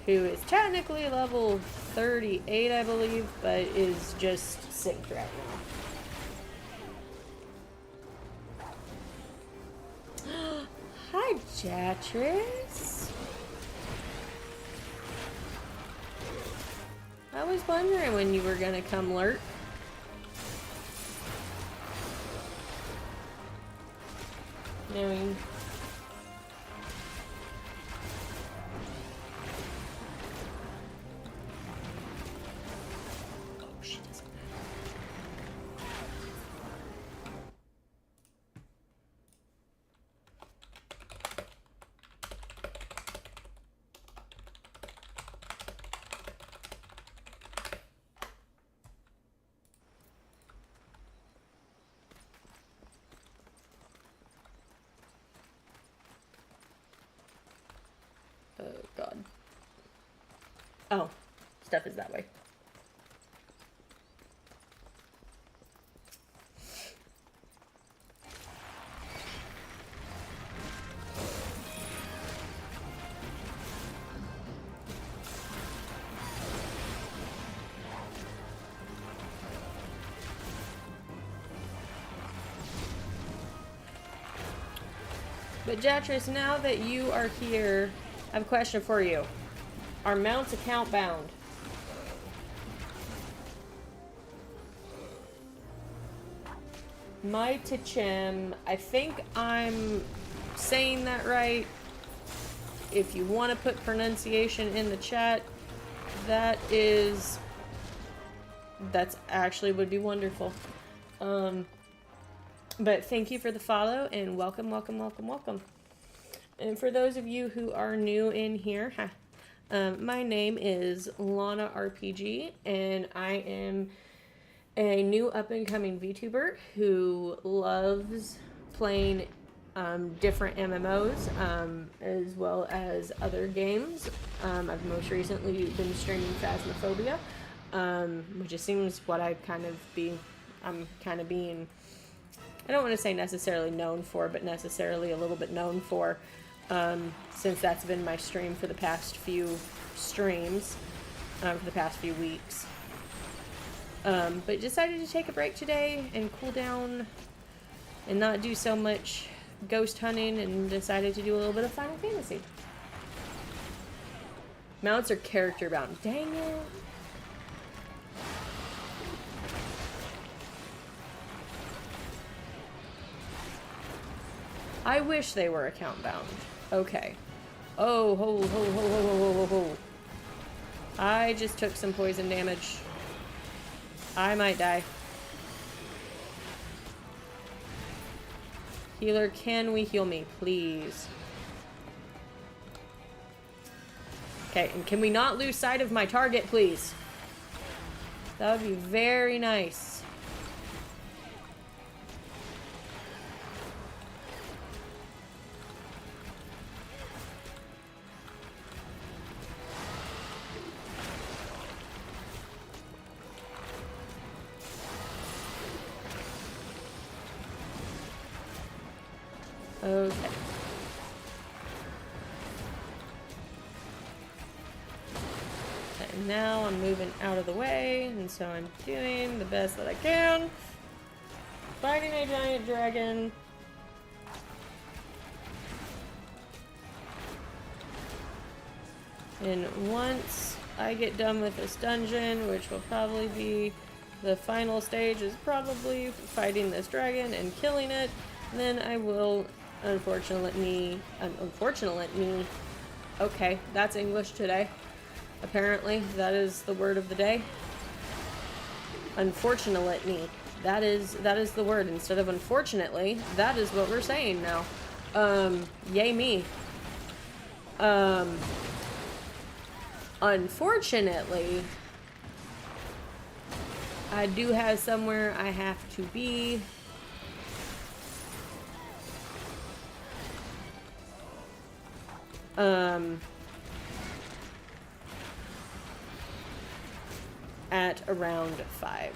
who is technically level 38, I believe, but is just synced right now. Hi, Jatris. I was wondering when you were gonna come lurk. I mean, oh, she doesn't. Oh, God. Oh, stuff is that way. But Jatris, now that you are here, I have a question for you. Are mounts account bound? My Tichim, I think I'm saying that right. If you want to put pronunciation in the chat, that's actually would be wonderful. But thank you for the follow, and welcome, welcome, welcome, welcome. And for those of you who are new in here, my name is Lana RPG, and I am a new up-and-coming VTuber who loves playing different MMOs, as well as other games. I've most recently been streaming Phasmophobia, which just seems what I'm kind of being, I don't want to say necessarily known for, but necessarily a little bit known for, since that's been my stream for the past few streams, for the past few weeks. But decided to take a break today and cool down and not do so much ghost hunting, and decided to do a little bit of Final Fantasy. Mounts are character bound. Dang it. I wish they were account bound. Okay. Oh, ho, ho, ho, ho, ho, ho, ho, ho. I just took some poison damage. I might die. Healer, can we heal me, please? Okay, and can we not lose sight of my target, please? That would be very nice. Okay. And now I'm moving out of the way, and so I'm doing the best that I can. Fighting a giant dragon. And once I get done with this dungeon, which will probably be the final stage, is probably fighting this dragon and killing it, then I will unfortunately, okay, that's English today. Apparently, that is the word of the day. Unfortunately, that is the word. Instead of unfortunately, that is what we're saying now. Yay me. Unfortunately, I do have somewhere I have to be. At around 5.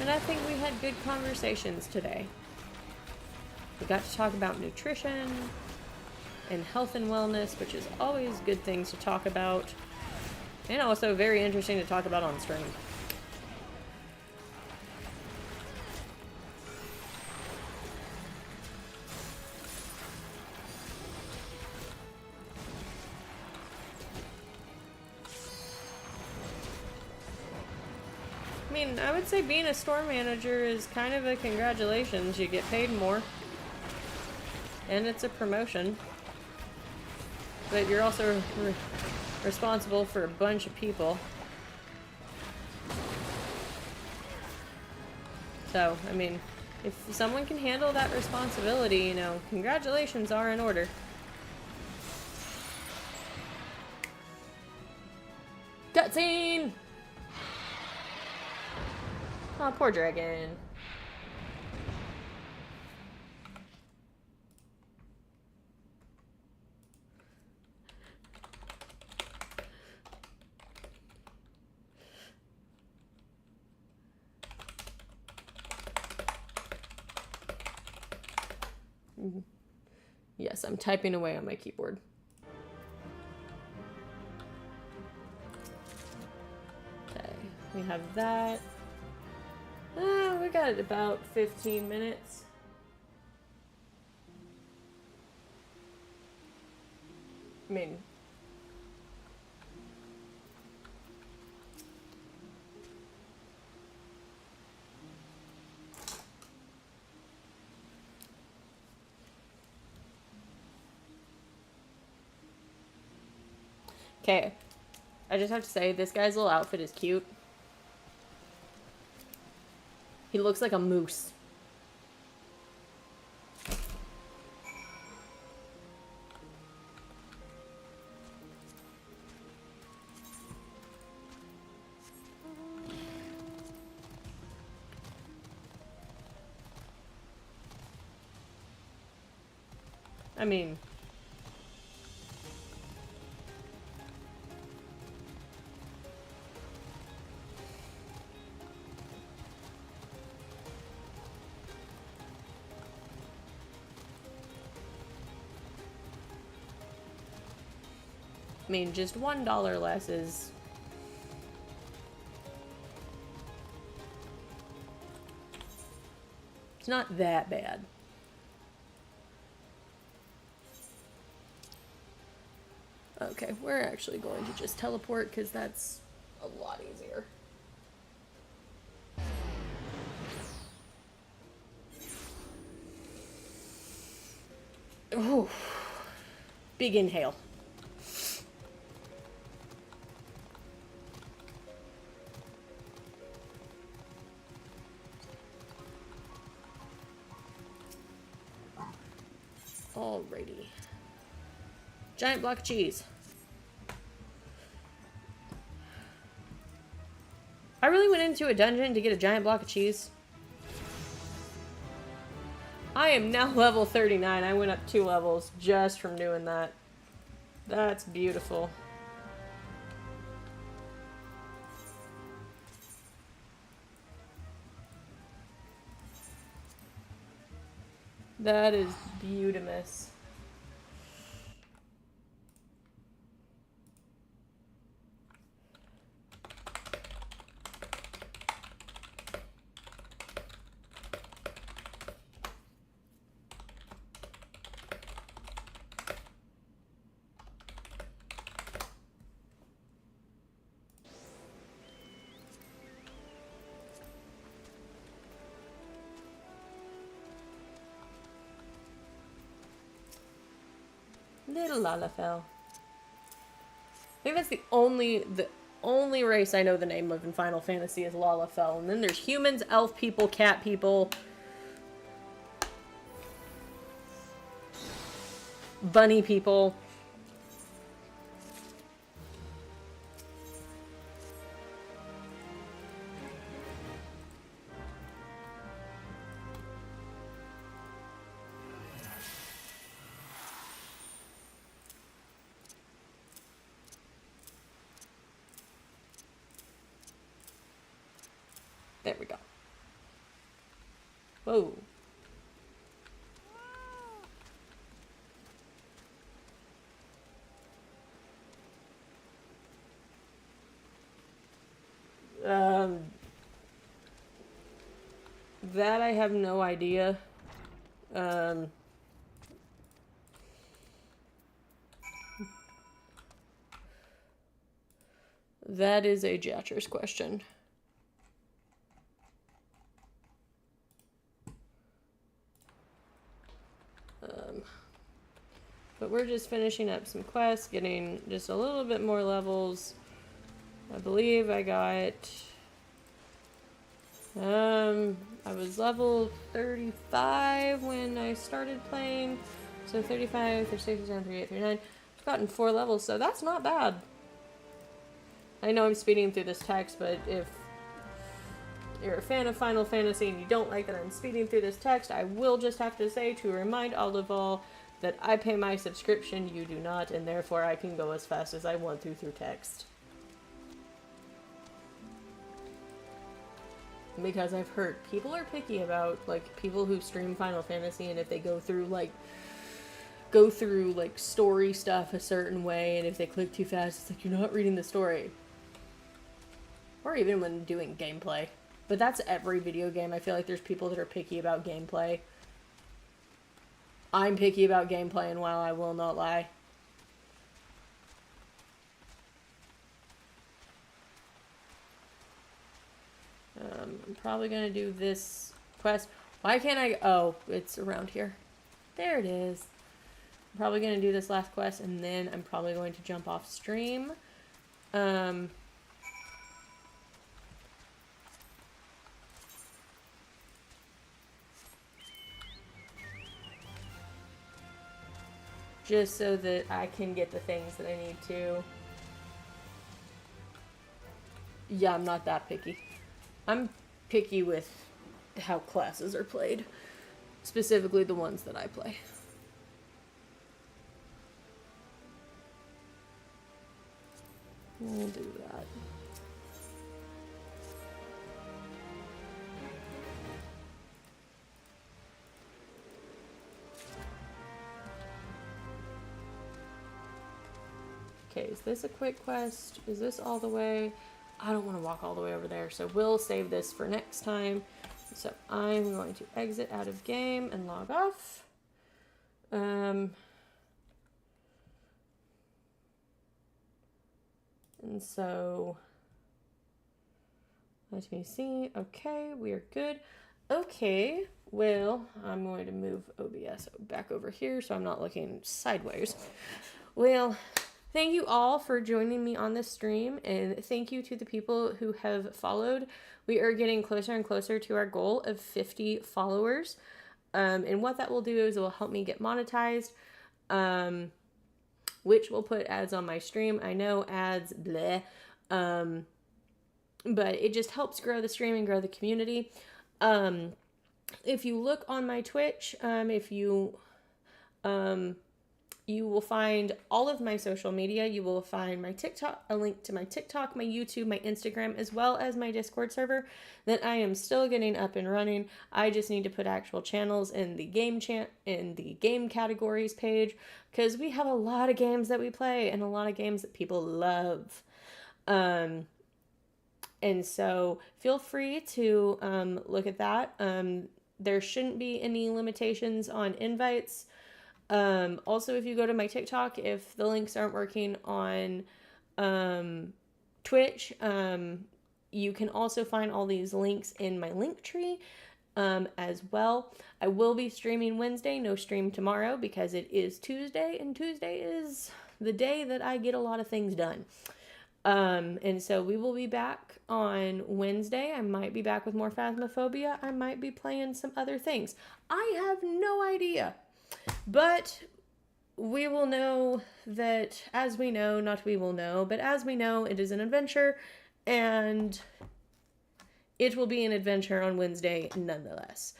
And I think we had good conversations today. We got to talk about nutrition and health and wellness, which is always good things to talk about. And also very interesting to talk about on stream. I mean, I would say being a store manager is kind of a congratulations. You get paid more. And it's a promotion. But you're also responsible for a bunch of people. So, I mean, if someone can handle that responsibility, you know, congratulations are in order. Cutscene! Oh, poor dragon. Yes, I'm typing away on my keyboard. Okay, we have that. We got about 15 minutes. I mean, okay, I just have to say, this guy's little outfit is cute. He looks like a moose. I mean, just $1 less is... It's not that bad. Okay, we're actually going to just teleport because that's a lot easier. Oh, big inhale. Alrighty. Giant block of cheese. I really went into a dungeon to get a giant block of cheese. I am now level 39. I went up 2 levels just from doing that. That's beautiful. That is beautimous. Little Lalafell. I think that's the only race I know the name of in Final Fantasy is Lalafell. And then there's humans, elf people, cat people, bunny people. There we go. Whoa. That I have no idea. That is a Jatcher's question. But we're just finishing up some quests, getting just a little bit more levels. I believe I got... I was level 35 when I started playing. So 35, 36, 37, 38, 39. I've gotten 4 levels, so that's not bad. I know I'm speeding through this text, but if you're a fan of Final Fantasy and you don't like that I'm speeding through this text, I will just have to say to remind all that I pay my subscription, you do not, and therefore I can go as fast as I want to through text. Because I've heard people are picky about, like, people who stream Final Fantasy, and if they go through story stuff a certain way, and if they click too fast, it's like, you're not reading the story. Or even when doing gameplay. But that's every video game. I feel like there's people that are picky about gameplay. I'm picky about gameplay, and while I will not lie. I'm probably going to do this quest. Why can't I... Oh, it's around here. There it is. I'm probably going to do this last quest, and then I'm probably going to jump off stream. Just so that I can get the things that I need to. Yeah, I'm not that picky. I'm picky with how classes are played. Specifically the ones that I play. We'll do that. Okay, is this a quick quest? Is this all the way? I don't want to walk all the way over there, so we'll save this for next time. So I'm going to exit out of game and log off. And so, let me see. Okay, we are good. Okay, well, I'm going to move OBS back over here so I'm not looking sideways. Well, thank you all for joining me on this stream, and thank you to the people who have followed. We are getting closer and closer to our goal of 50 followers. And what that will do is it will help me get monetized, which will put ads on my stream. I know ads, bleh, but it just helps grow the stream and grow the community. If you look on my Twitch, you will find all of my social media. You will find my TikTok, a link to my TikTok, my YouTube, my Instagram, as well as my Discord server that I am still getting up and running. I just need to put actual channels in the game categories page, because we have a lot of games that we play and a lot of games that people love. And so feel free to look at that. There shouldn't be any limitations on invites. Also, if you go to my TikTok, if the links aren't working on Twitch, you can also find all these links in my link tree. as well. I will be streaming Wednesday, no stream tomorrow because it is Tuesday, and Tuesday is the day that I get a lot of things done. And so we will be back on Wednesday. I might be back with more Phasmophobia. I might be playing some other things. I have no idea. But we will know that, as we know, not we will know, but as we know, it is an adventure, and it will be an adventure on Wednesday nonetheless.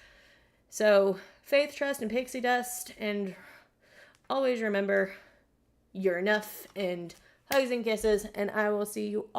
So, faith, trust, and pixie dust, and always remember, you're enough, and hugs and kisses, and I will see you all